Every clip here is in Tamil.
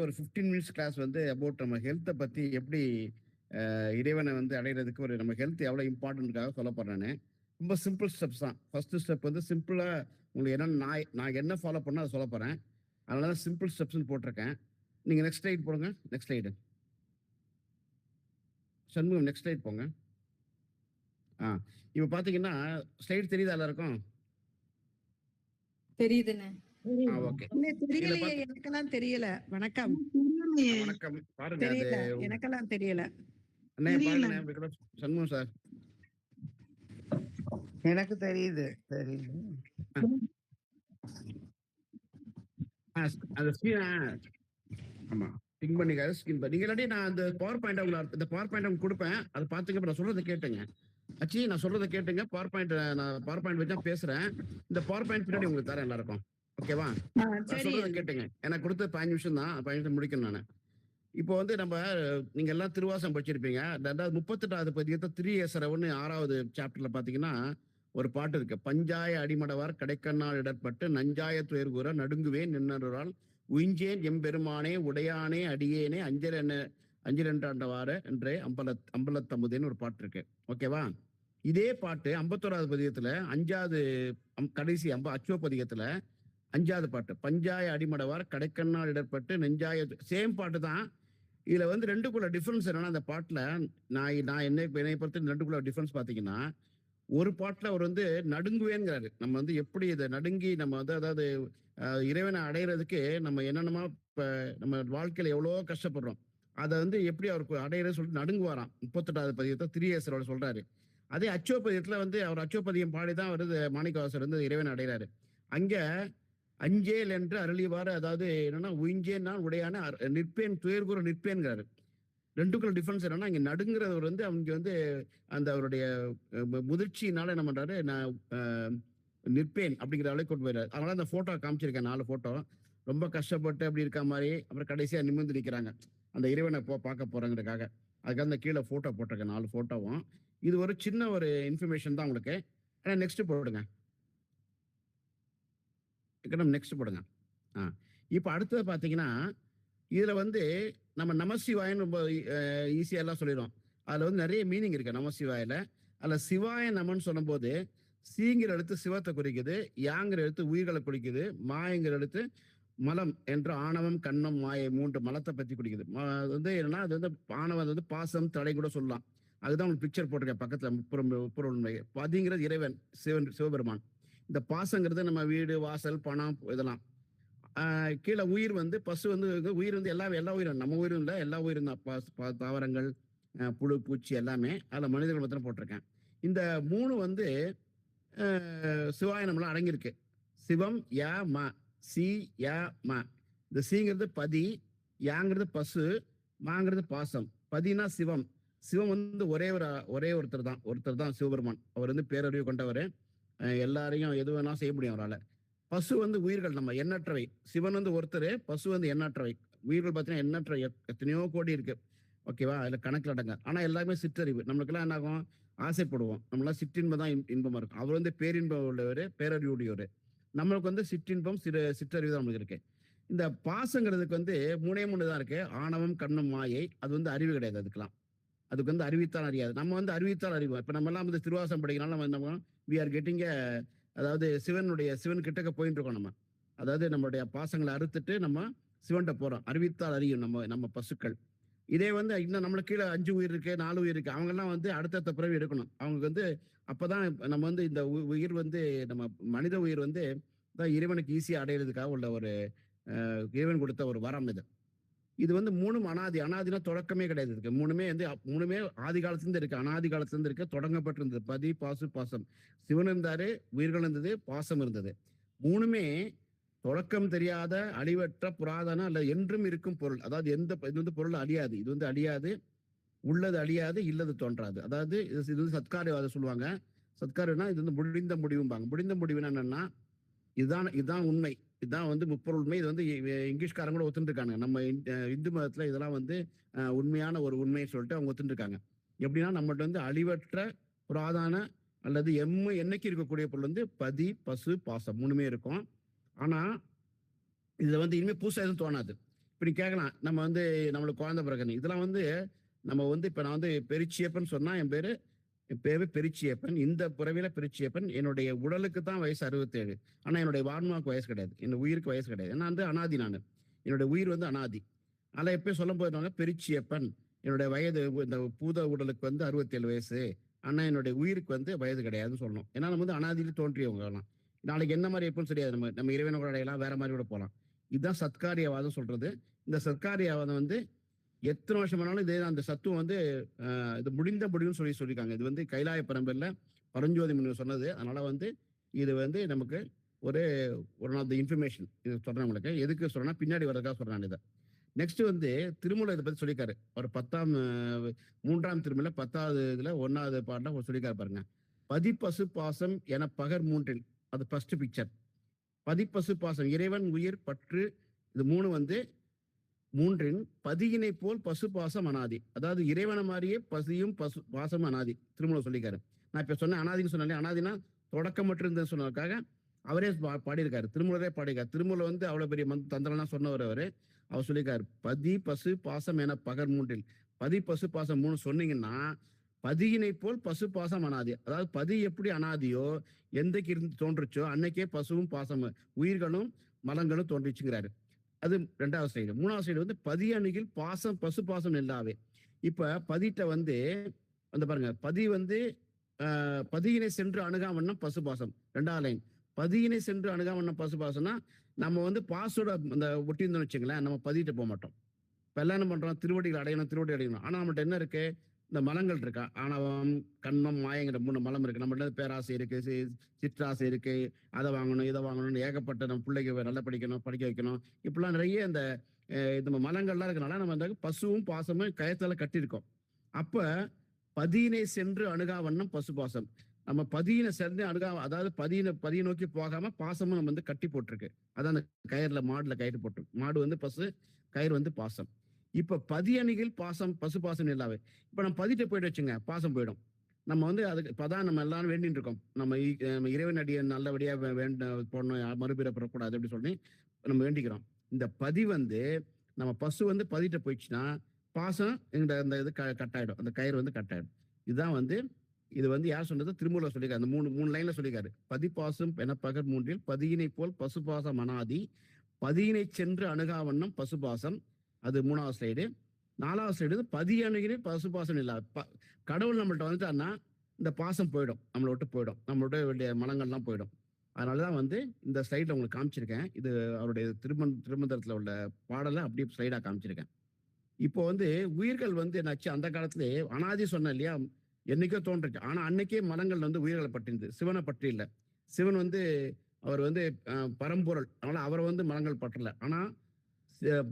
ஒரு 15 மினிட்ஸ் கிளாஸ் வந்து அபவுட் நம்ம ஹெல்த்தை பத்தி எப்படி இறைவனை வந்து அடையிறதுக்கு ஒரு நம்ம ஹெல்த் எவ்வளோ இம்பார்ட்டன்ட்காக சொல்ல போறேன் நான். ரொம்ப சிம்பிள் ஸ்டெப்ஸ் தான். ஃபர்ஸ்ட் ஸ்டெப் வந்து சிம்பிளா உங்களுக்கு என்ன நான் என்ன ஃபாலோ பண்ண அதை சொல்ல போறேன். அதனால தான் சிம்பிள் ஸ்டெப்ஸ்னு போட்டிருக்கேன். நீங்க நெக்ஸ்ட் ஸ்லைட் போடுங்க. Next slide. Shanmugam next slide போங்க. இப்போ பாத்தீங்கன்னா ஸ்லைடு தெரியுதா எல்லாருக்கும்? தெரியுதுண்ணே. ஓகே. தெரியலையே, எனக்கெல்லாம் தெரியல. வணக்கம். வணக்கம். பாருங்க, தெரியல, எனக்கெல்லாம் தெரியல. அண்ணே பாருங்க, சண்முகம் சார். எனக்கு தெரியுது தெரியுது. அந்த ஸ்கிரீன் ஆமா பிங் பண்ணிக்காது ஸ்கிரீன் நீங்க இல்லாட்டி நான் அந்த பவர் பாயிண்ட் இந்த பவர் பாயிண்ட் அவங்க கொடுப்பேன். அதை பார்த்துக்க. நான் சொல்றதை கேட்டுங்க. அச்சி நான் சொல்றதை கேட்டுங்க. பவர் பாயிண்ட் நான் பவர் பாயிண்ட் வச்சு தான் பேசுறேன். இந்த பவர் பாயிண்ட் பின்னாடி உங்களுக்கு தரேன் எல்லாருக்கும். ஓகேவா? நான் சொல்றதை கேட்டுங்க. எனக்கு கொடுத்து 15 நிமிஷம் தான். 15 நிமிஷம் முடிக்கணும் நான். இப்போ வந்து நீங்க எல்லாம் திருவாசம் படிச்சிருப்பீங்க. 38வது பதிகத்தை 3:7 6வது சாப்டர்ல பாத்தீங்கன்னா ஒரு பாட்டு இருக்கு. பஞ்சாய அடிமடவார் கடைக்கண்ணால் இடர்பட்டு நஞ்சாய துயர் கூற நடுங்குவேன் நின்னரால் உயிஞ்சேன் எம்பெருமானே உடையானே அடியேனே அஞ்சல் என்றாண்டவாறு என்றே அம்பலத்தமுதேன்னு ஒரு பாட்டு இருக்கு. ஓகேவா? இதே பாட்டு 51வது பதிகத்துல 5வது கடைசி அச்சுவ பதிகத்துல 5வது பாட்டு பஞ்சாய அடிமடவார் கடைக்கண்ணால் இடர்பட்டு நெஞ்சாய சேம் பாட்டு தான். இதுல வந்து ரெண்டுக்குள்ள டிஃபரன்ஸ் என்னன்னா, அந்த பாட்டுல நான் என்னை பொறுத்த ரெண்டுக்குள்ள டிஃபரன்ஸ் பாத்தீங்கன்னா, ஒரு பாட்டுல அவர் வந்து நடுங்குவேங்கிறாரு. நம்ம வந்து எப்படி இதை நடுங்கி நம்ம வந்து அதாவது இறைவனை அடையிறதுக்கு நம்ம என்னென்னமா நம்ம வாழ்க்கையில எவ்வளவோ கஷ்டப்படுறோம். அதை வந்து எப்படி அவருக்கு அடையிறது சொல்லிட்டு நடுங்குவாராம். 38வது பதிகத்தை 3:7 சொல்றாரு. அதே அச்சுவ பதிகத்துல வந்து அவர் அச்சுவ பதிகம் பாடிதான் வருது. மாணிக்கவாசர் வந்து இறைவனை அடைகிறாரு. அங்க அஞ்சேல் என்று அருளிவாறு, அதாவது என்னன்னா உயிஞ்சேன் நான் உடையான நிற்பேன் துயர்கூற நிற்பேன்கிறாரு. ரெண்டுக்குள்ள டிஃபரன்ஸ் என்னன்னா, இங்க நடுங்கிறவர் வந்து அவங்க வந்து அந்த அவருடைய முதிர்ச்சியினால என்ன பண்றாரு, நான் நிற்பேன் அப்படிங்கிற அளவுக்கு கொண்டு போயிடாரு. அதனால அந்த போட்டோ காமிச்சிருக்கேன். 4 போட்டோ ரொம்ப கஷ்டப்பட்டு அப்படி இருக்க மாதிரி, அப்புறம் கடைசியா நிமிர்ந்து நிற்கிறாங்க அந்த இறைவனை பார்க்க போறங்கிறதுக்காக. அதுக்காக அந்த கீழே போட்டோ போட்டிருக்கேன். 4 போட்டோவும். இது ஒரு சின்ன ஒரு இன்ஃபர்மேஷன் தான் உங்களுக்கு. ஆனா நெக்ஸ்ட் போடுங்க. நெக்ஸ்ட் போடுங்க. இப்போ அடுத்தது பார்த்தீங்கன்னா, இதுல வந்து நம்ம நமசிவாயன்னு ரொம்ப ஈஸியா எல்லாம் சொல்லிடுவோம். அதுல வந்து நிறைய மீனிங் இருக்கு நமசிவாயில. அதுல சிவாய நமன்னு சொல்லும் போது சீங்கிற எழுத்து சிவத்தை குறிக்குது, யாங்கிற எழுத்து உயிர்களை குறிக்குது, மாயங்கிற எழுத்து மலம் என்ற ஆணவம் கண்ணம் மாயை 3 மலத்தை பத்தி குறிக்குது. அது வந்து என்னன்னா, அது வந்து ஆணவம் வந்து பாசம் தடை கூட சொல்லலாம். அதுதான் உங்களுக்கு பிக்சர் போட்டிருக்கேன் பக்கத்துல. முப்புறமை பதிங்கிறது இறைவன் சிவபெருமான். இந்த பாசங்கிறது நம்ம வீடு வாசல் பணம் இதெல்லாம். கீழே உயிர் வந்து பசு வந்து உயிர் வந்து எல்லா உயிரும் நம்ம உயிரும் இல்லை, எல்லா உயிரும் தான். தாவரங்கள் புழு பூச்சி எல்லாமே. அதில் மனிதர்கள் மாத்திரம் போட்டிருக்கேன். இந்த 3 வந்து சிவாயனம்லாம் அடங்கியிருக்கு. சிவம் யா ம சி யா ம. இந்த சீங்கிறது பதி, யாங்கிறது பசு, மாங்கிறது பாசம். பதினா சிவம். சிவம் வந்து ஒரே ஒருத்தர் தான் சிவபெருமான். அவர் வந்து பேரறிவு கொண்டவர். எல்லாரையும் எது வேணா செய்ய முடியும் அவரால். பசு வந்து உயிர்கள் நம்ம எண்ணற்றவை. சிவன் வந்து ஒருத்தர், பசு வந்து எண்ணற்றவை. உயிர்கள் பார்த்தீங்கன்னா எண்ணற்றவை, எத்தனையோ கோடி இருக்கு. ஓகேவா? அதுல கணக்கில் அடங்க. ஆனா எல்லாருமே சிற்றறிவு. நம்மளுக்கெல்லாம் என்ன ஆகும், ஆசைப்படுவோம். நம்மளாம் சிற்றின்பம் தான் இன்பமா இருக்கும். அவர் வந்து பேரின்பம் உள்ளவர், பேரறிவு உடையவர். நம்மளுக்கு வந்து சிற்றின்பம் சிற்றறிவு தான் நம்மளுக்கு இருக்கு. இந்த பாசங்கிறதுக்கு வந்து 3 தான் இருக்கு. ஆணவம் கண்ணம் மாயை. அது வந்து அறிவு கிடையாது. அதுக்கு வந்து அறிவித்தால் அறியாது. நம்ம வந்து அறிவித்தால் அறிவோம். இப்ப நம்ம எல்லாம் வந்து திருவாசம் படிக்கிறனால நம்ம என்ன வி ஆர் கெட்டிங், அதாவது சிவன் கிட்டக்க போயிட்டு இருக்கோம் நம்ம. அதாவது நம்மளுடைய பாசங்களை அறுத்துட்டு நம்ம சிவன்கிட்ட போறோம். அறிவித்தால் அறியும் நம்ம பசுக்கள். இதே வந்து இன்னும் நம்மளுக்கு கீழே 5 உயிர் இருக்கு, 4 உயிர் இருக்கு. அவங்க எல்லாம் வந்து அடுத்த பிறவி எடுக்கணும். அவங்க வந்து அப்பதான் நம்ம வந்து இந்த உயிர் வந்து நம்ம மனித உயிர் வந்து இறைவனுக்கு ஈஸியா அடையிறதுக்காக உள்ள ஒரு இறைவன் கொடுத்த ஒரு வரம் இது வந்து 3 அனாதினா தொடக்கமே கிடையாது. இருக்கு 3மே ஆதி காலத்திலிருந்து இருக்கு. அனாதி காலத்திலிருந்து இருக்கு. தொடங்கப்பட்டிருந்தது. பதி பாசு பாசம். சிவன் இருந்தாரு, உயிர்கள் இருந்தது, பாசம் இருந்தது. 3மே தொடக்கம் தெரியாத அழிவற்ற புராதன அல்ல என்றும் இருக்கும் பொருள். அதாவது இது வந்து பொருள் அழியாது. இது வந்து அழியாது, உள்ளது அழியாது, இல்லது தோன்றாது. அதாவது இது வந்து சத்காரியவாத சொல்லுவாங்க. சத்காரியனா இது வந்து முடிந்த முடிவும்பாங்க. முடிந்த முடிவுனா என்னன்னா, இதுதான் உண்மை, இதுதான் வந்து முப்பொருள் உண்மை. இது வந்து இங்கிலீஷ்காரங்க கூட ஒத்துட்டு இருக்காங்க. நம்ம இந்து மதத்துல இதெல்லாம் வந்து உண்மையான ஒரு உண்மையை சொல்லிட்டு அவங்க ஒத்துட்டு இருக்காங்க. எப்படின்னா, நம்மகிட்ட வந்து அழிவற்ற புராதான அல்லது என்னைக்கு இருக்கக்கூடிய பொருள் வந்து பதி பசு பாசம் 3மே இருக்கும். ஆனா இதுல வந்து இனிமே புதுசா எதுவும் தோணாது. இப்படி கேட்கலாம். நம்ம வந்து நம்மளுக்கு குழந்தை பிறக்கணும். இதெல்லாம் வந்து நம்ம வந்து இப்ப நான் வந்து பெருச்சியப்பன் சொன்னா என் பேரு பெருச்சியப்பன். இந்த பிறவியில பெருச்சியப்பன். என்னுடைய உடலுக்கு தான் வயசு 67. ஆனா என்னுடைய ஆன்மாவுக்கு வயசு கிடையாது. என் உயிருக்கு வயசு கிடையாது. ஏன்னா வந்து அனாதி நானு. என்னுடைய உயிர் வந்து அனாதி. அதெல்லாம் எப்பயும் சொல்லும் போது பெருச்சியப்பன். என்னுடைய வயது இந்த பூத உடலுக்கு வந்து 67 வயசு. ஆனா என்னுடைய உயிருக்கு வந்து வயது கிடையாதுன்னு சொல்லணும். ஏன்னா நம்ம வந்து அனாதியில தோன்றியவங்க எல்லாம். நாளைக்கு என்ன மாதிரி எப்பவும் தெரியாது. நம்ம இறைவனை கூட அடையலாம், வேற மாதிரி கூட போகலாம். இதுதான் சத்காரியவாதம் சொல்றது. இந்த சத்காரியவாதம் வந்து எத்தனை வருஷம் ஆனாலும் இதே அந்த சத்துவம் வந்து இது முடிந்த முடிவுன்னு சொல்லியிருக்காங்க. இது வந்து கைலாய பரம்பரையில பரஞ்சோதி முனிவர் சொன்னது. அதனால வந்து இது வந்து நமக்கு ஒரு ஒரு நாள் இன்ஃபர்மேஷன் இது சொல்றேன் உங்களுக்கு. எதுக்கு சொல்றேன்னா பின்னாடி வர்றதுக்காக சொல்றேன் இதை. நெக்ஸ்ட் வந்து திருமூலர் இதை பத்தி சொல்லியிருக்காரு. ஒரு 3ஆம் திருமூல 10வது இதுல 1வது பாட்டுல சொல்லியிருக்காரு பாருங்க. பதிப்பசு பாசம் என பகர் மூன்றில், அது ஃபர்ஸ்ட் பிக்சர். பதிப்பசு பாசம் இறைவன் உயிர் பற்று, இது 3 வந்து மூன்றின் பதியினை போல் பசு பாசம் அனாதி. அதாவது இறைவன மாதிரியே பசியும் பசு பாசம் அனாதி. திருமூலர் சொல்லியிருக்காரு. நான் இப்ப சொன்ன அனாதின்னு சொன்னேன். அனாதினா தொடக்கமற்று இருந்ததுன்னு சொன்னதுக்காக அவரே பாடியிருக்காரு. திருமூலரே பாடியிருக்காரு. திருமூலர் வந்து அவ்வளவு பெரிய தந்திரம்லாம் சொன்னவர் அவரு. அவர் சொல்லியிருக்காரு, பதி பசு பாசம் என பகர் மூன்றில். பதி பசு பாசம் 3 சொன்னீங்கன்னா பதியினை போல் பசு பாசம் அனாதி. அதாவது பதி எப்படி அனாதியோ எந்தைக்கு இருந்து தோன்றுச்சோ அன்னைக்கே பசுவும் பாசம் உயிர்களும் மலங்களும் தோன்றிச்சுங்கிறாரு. அது 2வது சைடு. 3வது சைடு வந்து பதி அணுகில் பாசம் பசு பாசம் இல்லாவே. இப்ப பதிட்ட வந்து அந்த பாருங்க, பதி வந்து பதியினை சென்று அணுகாமண்ணம் பசு பாசம். 2வது லைன், பதியினை சென்று அணுகாமண்ணம் பசு பாசம்னா நம்ம வந்து பாசோட அந்த ஒட்டியிருந்தோம்னு வச்சுங்களேன், நம்ம பதிட்டு போக மாட்டோம். இப்ப எல்லாம் என்ன பண்றோம், திருவடிகள் அடையணும். ஆனா நம்மகிட்ட என்ன இருக்கு, இந்த மலங்கள் இருக்கா, ஆணவம் கண்மம் மாயங்கிற 3 மலம் இருக்கு. நம்மகிட்ட பேராசை இருக்கு, சிற்றாசை இருக்கு, அதை வாங்கணும் இதை வாங்கணும்னு ஏகப்பட்ட நம்ம பிள்ளைக்கு நல்லா படிக்க வைக்கணும். இப்படிலாம் நிறைய இந்த மலங்கள்லாம் இருக்கனால நம்ம அந்த பசுவும் பாசமும் கயத்தால கட்டியிருக்கோம். அப்ப பதியினை சென்று அணுகா வண்ணம் பசு பாசம். நம்ம பதியினை சென்று அதாவது பதியை நோக்கி போகாம பாசமும் நம்ம வந்து கட்டி போட்டிருக்கு. அதான் அந்த கயிறுல மாடுல கயிறு போட்டிருக்கு. மாடு வந்து பசு, கயிறு வந்து பாசம். இப்ப பதி அணிகள் பாசம் பசு பாசம் இல்லாவே. இப்ப நம்ம பதிட்ட போயிட்டு வச்சுங்க, பாசம் போயிடும். நம்ம வந்து அதுக்கு இப்பதான் நம்ம எல்லாரும் வேண்டிட்டு இருக்கோம். நம்ம இறைவன் அடியை நல்லபடியா போடணும், மறுபிறப்படக்கூடாது அப்படின்னு சொல்லி நம்ம வேண்டிக்கிறோம். இந்த பதி வந்து நம்ம பசு வந்து பதிட்ட போயிடுச்சுன்னா பாசம் இந்த இது கட்டாயிடும், அந்த கயிறு வந்து கட்டாயிடும். இதுதான் வந்து இது வந்து யார் சொன்னது, திருமூலர் சொல்லியிருக்காரு. அந்த மூணு லைன்ல சொல்லியிருக்காரு. பதிப்பாசம் என பகர் மூன்றில் பதியினை போல் பசுபாசம் அனாதி, பதியினை சென்று அணுகாவண்ணம் பசுபாசம். அது 3வது ஸ்லைடு. 4வது ஸ்லைடு பதி அணுகினே பசுபாசம் இல்ல. கடவுள் நம்மள்ட்ட வந்துட்டான்னா இந்த பாசம் போயிடும், நம்மளை விட்டு போயிடும், நம்மளோட வேண்டிய மலங்கள்லாம் போயிடும். அதனாலதான் வந்து இந்த ஸ்லைட்ல உங்களுக்கு காமிச்சிருக்கேன். இது அவருடைய திருமந்திரத்துல உள்ள பாடலை அப்படியே ஸ்லைடா காமிச்சிருக்கேன். இப்போ வந்து உயிர்கள் வந்து என்னாச்சு, அந்த காலத்திலே அனாதி சொன்ன இல்லையா, என்னைக்கோ தோன்றுச்சு. ஆனா அன்னைக்கே மலங்கள் வந்து உயிர்களை பற்றிருந்தது, சிவனை பற்றி இல்லை. சிவன் வந்து அவர் வந்து பரம்பொருள், அதனால அவரை வந்து மலங்கள் பற்றல. ஆனா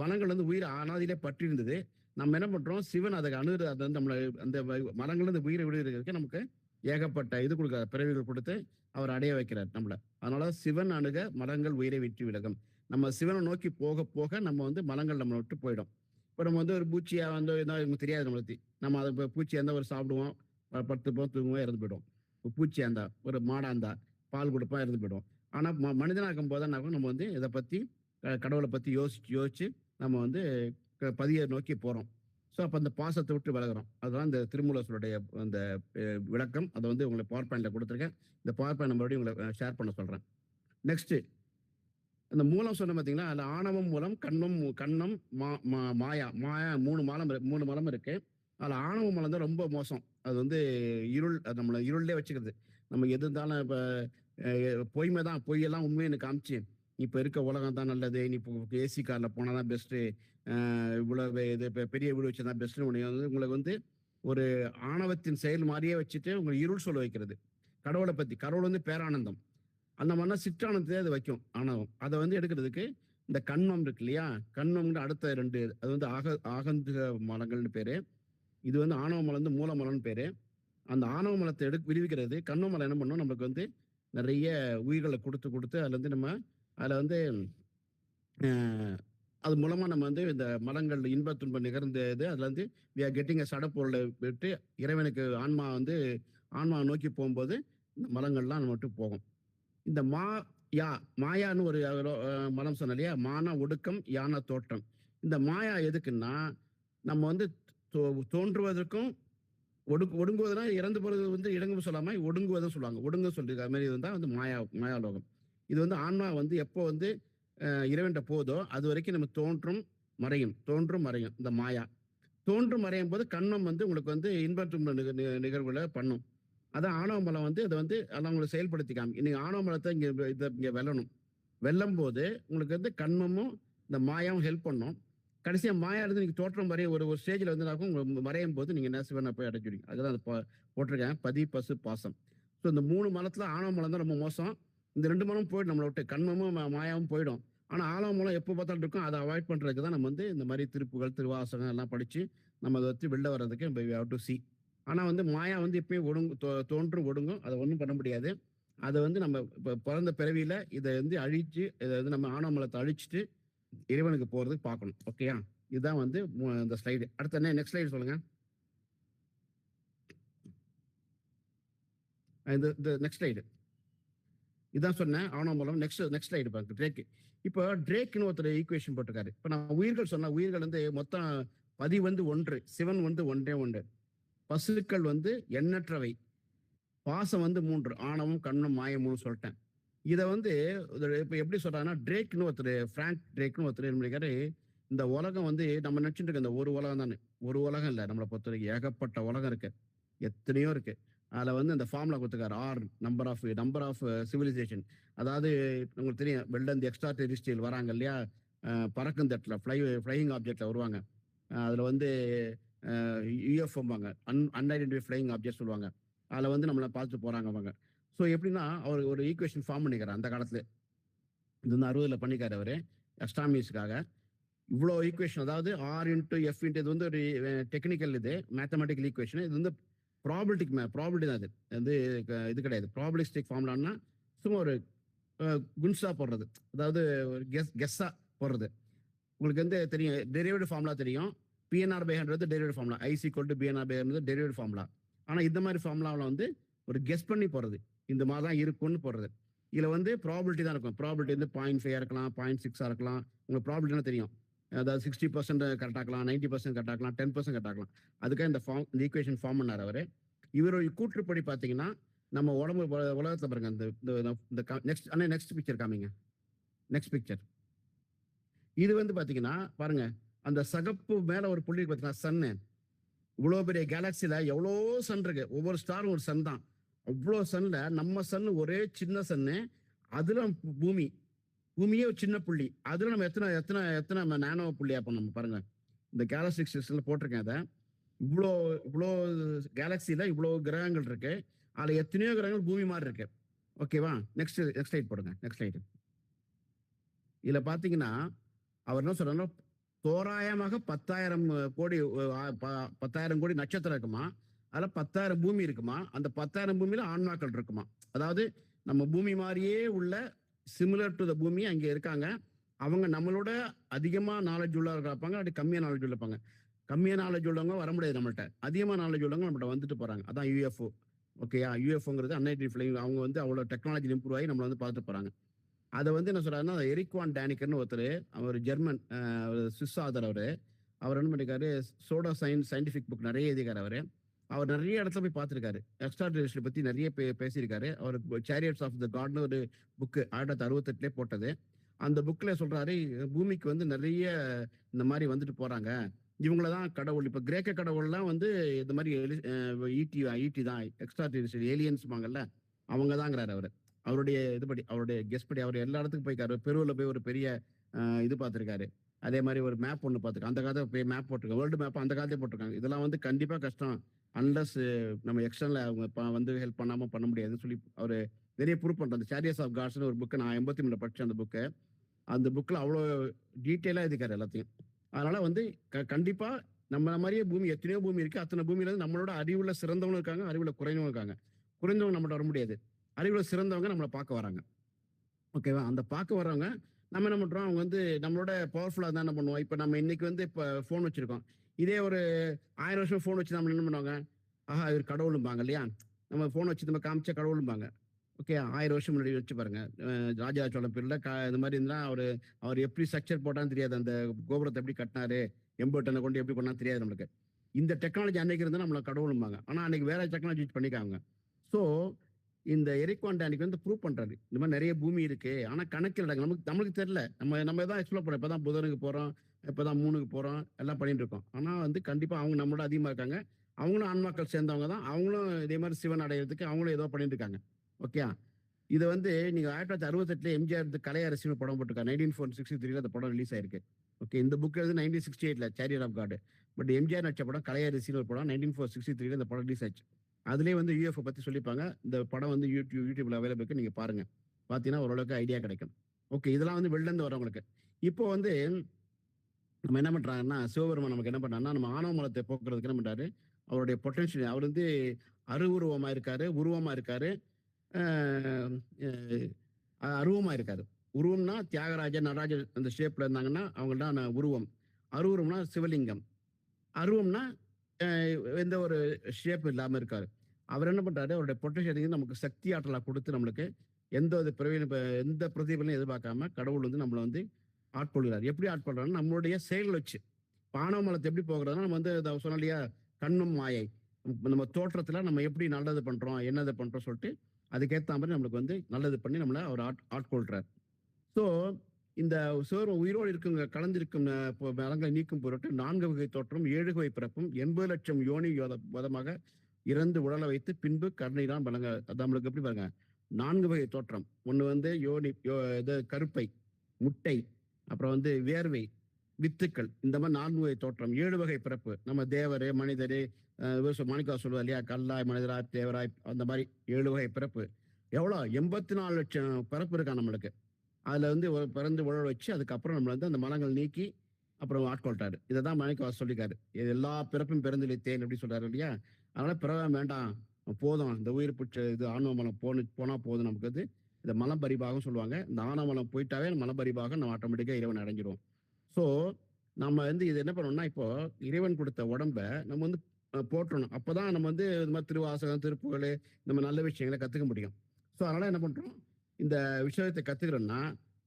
மலங்கள் வந்து உயிர் அனாதியிலே பற்றி இருந்தது. நம்ம என்ன பண்றோம், சிவன் அதை அதை வந்து நம்மளை அந்த மலங்கள் வந்து உயிரை விடுகிறதுக்கு நமக்கு ஏகப்பட்ட இது கொடுக்குறாரு, பிறவிகள் கொடுத்து அவர் அடைய வைக்கிறார் நம்மளை. அதனால சிவன் அணுக மலங்கள் உயிரை விட்டு விலகும். நம்ம சிவனை நோக்கி போக போக நம்ம வந்து மலங்கள் நம்மளை விட்டு போயிடும். இப்போ நம்ம வந்து ஒரு பூச்சியா வந்து நமக்கு தெரியாது, நம்மளுக்கு நம்ம அதை பூச்சியா இருந்தால் ஒரு சாப்பிடுவோம், 10 போம் தூங்குவோம், இறந்து போயிடும். பூச்சியா இருந்தா, ஒரு மாடா இருந்தா பால் கொடுப்போம், இறந்து போயிடும். ஆனா மனிதனாக்கும் போது நம்ம வந்து இதை பத்தி கடவுளை பத்தி யோசிச்சு நம்ம வந்து பதியை நோக்கி போறோம். ஸோ அப்போ அந்த பாசத்தை விட்டு விலகிறோம். அதுதான் இந்த திருமூலருடைய அந்த விளக்கம். அதை வந்து உங்களுக்கு பவர் பாயிண்ட்ல கொடுத்துருக்கேன். இந்த பவர் பாயிண்ட் மறுபடியும் உங்களை ஷேர் பண்ண சொல்றேன். நெக்ஸ்ட் அந்த மூலம் சொன்ன பார்த்தீங்கன்னா, அதில் ஆணவம் மூலம் கண்ணம் மாயா 3 மலம் இருக்கு. அதில் ஆணவ மலம் தான் ரொம்ப மோசம். அது வந்து இருள், அது நம்மளை இருள்லே வச்சுக்கிறது. நம்ம எது இருந்தாலும் இப்போ பொய்மை தான், பொய்யெல்லாம் உண்மைன்னு காமிச்சு இப்போ இருக்க உலகம் தான் நல்லது, நீ இப்போ ஏசி காரில் போனால் தான் பெஸ்ட்டு, இவ்வளவு இது இப்போ பெரிய வீடு வச்சு தான் பெஸ்ட்டுன்னு வந்து உங்களுக்கு வந்து ஒரு ஆணவத்தின் செயல் மாதிரியே வச்சுட்டு உங்களை இருள் சொல்ல வைக்கிறது. கடவுளை பற்றி, கடவுள் வந்து பேரானந்தம், அந்த மாதிரினா சிற்றானந்தத்தை அது வைக்கும் ஆணவம். அதை வந்து எடுக்கிறதுக்கு இந்த கண்மம் இருக்கு இல்லையா, கண்மம்னு அடுத்த 2 அது வந்து ஆகந்த மலங்கள்னு பேரு. இது வந்து ஆணவ மலம் வந்து மூல மலம்னு பேரு. அந்த ஆணவ மலத்தை விடுவிக்கிறது கண்ம மலம் என்ன பண்ணும், நமக்கு வந்து நிறைய உயிர்களை கொடுத்து அதுல இருந்து நம்ம அதில் வந்து அது மூலமா நம்ம வந்து இந்த மலங்கள் இன்ப துன்பம் நிகழ்ந்தது. அதுல இருந்து வி ஆர் கெட்டிங் சடப்பொருளை விட்டு இறைவனுக்கு ஆன்மா நோக்கி போகும்போது இந்த மலங்கள்லாம் நம்ம விட்டு போகும். இந்த மாயான்னு ஒரு மலம் சொன்ன இல்லையா, மான ஒடுக்கம், யான தோற்றம். இந்த மாயா எதுக்குன்னா நம்ம வந்து தோன்றுவதற்கும் ஒடுங்குவதுனா இறந்து போறது வந்து இறங்கும் சொல்லாம ஒடுங்குவதும் சொல்லுவாங்க. ஒடுங்க சொல்லிருக்க மாதிரி இருந்தா வந்து மாயாலோகம். இது வந்து ஆன்மா வந்து எப்போ வந்து இறைவன்ட்ட போதோ அது வரைக்கும் நம்ம தோன்றும் மறையும் இந்த மாயா. தோன்றும் மறையும் போது கண்மம் வந்து உங்களுக்கு வந்து இன்பற்றும் நிகழ்வுகளை பண்ணும். அதான் ஆணவ மலம் வந்து அதை வந்து அதை உங்களுக்கு செயல்படுத்தி காமி. இன்னைக்கு ஆணவ மலத்தை இங்க வெல்லணும். வெல்லும் போது உங்களுக்கு வந்து கண்மமும் இந்த மாயாவும் ஹெல்ப் பண்ணும். கடைசியா மாயா இருந்து நீங்க தோற்றம் வரைய ஒரு ஸ்டேஜ்ல வந்து உங்களுக்கு மறையும் போது நீங்க என்ன சிவனை போய் அடைஞ்சிடுங்க. அதுதான் அது போட்டிருக்கேன், பதி பசு பாசம். ஸோ இந்த 3 மலத்துல ஆணவ மலம் தான் ரொம்ப மோசம். இந்த 2 மலம் போயிடும் நம்மளை விட்டு, கண்மமும் மாயாவும் போயிடும். ஆனா ஆணவ மலம் எப்போ பார்த்தாலும் இருக்கும். அதை அவாய்ட் பண்றதுக்கு தான் நம்ம வந்து இந்த மாதிரி திருப்புகள் திருவாசகம் எல்லாம் படிச்சு நம்ம அதை வச்சு வெளில வர்றதுக்கு we have to see. ஆனா வந்து மாயா வந்து எப்பயும் தோன்றும் ஒடுங்கும். அதை ஒன்றும் பண்ண முடியாது. அதை வந்து நம்ம பிறந்த பிறவியில இதை வந்து அழிச்சு இதை வந்து நம்ம ஆணவ மலத்தை அழிச்சிட்டு இறைவனுக்கு போறதுக்கு பார்க்கணும். ஓகேயா? இதுதான் வந்து இந்த ஸ்லைடு. அடுத்த என்ன நெக்ஸ்ட் ஸ்லைடு சொல்லுங்க. இந்த நெக்ஸ்ட் ஸ்லைடு இதான் சொன்னேன், ஆணவ மலம். நெக்ஸ்ட் ஸ்லைடு பாருங்க. ட்ரேக். இப்போ ட்ரேக்னு ஒருத்தர் ஈக்குவேஷன் போட்டிருக்காரு. இப்போ நான் உயிர்கள் சொன்ன உயிர்கள் வந்து மொத்தம் பதி வந்து 1, சிவன் வந்து ஒன்றே, பசுக்கள் வந்து எண்ணற்றவை, பாசம் வந்து 3, ஆணவம் கண்ணும் மாயமும் சொல்லிட்டேன். இதை வந்து இப்போ எப்படி சொல்றாங்கன்னா ட்ரேக்னு ஒருத்தர், ஃப்ராங்க் ட்ரேக்னு ஒருத்தர் என்ன பண்ணிருக்காரு, இந்த உலகம் வந்து நம்ம நினைச்சுட்டு இருக்க இந்த ஒரு உலகம் தானே, ஒரு உலகம் இல்லை, நம்மளை பொறுத்த வரைக்கும் ஏகப்பட்ட உலகம் இருக்கு, எத்தனையோ இருக்கு. அதில் வந்து இந்த ஃபார்முலா கொடுத்துருக்காரு, ஆர் நம்பர் ஆஃப் சிவிலைசேஷன். அதாவது உங்களுக்கு தெரியும், வெள்ளந்து எக்ஸ்ட்ரா டெரிஸ்டியல் வராங்க இல்லையா, பறக்கும் தட்டில் ஃப்ளையிங் ஆப்ஜெக்டில் வருவாங்க. அதில் வந்து யூஎஃப்ஓம்பாங்க, அன்ஐடென்டிஃபை ஃப்ளையிங் ஆப்ஜெக்ட் சொல்லுவாங்க. அதில் வந்து நம்மளை பார்த்துட்டு போகிறாங்க அவங்க. ஸோ எப்படின்னா அவர் ஒரு ஈக்குவேஷன் ஃபார்ம் பண்ணிக்கிறார் அந்த காலத்துல. இது வந்து 60ல் பண்ணிக்காரு அவர் அஸ்ட்ரானமிஸ்க்காக. இவ்வளோ ஈக்குவேஷன், அதாவது ஆர் இன்ட்டு எஃப் இன்ட்டு, இது வந்து ஒரு டெக்னிக்கல், இது மேத்தமெட்டிக்கல் ஈக்குவேஷன். இது வந்து ப்ராபிலிட்டி தான். இது வந்து இது கிடையாது. ப்ராபிலிஸ்டிக் ஃபார்முலான்னா சும்மா ஒரு குன்ஸா போடுறது, அதாவது ஒரு கெஸ்ஸா போடுறது. உங்களுக்கு வந்து தெரியும், டெரிவேட்டிவ் ஃபார்முலா தெரியும். பிஎன்ஆர்/100 derivative formula, I=BNR/100 derivative formula. ஆனால் இந்த மாதிரி ஃபார்முலாவில் வந்து ஒரு கெஸ் பண்ணி போடுறது, இந்த மாதிரி தான் இருக்கும்னு போடுறது. இதில் வந்து ப்ராபிலிட்டி தான் இருக்கும். ப்ராபிலிட்டி வந்து 0.5 இருக்கலாம், 0.6 இருக்கலாம். உங்களுக்கு ப்ராபிலிட்டினா தெரியும், அதாவது 60% கரெக்டாக இருக்கலாம், 90% கரெக்டாக இருக்கலாம், 10% கரெக்டாக இருக்கலாம். அதுக்காக இந்த ஈக்குவேஷன் ஃபார்ம் பண்ணார் அவர். இவருடைய கூற்றுப்படி பார்த்தீங்கன்னா நம்ம உடம்பு உலகத்தில் பாருங்க, இந்த நெக்ஸ்ட் பிக்சர் காமிங்க. நெக்ஸ்ட் பிக்சர் இது வந்து பார்த்தீங்கன்னா பாருங்க, அந்த சகப்பு மேலே ஒரு புள்ளி பார்த்தீங்கன்னா சன்னு. இவ்வளோ பெரிய கேலக்சியில் எவ்வளோ சன் இருக்கு, ஒவ்வொரு ஸ்டாரும் ஒரு சன் தான். அவ்வளோ சன்ல நம்ம சன் ஒரே சின்ன சன்னு, அதுல பூமியே ஒரு சின்ன புள்ளி, அதுல நம்ம எத்தனை நானோ புள்ளியா பண்ண நம்ம பாருங்க. இந்த கேலக்சி சிஸ்டம்ல போட்டிருக்கேன் அதை. இவ்வளோ கேலக்சியில இவ்வளோ கிரகங்கள் இருக்கு, அதுல எத்தனையோ கிரகங்கள் பூமி மாதிரி இருக்கு. ஓகேவா? நெக்ஸ்ட் ஸ்லைட் போடுங்க. Next slide. இதுல பாத்தீங்கன்னா அவர் என்ன சொல்றாருன்னா, தோராயமாக 10,000 கோடி நட்சத்திரம் இருக்குமா, அதில் 10,000 பூமி இருக்குமா, அந்த 10,000 பூமியில ஆன்மாக்கள் இருக்குமா. அதாவது நம்ம பூமி மாதிரியே உள்ள சிமிலர் டு த பூமி அங்கே இருக்காங்க. அவங்க நம்மளோட அதிகமாக நாலேஜ் உள்ளவங்க இருப்பாங்க, அப்படி கம்மியாக நாலேஜ் இருப்பாங்க. கம்மியாக நாலேஜ் உள்ளவங்க வர முடியாது நம்மள்ட்ட, அதிகமாக நாலேஜ் உள்ளவங்க நம்மள்ட்ட வந்துட்டு போறாங்க. அதான் யூஎஃப்ஓ. ஓகேயா? யூஎஃப்ஓங்கிறது அன்ஐடென்டிஃபை. அவங்க வந்து அவ்வளோ டெக்னாலஜி இம்ப்ரூவ் ஆகி நம்மளை வந்து பார்த்துட்டு போறாங்க. அதை வந்து என்ன சொல்றாருன்னா, எரிக் வான் டேனிக்கர்னு ஒருத்தர், அவர் ஜெர்மன் சுவிஸ் ஆதர். அவர் என்ன பண்ணிருக்காரு, சோடா சயின்டிஃபிக் புக் நிறைய எழுதிக்காரு. அவர் நிறைய இடத்துல போய் பார்த்துருக்காரு, எக்ஸ்ட்ரா டெரிஸ்ட்ரியல் பத்தி நிறைய பேசியிருக்காரு. அவர் சேரியட்ஸ் ஆஃப் த காட்னு ஒரு புக்கு 1968 போட்டது. அந்த புக்ல சொல்றாரு, பூமிக்கு வந்து நிறைய இந்த மாதிரி வந்துட்டு போறாங்க, இவங்களதான் கடவுள். இப்ப கிரேக்க கடவுள்லாம் வந்து இந்த மாதிரி ஈட்டி தான், எக்ஸ்ட்ரா டெரிஸ்ட்ரியல் ஏலியன்ஸ்பாங்கல்ல, அவங்க தாங்கிறாரு அவர். அவருடைய இதுபடி, அவருடைய கெஸ்ட் படி அவர் எல்லா இடத்துக்கும் போயிருக்காரு. பெருவில் போய் ஒரு பெரிய இது பார்த்துருக்காரு. அதே மாதிரி ஒரு மேப் ஒன்று பார்த்துருக்காங்க. அந்த காலத்தில் போய் மேப் போட்டிருக்காங்க, வேர்ல்டு மேப் அந்த காலத்தையே போட்டிருக்காங்க. இதெல்லாம் வந்து கண்டிப்பாக கஷ்டம், அன்லஸ் நம்ம எக்ஸ்டர்னல் அவங்க வந்து ஹெல்ப் பண்ணாமல் பண்ண முடியாதுன்னு சொல்லி அவர் நிறைய ப்ரூவ் பண்ணுறாரு. அந்த சேரியட்ஸ் ஆஃப் காட்ஸ்னு ஒரு புக்கு நான் 83 படித்தேன். அந்த புக்கில் அவ்வளோ டீட்டெயிலாக இருக்காரு எல்லாத்தையும். அதனால வந்து கண்டிப்பாக நம்ம மாதிரியே பூமி எத்தனையோ பூமி இருக்கு. அத்தனை பூமியில இருந்து நம்மளோட அறிவுல சிறந்தவங்க இருக்காங்க, அறிவுல குறைந்தவங்க இருக்காங்க. குறைந்தவங்க நம்மகிட்ட வர முடியாது, அறிவுல சிறந்தவங்க நம்மளை பார்க்க வராங்க. ஓகேவா? அந்த பார்க்க வர்றவங்க நம்ம என்ன பண்றோம், அவங்க வந்து நம்மளோட பவர்ஃபுல்லா தான் என்ன பண்ணுவோம். இப்ப நம்ம இன்னைக்கு வந்து இப்ப போன் வச்சிருக்கோம், இதே ஒரு 1000 வருஷம் போன் வச்சு நம்ம என்ன பண்ணுவாங்க, ஆஹா இவர் கடவுளும்பாங்க இல்லையா. நம்ம போன் வச்சு நம்ம காமிச்சா கடவுளும்பாங்க. ஓகே 1000 வருஷம் முன்னாடி வச்சு பாருங்க. ராஜராஜ சோழன் பீரியட்ல இந்த மாதிரி இருந்தா அவர் எப்படி ஸ்ட்ரக்சர் போட்டான்னு தெரியாது. அந்த கோபுரத்தை எப்படி கட்டினாரு, எம்பர்டனை கொண்டு எப்படி பண்ணா தெரியாது நம்மளுக்கு. இந்த டெக்னாலஜி அன்னைக்கு இருந்தா நம்மள கடவுளும்பாங்க. ஆனா அன்னைக்கு வேற டெக்னாலஜி யூஸ் பண்ணிக்காங்க. ஸோ இந்த எரிக் வான் டானிக் வந்து ப்ரூவ் பண்றாரு. இந்த மாதிரி நிறைய பூமி இருக்கு. ஆனா கணக்கில் நம்மளுக்கு தெரியல. நம்ம தான் எக்ஸ்ப்ளோர் பண்ணோம். இப்பதான் புதனுக்கு போறோம், இப்பதான் மூணுக்கு போறோம், எல்லாம் பண்ணிட்டு இருக்கோம். ஆனா வந்து கண்டிப்பா அவங்க நம்மளோட அதிகமா இருக்காங்க. அவங்களும் ஆன்மாக்கள் சேர்ந்தவங்க தான். அவங்களும் இதே மாதிரி சிவன் அடையிறதுக்கு அவங்களும் ஏதோ பண்ணிட்டு இருக்காங்க. ஓகே. இது வந்து நீங்க 1968 எம்ஜிஆர் கலை அரசியல் படம் போட்டிருக்காரு. 1963 அந்த படம் ரிலீஸ் ஆயிருக்கு. ஓகே. இந்த புக் எழுது 1968 chariot of god. But MGR நடிச்ச படம் கலை அரசியல் ஒரு படம் 1963 இந்த படம் ரிலீஸ் ஆச்சு. அதுலேயே வந்து யூஎஃப்ஓ பத்தி சொல்லிப்பாங்க. இந்த படம் வந்து யூடியூப்ல அவைலபிள் இருக்கு. நீங்க பாருங்க. பார்த்தீங்கன்னா ஓரளவுக்கு ஐடியா கிடைக்கும். ஓகே. இதெல்லாம் வந்து வெளில இருந்து வரவங்களுக்கு. இப்போ வந்து நம்ம என்ன பண்றாங்கன்னா, சிவபெருமான் நமக்கு என்ன பண்றாருன்னா, நம்ம ஆணவ மலத்தை போக்குறதுக்கு என்ன பண்றாரு, அவருடைய பொட்டன்ஷியல் அவர் வந்து அருவுருவமா இருக்காரு, உருவமா இருக்காரு, அருவமா இருக்காரு. உருவம்னா தியாகராஜர், நடராஜர் அந்த ஷேப்ல இருந்தாங்கன்னா அவங்கள்ட்ட உருவம். அருவுருவம்னா சிவலிங்கம். அருவம்னா எந்த ஒரு ஷேப் இல்லாம இருக்காரு. அவர் என்ன பண்றாரு, அவருடைய பொட்டன்ஷியல் நமக்கு சக்தி ஆற்றலா கொடுத்து நம்மளுக்கு எந்த ஒரு எந்த பிரதிபலனும் எதிர்பார்க்காம கடவுள் வந்து நம்மளை வந்து ஆட்கொள்கிறார். எப்படி ஆட்கொள்றாருன்னா நம்மளுடைய செயல் வச்சு. ஆணவ மலத்தை எப்படி போகிறதுனா நம்ம வந்து சொன்னோம் இல்லையா, கண்ணும் மாயை. நம்ம தோற்றத்துல நம்ம எப்படி நல்லது பண்றோம், என்னது பண்றோம் சொல்லிட்டு அதுக்கேற்ற மாதிரி நம்மளுக்கு வந்து நல்லது பண்ணி நம்மளை அவர் ஆட்கொள்றார். ஸோ இந்த உயிரோடு இருக்குங்க கலந்திருக்கும் மரங்களை நீக்கும் பொருட்டு 4 வகை தோற்றம் 7 வகை பிறப்பும் 80 லட்சம் யோனி வதமாக இறந்து உடலை வைத்து பின்பு கருணைதான் பலங்க. அது நம்மளுக்கு எப்படி பாருங்க, 4 வகை தோற்றம். ஒண்ணு வந்து யோனி இது கருப்பை, முட்டை, அப்புறம் வந்து வேர்வை, வித்துக்கள், இந்த மாதிரி 4 வகை தோற்றம். 7 வகை பிறப்பு. நம்ம தேவரு, மனிதரு, மாணிக்கா சொல்லுவா இல்லையா, கல்லாய், மனிதராய், தேவராய், அந்த மாதிரி 7 வகை பிறப்பு. எவ்வளோ 84 லட்சம் பிறப்பு இருக்கா நம்மளுக்கு. அதுல வந்து பிறந்து உழ வச்சு அதுக்கப்புறம் நம்மள வந்து அந்த மலங்கள் நீக்கி அப்புறம் ஆட்கொள்றாரு. இதை தான் மாணிக்கா சொல்லிக்காரு. இது எல்லா பிறப்பும் பிறந்திழைத்தேன் அப்படி சொல்றாரு இல்லையா. அதனால பிறவ வேண்டாம், போதும், இந்த உயிர் பிடிச்ச இது ஆணவ மலம் போனா போதும் நமக்கு. அது இந்த மலம் பரிபாகம் சொல்லுவாங்க. இந்த ஆணவ மலம் போயிட்டாவே மலம் பரிபாகம் நம்ம ஆட்டோமேட்டிக்கா இறைவன் அடைஞ்சிரும். ஸோ நம்ம வந்து இது என்ன பண்ணோம்னா, இப்போ இறைவன் கொடுத்த உடம்ப நம்ம வந்து போற்றணும். அப்பதான் நம்ம வந்து இந்த மாதிரி திருவாசகம், திருப்புகழ், நம்ம நல்ல விஷயங்களை கத்துக்க முடியும். ஸோ அதனால என்ன பண்றோம், இந்த விஷயத்தை கத்துக்கிறோம்னா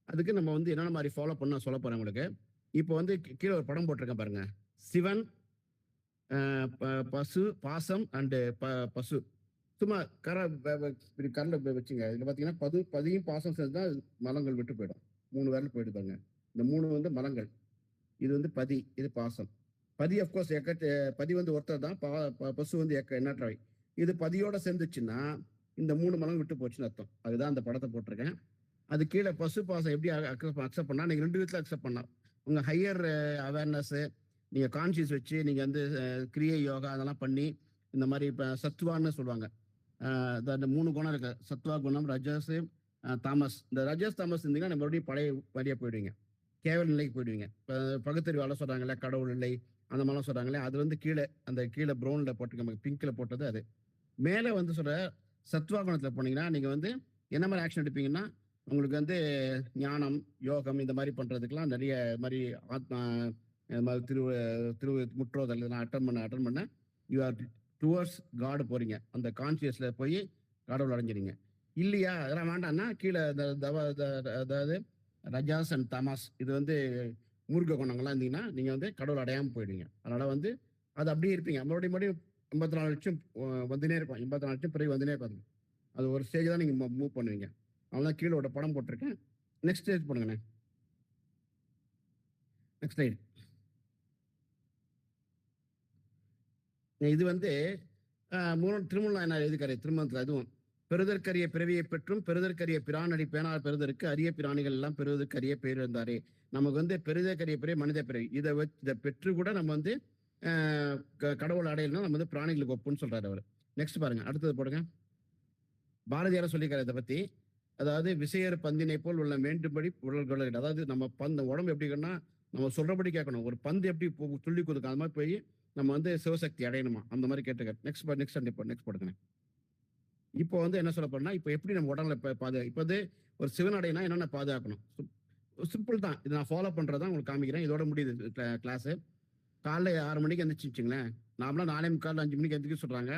அதுக்கு நம்ம வந்து என்னென்ன மாதிரி ஃபாலோ பண்ண சொல்ல போறேன் உங்களுக்கு. இப்போ வந்து கீழே ஒரு படம் போட்டிருக்கேன் பாருங்க. சிவன், பசு, பாசம் அண்டு பசு. சும்மா கரில் வச்சுங்க. இதுல பாத்தீங்கன்னா பதியும் பாசம் சேர்ந்தா மலங்கள் விட்டு போயிடும். 3 விரல் போயிட்டு பாருங்க. இந்த 3 வந்து மலங்கள். இது வந்து பதி, இது பாசம். பதி அப்கோர்ஸ் பதி வந்து ஒருத்தர் தான். பசு வந்து எண்ணற்றவை. இது பதியோட சேர்ந்துச்சுன்னா இந்த 3 மலம் விட்டு போச்சுன்னு அர்த்தம். அதுதான் அந்த படத்தை போட்டிருக்கேன். அது கீழே பசு பாசம் எப்படி அக்செப்ட் பண்ணா, நீங்க 2 விதத்துல அக்செப்ட் பண்ணலாம். உங்க ஹையர் அவேர்னஸ், நீங்க கான்சியஸ் வச்சு நீங்க வந்து கிரியை யோகா அதெல்லாம் பண்ணி இந்த மாதிரி இப்ப சத்துவான்னு சொல்லுவாங்க. அந்த 3 குணம் இருக்கு. சத்வா குணம், ரஜஸ், தாமஸ். இந்த ரஜஸ் தாமஸ் இருந்தீங்கன்னா நம்ம மறுபடியும் பழைய வழியா போயிடுவீங்க, கேவல நிலைக்கு போயிடுவீங்க. இப்போ பகுத்தறிவால சொல்றாங்களே கடவுள் இல்லை அந்த மாதிரிலாம் சொல்றாங்களே, அது வந்து கீழே ப்ரௌன்ல போட்டு பிங்க்ல போட்டது. அது மேலே வந்து சொல்ற சத்வா குணத்துல போனீங்கன்னா நீங்க வந்து என்ன மாதிரி ஆக்ஷன் எடுப்பீங்கன்னா, உங்களுக்கு வந்து ஞானம், யோகம் இந்த மாதிரி பண்றதுக்கெல்லாம் நிறைய மாதிரி ஆத்மா திரு முற்றோதல் இதெல்லாம் அட்டன் பண்ண யூ ஆர் டுவர்ட்ஸ் காடு போறீங்க. அந்த கான்சியஸ்ல போய் கடவுள் அடைஞ்சிருங்க. இல்லையா அதெல்லாம் வேண்டாம்னா கீழே அதாவது ரஜாஸ் அண்ட் தமாஸ், இது வந்து மூர்க்க குணங்கள்லாம் இருந்தீங்கன்னா நீங்க வந்து கடவுள் அடையாம போயிடுவீங்க. அதனால வந்து அது அப்படியே இருப்பீங்க. மறுபடியும் 84 லட்சம் வந்துனே இருப்பான். 84 லட்சம் பிறகு வந்துனே இருப்பாங்க. அது ஒரு ஸ்டேஜ் தான் நீங்க மூவ் பண்ணுவீங்க. அதெல்லாம் கீழே ஒரு படம் போட்டிருக்கேன். நெக்ஸ்ட் ஸ்டேஜ் பண்ணுங்கண்ணே. Next slide. இது வந்து திருமணம் என்ன எழுதிக்காரு திருமணத்துல. அதுவும் பெறுதற்கரிய பிறவியை பெற்றும் பெறுதற்கரிய பிரானடி பேனார் பெறுதற்கு அரிய பிராணிகள் எல்லாம் பெறுவதற்கு அரிய பேர் இருந்தாரே. நமக்கு வந்து பெறுதற்கரிய பிறவி மனித பிறவி. இதை பெற்று கூட நம்ம வந்து கடவுள் அடையலாம். நம்ம வந்து பிராணிகளுக்கு ஒப்புன்னு சொல்றாரு அவர். நெக்ஸ்ட் பாருங்க, அடுத்தது போடுங்க. பாரதியார சொல்லிக்காரு இதை பத்தி. அதாவது விசையர் பந்தினை போல் உள்ள வேண்டும்படி உடல்கள். அதாவது நம்ம உடம்பு எப்படின்னா நம்ம சொல்றபடி கேட்கணும். ஒரு பந்து எப்படி துள்ளி குதுக்கும் அது மாதிரி போய் நம்ம வந்து சிவசக்தி அடையணுமா அந்த மாதிரி கேட்டுக்க. நெக்ஸ்ட் போடுங்க. இப்போ வந்து என்ன சொல்ல போறேன்னா, இப்போ எப்படி நம்ம உடம்புல இப்போ வந்து ஒரு சிவன் அடையினா என்னென்ன பாதுகாக்கணும், சிம்பிள் தான். இதை நான் ஃபாலோ பண்றதான் உங்களுக்கு காமிக்கிறேன். இதோட முடியுது கிளாஸ். காலைல 6 மணிக்கு எந்திரிச்சுங்களேன். நார்மலா 4:45 5 மணிக்கு எந்திரிக்க சொல்றாங்க.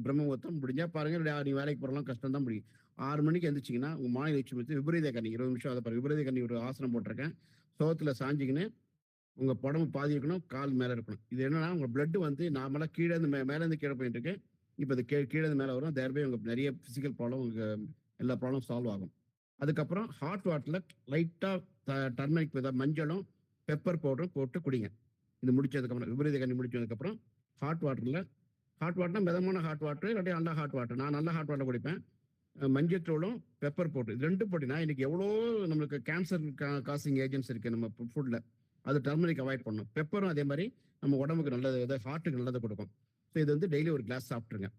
பிரம்ம முகூர்த்தம் முடிஞ்சா பாருங்க, நீ வேலைக்கு போறலாம் கஷ்டம் தான் முடியும். 6 மணிக்கு எந்திரிச்சிங்கன்னா உங்க மாநில உச்சி விபரீத கண்ணி 20 நிமிஷம் அதை பாருங்க. விபரீத கண்ணி ஒரு ஆசனம் போட்டிருக்கேன். சோத்துல சாஞ்சிக்கின்னு உங்க உடம்பு பாதி இருக்கணும், கால் மேல இருக்கணும். இது என்னன்னா உங்க பிளட் வந்து நார்மலா கீழே இருந்து மேல இருந்து கீழே போயிட்டு இருக்கு. இப்போ இது கீழே இருந்து மேல வரும். தேர்வே உங்க நிறைய பிசிக்கல் ப்ராப்ளம் உங்களுக்கு எல்லா ப்ராப்ளம் சால்வ் ஆகும். அதுக்கப்புறம் ஹாட் வாட்டர்ல லைட்டா டர்மரிக் மஞ்சளும் பெப்பர் பவுடரும் போட்டு குடிங்க. இது முடிச்சதுக்கப்புறம் விபரீத கண்ணி முடிச்சதுக்கப்புறம் ஹாட் வாட்டர்னா மிதமான ஹாட் வாட்டர் இல்லாட்டி நல்ல ஹாட் வாட்டர். நான் நல்ல ஹாட் வாட்டர் குடிப்பேன். மஞ்சத்தூளும் பெப்பர் போட்டு இது 2 போட்டினா இன்னைக்கு எவ்வளோ நம்மளுக்கு கேன்சர் காசிங் ஏஜென்ட்ஸ் இருக்கு நம்ம ஃபுட்ல. அது டர்மரிக் அவாய்ட் பண்ணணும். பெப்பரும் அதே மாதிரி நம்ம உடம்புக்கு நல்லது, ஹார்ட்டுக்கு நல்லது கொடுக்கும். ஸோ இது வந்து டெய்லி ஒரு கிளாஸ் சாப்பிட்ருங்க.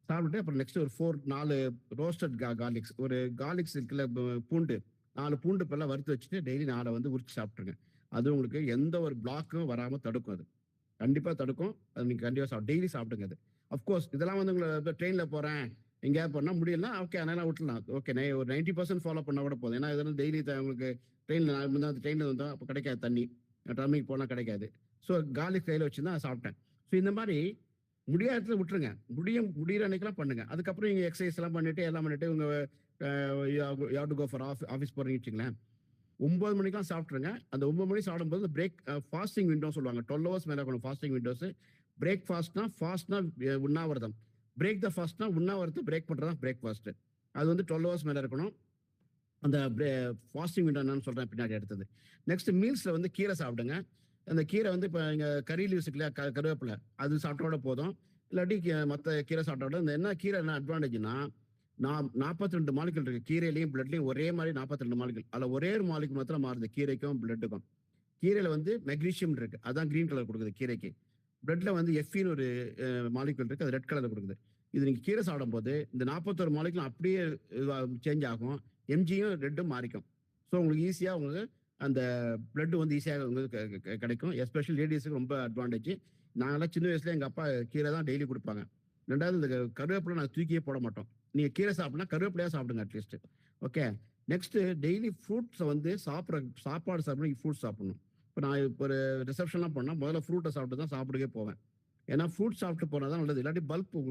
சாப்பிட்டுட்டு அப்புறம் நெக்ஸ்ட் ஒரு 4 ரோஸ்டட் கார்லிக்ஸ், ஒரு கார்லிக்ஸ் இருக்குல்ல பூண்டு 4 பூண்டு பல்லாம் வறுத்து வச்சுட்டு டெய்லி 4 வந்து உரிச்சு சாப்பிட்ருங்க. அது உங்களுக்கு எந்த ஒரு பிளாக்கும் வராமல் தடுக்கும். அது கண்டிப்பாக தடுக்கும். அது நீங்கள் கண்டிப்பாக டெய்லி சாப்பிடுங்க. அது அஃப்கோர்ஸ் இதெல்லாம் வந்து உங்களை ட்ரெயினில் போகிறேன் எங்கேயாவது போனால் முடியலன்னா ஓகே அதனால விட்டுலாம். ஓகே ஒரு 90% ஃபாலோ பண்ணால் கூட போதும். ஏன்னா இதெல்லாம் டெய்லி உங்களுக்கு ட்ரெயினில் வந்தால் அப்போ கிடைக்காது தண்ணி, டர்மிக் போனால் கிடைக்காது. ஸோ கார்லிக் கையில் வச்சு தான் சாப்பிட்டேன். ஸோ இந்த மாதிரி முடியாத விட்டுருங்க. முடிகிற அன்னைக்கெல்லாம் பண்ணுங்க. அதுக்கப்புறம் நீங்கள் எக்ஸசைஸ் எல்லாம் பண்ணிட்டு எல்லாம் பண்ணிட்டு உங்கள் கோ ஃபார் ஆஃபீஸ் போகிறீங்கன்னு வச்சுங்களேன். 9 மணிக்கெல்லாம் சாப்பிட்ருங்க. அந்த 9 மணி சாப்பிடும்போது பிரேக் ஃபாஸ்டிங் விண்டோ சொல்லுவாங்க. 12 ஹவர்ஸ் மேலே இருக்கணும் ஃபாஸ்டிங் விண்டோஸ். பிரேக் ஃபாஸ்ட்னா உண்ணாவிரதம். பிரேக் த ஃபாஸ்ட்னா உண்ணாவிரதத்தை பிரேக் பண்ணுறது தான் பிரேக் ஃபாஸ்ட். அது வந்து 12 ஹவர்ஸ் மேலே இருக்கணும். அந்த ஃபாஸ்டிங் விண்டோ என்னன்னு சொல்கிறேன் பின்னாடி அடுத்தது. நெக்ஸ்ட் மீல்ஸில் வந்து கீரை சாப்பிடுங்க. அந்த கீரை வந்து இப்போ நீங்கள் கறி லீவ்ஸ் இல்லையா, கருவேப்பிலை அது சாப்பிட்டோட போதும். இல்லாட்டி மற்ற கீரை சாப்பிட்டோட இந்த என்ன கீரை என்ன அட்வான்டேஜ்னா 42 மாலிகுல் இருக்கு கீரையிலையும் பிளட்லையும். ஒரே மாதிரி 42 மாலிகுல். அதில் ஒரே ஒரு மாலிகுல் மாத்திரம் மாறுது கீரைக்கும் பிளட்டுக்கும். கீரையில் வந்து மெக்னீஷியம் இருக்கு, அதான் கிரீன் கலர் கொடுக்குது கீரைக்கு. பிளட்ல வந்து எஃப்இன்னு ஒரு மாலிகுல் இருக்கு, அது ரெட் கலர் கொடுக்குது. இது நீங்கள் கீரை சாப்பிடும் போது இந்த 41 மாலிகுல் அப்படியே சேஞ்ச் ஆகும். எம்ஜியும் ரெட்டும் மாறிக்கும். ஸோ உங்களுக்கு ஈஸியாக உங்களுக்கு அந்த பிளட் வந்து ஈஸியாக உங்களுக்கு கிடைக்கும். எஸ்பெஷலி லேடிஸுக்கு ரொம்ப அட்வான்டேஜ். நாங்களாம் சின்ன வயசுல எங்கள் அப்பா கீரை தான் டெய்லி கொடுப்பாங்க. 2வது இந்த கருவேப்பிலை நாங்கள் தூக்கியே போட மாட்டோம். நீங்கள் கீரை சாப்பிட்னா கருவேப்பிலையாக சாப்பிடுங்க அட்லீஸ்ட். ஓகே. நெக்ஸ்ட் டெய்லி ஃப்ரூட்ஸை வந்து சாப்பாடு சாப்பிடணும், ஃப்ரூட்ஸ் சாப்பிடணும். இப்போ நான் இப்போ ஒரு ரிசப்ஷன்லாம் பண்ணால் முதல்ல ஃப்ரூட்டை சாப்பிட்டு தான் சாப்பிடவே போவேன். ஏன்னா ஃப்ரூட் சாப்பிட்டு போனால் தான் நல்லது. இல்லாட்டி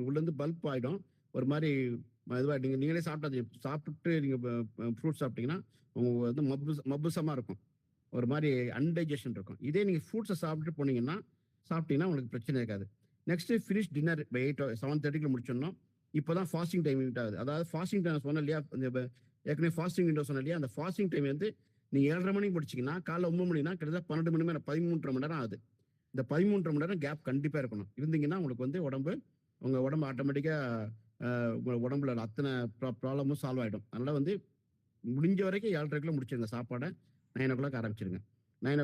உள்ளேருந்து பல்ப் ஆகிடும். ஒரு மாதிரி இதுவாக நீங்களே சாப்பிட்டு நீங்கள் ஃப்ரூட் சாப்பிட்டீங்கன்னா உங்களுக்கு வந்து மப்புசமாக இருக்கும். ஒரு மாதிரி அன்டைஜஷன் இருக்கும். இதே நீங்கள் ஃப்ரூட்ஸை சாப்பிட்டீங்கன்னா உங்களுக்கு பிரச்சனை இருக்காது. நெக்ஸ்ட் ஃபினிஷ் டின்னர் 7:30 முடிச்சிடணும். இப்போ தான் ஃபாஸ்டிங் டைம் ஆகுது. அதாவது ஃபாஸ்டிங் டைம் சொன்னேன் இல்லையா, ஏற்கனவே ஃபாஸ்டிங் விண்டோ சொன்னேன் இல்லையா, அந்த ஃபாஸ்டிங் டைம் வந்து நீங்கள் 7:30 மணிக்கு முடிச்சிங்கன்னா காலைல 9 மணினா கிட்டத்தட்ட 12 மணி நேரம் 13.5 மணி நேரம் ஆகுது. இந்த 13.5 மணி நேரம் கேப் கண்டிப்பாக இருக்கணும். இருந்தீங்கன்னா உங்களுக்கு வந்து உங்கள் உடம்பு ஆட்டோமேட்டிக்காக உங்கள் உடம்புல அத்தனை ப்ராப்ளமும் சால்வ் ஆகிடும். அதனால் வந்து முடிஞ்ச வரைக்கும் 7:30 முடிச்சிருங்க. சாப்பாடை 9 o'clock ஆரம்பிச்சிருங்க.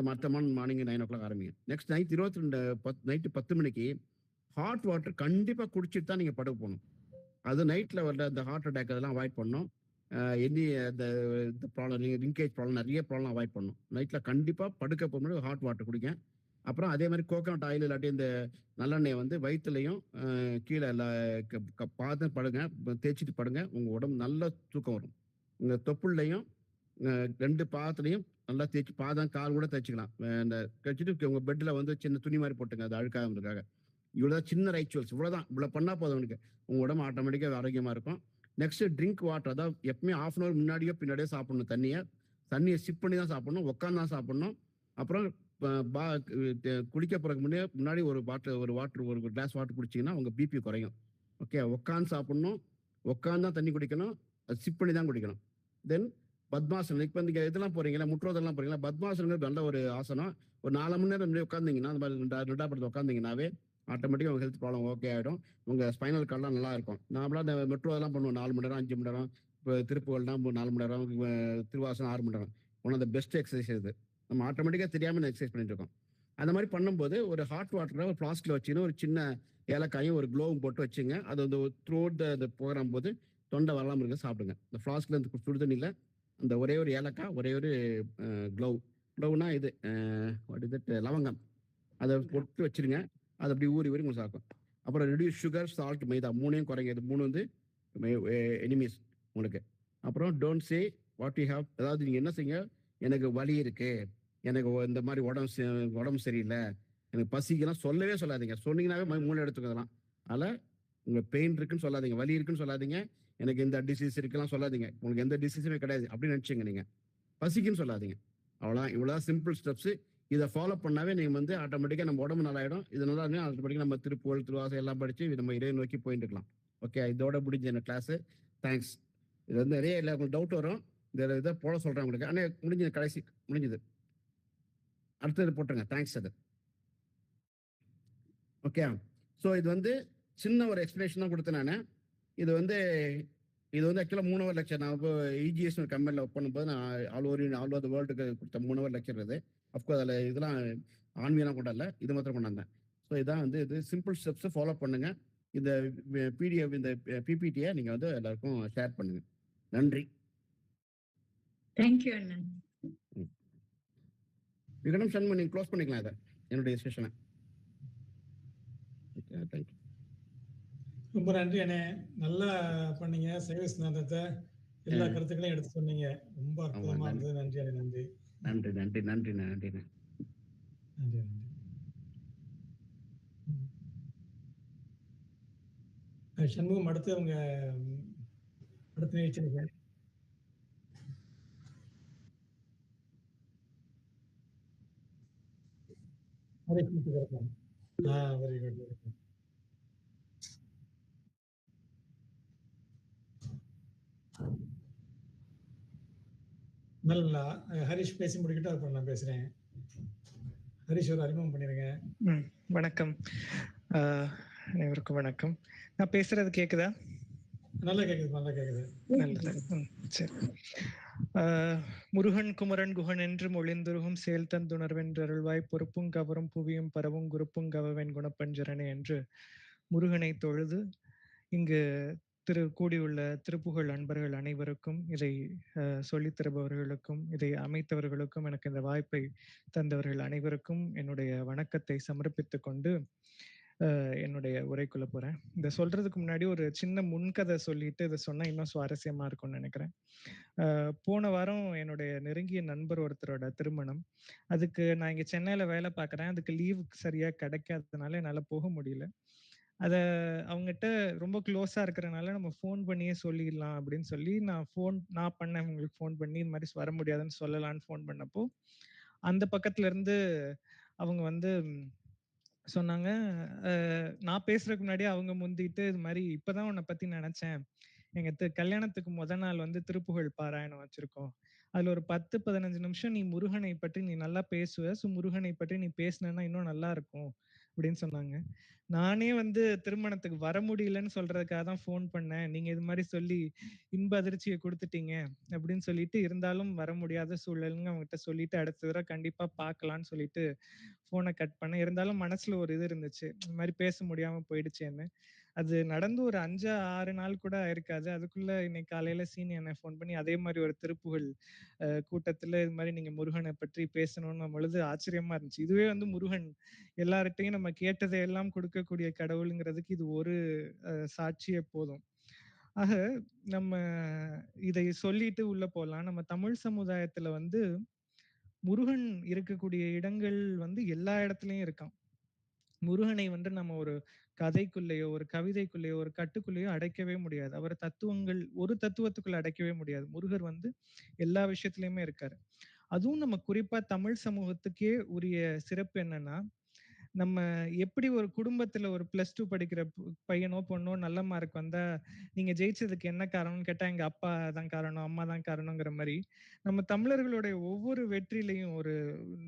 மற்ற மார்னிங் 9 o'clock ஆரம்பிங்க. நெக்ஸ்ட் நைட்டு 10 மணிக்கு ஹாட் வாட்டர் கண்டிப்பாக குடிச்சிட்டு தான் நீங்கள் படுக்க போகணும். அது நைட்டில் வர இந்த ஹார்ட் அட்டாக் அதெல்லாம் அவாய்ட் பண்ணணும். இந்த ப்ராப்ளம் லிங்கேஜ் ப்ராப்ளம் நிறைய ப்ராப்ளம் அவாய்ட் பண்ணணும். நைட்டில் கண்டிப்பாக படுக்க போகும்போது ஹாட் வாட்டர் குடிங்க. அப்புறம் அதே மாதிரி கோகோனட் ஆயில் இல்லாட்டி இந்த நல்லெண்ணெய் வந்து வயிற்றுலையும் கீழே பார்த்து படுங்க, தேய்ச்சிட்டு படுங்க. உங்கள் உடம்பு நல்ல தூக்கம் வரும். உங்கள் தொப்புள்ளையும் 2 பாதத்துலையும் நல்லா தேய்ச்சி கால் கூட தேய்ச்சிக்கலாம். தேய்ச்சிட்டு உங்கள் பெட்டில் வந்து சின்ன துணி மாதிரி போட்டுங்க, அது அழுக்காகிறதுக்காக. இவ்வளோதான் சின்ன ரைச்சுவல்ஸ். இவ்வளோ பண்ணால் போதும். உனக்கு உங்கள் உடம்பு ஆட்டோமேட்டிக்காக ஆரோக்கியமாக இருக்கும். நெக்ஸ்ட் ட்ரிங்க் வாட்டர், அதாவது எப்பவுமே 1/2 hour முன்னாடியோ பின்னாடியோ சாப்பிடணும். தண்ணியை சிப் பண்ணி தான் சாப்பிடணும், உட்காந்து தான் சாப்பிடணும். அப்புறம் குடிக்க போறதுக்கு முன்னாடி ஒரு கிளாஸ் வாட்டர் குடிச்சிங்கன்னா உங்கள் பிபி குறையும். ஓகே. உட்காந்து சாப்பிடணும், உட்காந்து தான் தண்ணி குடிக்கணும், அது சிப் பண்ணி தான் குடிக்கணும். தென் பத்மாசனம். இப்போ நீங்கள் இதெல்லாம் போகிறீங்களா, முற்றோதெல்லாம் போகிறீங்களா, பத்மாசனங்கள் நல்ல ஒரு ஆசனம். ஒரு 4 மணி நேரம் உட்காந்திங்கன்னா அந்த மாதிரி 2 படத்தை உட்காந்திங்கன்னாவே ஆட்டோமேட்டிக்காக உங்கள் ஹெல்த் ப்ராப்ளம் ஓகே ஆகிடும். உங்கள் ஸ்பைனல் கார்டெலாம் நல்லா இருக்கும். நாமளாம் இந்த மெட்ரோ அதெல்லாம் பண்ணுவோம் 4 மணி நேரம் 5 மணி நேரம். இப்போ திருப்புகள்னா 4 மணி நேரம், திருவாசனம் 6 மணி நேரம். One of the best exercise இது. நம்ம ஆட்டோமேட்டிக்காக தெரியாமல் இந்த எக்ஸசைஸ் பண்ணிட்டு இருக்கோம். அந்த மாதிரி பண்ணும்போது ஒரு ஹாட் வாட்டரில் ஒரு ஃப்ளாஸ்கில் வச்சுன்னு ஒரு சின்ன ஏலக்காயும் ஒரு க்ளோவும் போட்டு வச்சுங்க. அது வந்து த்ரூ அவுட் ப்ரோக்ராம் போது தொண்டை வரலாம் இருக்க சாப்பிடுங்க. இந்த ஃப்ளாஸ்கில் இந்த சுடு தண்ணியில் அந்த ஒரே ஒரு ஏலக்காய், ஒரே ஒரு க்ளவுனா இது லவங்கம், அதை போட்டு வச்சிருங்க. அது அப்படி ஊறி உங்களுக்கு சாக்கும். அப்புறம் ரெடியூஸ் சுகர், சால்ட், மைதா 3ஐயும் குறைங்க. இது 3 வந்து எனிமீஸ் உங்களுக்கு. அப்புறம் don't say what you have. அதாவது நீங்கள் என்ன செய்யுங்க, எனக்கு வலி இருக்கு, எனக்கு இந்த மாதிரி உடம்பு சரியில்லை, எனக்கு பசிக்கெல்லாம் சொல்லவே சொல்லாதீங்க. சொன்னீங்கன்னாவே மூளை எடுத்துக்கலாம். அதில் உங்கள் பெயின் இருக்குன்னு சொல்லாதீங்க, வலி இருக்குன்னு சொல்லாதீங்க, எனக்கு இந்த டிசீஸ் இருக்கலாம் சொல்லாதீங்க. உங்களுக்கு எந்த டிசீஸுமே கிடையாது அப்படின்னு நினைச்சீங்க நீங்க. பசிக்குன்னு சொல்லாதீங்க. அவ்வளோதான். இவ்வளோதான் சிம்பிள் ஸ்டெப்ஸ். இதை ஃபாலோ பண்ணாவே நீங்க வந்து ஆட்டோமேட்டிக்கா நம்ம உடம்பு நல்லாயிடும். இது நல்லா இருந்தா ஆட்டோமேட்டிக்கா நம்ம திருப்புகழ், திருவாசகம் எல்லாம் படிச்சு நம்ம இறை நோக்கி போயிட்டு இருக்கலாம். ஓகே, இதோட முடிஞ்ச இந்த கிளாஸ். தேங்க்ஸ். இது வந்து நிறைய இல்லை உங்களுக்கு டவுட் வரும். இந்த இதை போட சொல்றேன் உங்களுக்கு. ஆனால் முடிஞ்சது, கடைசி முடிஞ்சது. அடுத்தது போட்டுருங்க. தேங்க்ஸ். அது ஓகே. ஸோ இது வந்து சின்ன ஒரு எக்ஸ்பிளேஷன் தான் கொடுத்தேன் நான். இது வந்து ஆக்சுவலாக 3 ஹவர் லெக்சர். நான் இப்போ இஜிஎஸ் கம்பெனியில் ஒர்க் பண்ணும்போது நான் ஆல் ஓவர் த வேர்ல்டுக்கு கொடுத்த 3 ஹவர் லெக்சர் இது. அஃப்கோர்ஸ் அதில் இதெல்லாம் ஆன்மீகம்லாம் கொண்டாடல, இது மாத்திரம் கொண்டாந்தேன். ஸோ இதான் வந்து இது சிம்பிள் ஸ்டெப்ஸ் ஃபாலோ பண்ணுங்க. இந்த பிடிஎஃப், இந்த பிபிடியை நீங்கள் வந்து எல்லாருக்கும் ஷேர் பண்ணுங்க. நன்றி. தேங்க்யூ அண்ணா. விகடன் சண்முகம், நீங்கள் க்ளோஸ் பண்ணிக்கலாம் இதை, என்னுடைய செஷனை. Okay, thank you. ரொம்ப நன்றி அண்ணே. நல்லா பண்ணீங்க. சைவ சித்தாந்தத்தை எல்லா கருத்துக்களையும் எடுத்து சொன்னீங்க. ரொம்ப அற்புதமா இருந்தது. நன்றி அண்ணே. நன்றி நன்றி நன்றி நன்றி நன்றி நன்றி நன்றி. சண்முகம், அடுத்து அவங்க அடுத்த நிகழ்ச்சி. Very good. நல்லா ஹரிஷ் பேசி முடிக்கிட்டு அப்புறம் நான் பேசுறேன். ஹரிஷ், ஒரு அறிமுகம் பண்ணிருங்க. வணக்கம் அனைவருக்கும் வணக்கம். நான் பேசுறது கேக்குதா? நல்லா கேக்குது, நல்லா கேக்குது. நல்லது. சரி. முருகன் குமரன் குகன் என்று மொழிந்துருகும் செயல் தந்துணர்வென்று அருள்வாய் பொறுப்பும் கவரும் புவியும் பரவும் குருப்பும் கவவென் குணப்பஞ்சரனே என்று முருகனை தொழுது இங்கு கூடியுள்ள திருப்புகழ் அன்பர்கள் அனைவருக்கும், இதை சொல்லித் தருபவர்களுக்கும், இதை அமைத்தவர்களுக்கும், எனக்கு இந்த வாய்ப்பை தந்தவர்கள் அனைவருக்கும் என்னுடைய வணக்கத்தை சமர்ப்பித்துக் கொண்டு என்னுடைய உரைக்குள்ள போறேன். இதை சொல்றதுக்கு முன்னாடி ஒரு சின்ன முன்கதை சொல்லிட்டு இதை சொன்னா இன்னும் சுவாரஸ்யமா இருக்கும்னு நினைக்கிறேன். போன வாரம் என்னுடைய நெருங்கிய நண்பர் ஒருத்தரோட திருமணம். அதுக்கு நான் இங்க சென்னையில வேலை பார்க்குறேன். அதுக்கு லீவு சரியா கிடைக்காததுனால என்னால போக முடியல. அதை அவங்ககிட்ட ரொம்ப க்ளோஸா இருக்கிறனால நம்ம ஃபோன் பண்ணியே சொல்லிடலாம் அப்படின்னு சொல்லி நான் பண்ணேன். உங்களுக்கு ஃபோன் பண்ணி இந்த மாதிரி வர முடியாதுன்னு சொல்லலான்னு ஃபோன் பண்ணப்போ அந்த பக்கத்துல இருந்து அவங்க வந்து சொன்னாங்க, நான் பேசுறதுக்கு முன்னாடியே அவங்க முந்திட்டு இது மாதிரி இப்பதான் உன்னை பத்தி நினைச்சேன். எங்க கல்யாணத்துக்கு நாள் வந்து திருப்புகழ் பாராயணம் வச்சிருக்கோம். அதுல ஒரு 10-15 நிமிஷம் நீ முருகனை பற்றி நீ நல்லா பேசுவ. முருகனை பற்றி நீ பேசினா இன்னும் நல்லா இருக்கும் அப்படின்னு சொன்னாங்க. நானே வந்து திருமணத்துக்கு வர முடியலன்னு சொல்றதுக்காக தான் ஃபோன் பண்ணேன். நீங்க இது மாதிரி சொல்லி இன்ப அதிர்ச்சியை கொடுத்துட்டீங்க அப்படின்னு சொல்லிட்டு, இருந்தாலும் வர முடியாத சூழல்னு அவங்ககிட்ட சொல்லிட்டு அடுத்த தடவை கண்டிப்பா பார்க்கலான்னு சொல்லிட்டு ஃபோனை கட் பண்ணேன். இருந்தாலும் மனசுல ஒரு இது இருந்துச்சு, இந்த மாதிரி பேச முடியாம போயிடுச்சேன்னு. அது நடந்து ஒரு 5-6 நாள் கூட ஆயிருக்காது. அதுக்குள்ள இன்னைக்கு காலையில சீனி அண்ணன் ஃபோன் பண்ணி அதே மாதிரி ஒரு திருப்புகழ் கூட்டத்துல இது மாதிரி நீங்க முருகனை பற்றி பேசணும்னு பொழுது ஆச்சரியமா இருந்துச்சு. இதுவே வந்து முருகன் எல்லார்ட்டையும் நம்ம கேட்டதை எல்லாம் கொடுக்கக்கூடிய கடவுளுங்கிறதுக்கு இது ஒரு சாட்சியே போதும். ஆக நம்ம இதை சொல்லிட்டு உள்ள போலாம். நம்ம தமிழ் சமுதாயத்துல வந்து முருகன் இருக்கக்கூடிய இடங்கள் வந்து எல்லா இடத்துலயும் இருக்கான். முருகனை வந்து நம்ம ஒரு கதைக்குள்ளேயோ ஒரு கவிதைக்குள்ளேயோ ஒரு கட்டுக்குள்ளேயோ அடைக்கவே முடியாது. அவர் ஒரு தத்துவத்துக்குள்ள அடைக்கவே முடியாது. முருகர் வந்து எல்லா விஷயத்திலயுமே இருக்காரு. அதுவும் நம்ம குறிப்பா தமிழ் சமூகத்துக்கே உரிய சிறப்பு என்னன்னா, நம்ம எப்படி ஒரு குடும்பத்துல ஒரு +2 படிக்கிற பையனோ பொண்ணோ நல்ல மார்க் வந்தா நீங்க ஜெயிச்சதுக்கு என்ன காரணம்னு கேட்டா எங்க அப்பா தான் காரணம், அம்மா தான் காரணங்கிற மாதிரி நம்ம தமிழர்களுடைய ஒவ்வொரு வெற்றிலையும், ஒரு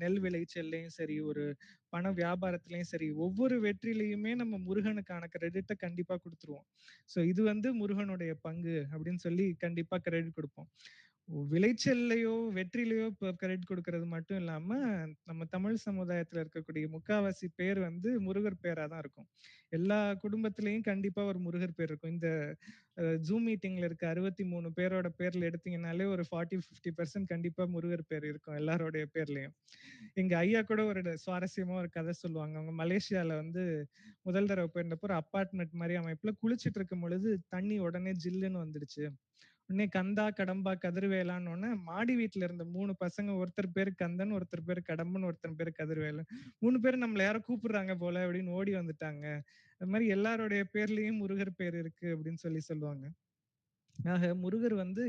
நெல் விளைச்சல்லையும் சரி, ஒரு பண வியாபாரத்திலையும் சரி, ஒவ்வொரு வெற்றிலையுமே நம்ம முருகனுக்கான கிரெடிட்டை கண்டிப்பா கொடுத்துருவோம். ஸோ இது வந்து முருகனுடைய பங்கு அப்படின்னு சொல்லி கண்டிப்பா கிரெடிட் கொடுப்போம். விளைச்சல்லையோ வெற்றிலையோ கிரெடிட் கொடுக்கறது மட்டும் இல்லாம நம்ம தமிழ் சமுதாயத்துல இருக்கக்கூடிய முக்காவாசி பேர் வந்து முருகர் பேரா தான் இருக்கும். எல்லா குடும்பத்திலையும் கண்டிப்பா ஒரு முருகர் பேர் இருக்கும். இந்த ஜூம் மீட்டிங்ல இருக்க 63 பேரோட பேர்ல எடுத்தீங்கன்னாலே ஒரு 40-50% கண்டிப்பா முருகர் பேர் இருக்கும் எல்லாரோடைய பேர்லயும். எங்க ஐயா கூட ஒரு சுவாரஸ்யமா ஒரு கதை சொல்லுவாங்க. அவங்க மலேசியால வந்து முதல் தடவை போயிருந்தப்போ ஒரு அப்பார்ட்மெண்ட் மாதிரி அமைப்புல குளிச்சிட்டு இருக்கும் பொழுது தண்ணி உடனே ஜில்லுன்னு வந்துடுச்சு. உடனே கந்தா கடம்பா கதிர்வேலான்னு மாடி வீட்டுல இருந்த 3 பசங்க, ஒருத்தர் பேரு கந்தன், ஒருத்தர் பேரு கடம்பன், ஒருத்தர் பேரு கதிர்வேலன், 3 பேரும் நம்மள யாரோ கூப்பிடுறாங்க போல அப்படின்னு ஓடி வந்துட்டாங்க. அது மாதிரி எல்லாருடைய பேர்லயும் முருகர் பேர் இருக்கு அப்படின்னு சொல்லுவாங்க. ஆக முருகர் வந்து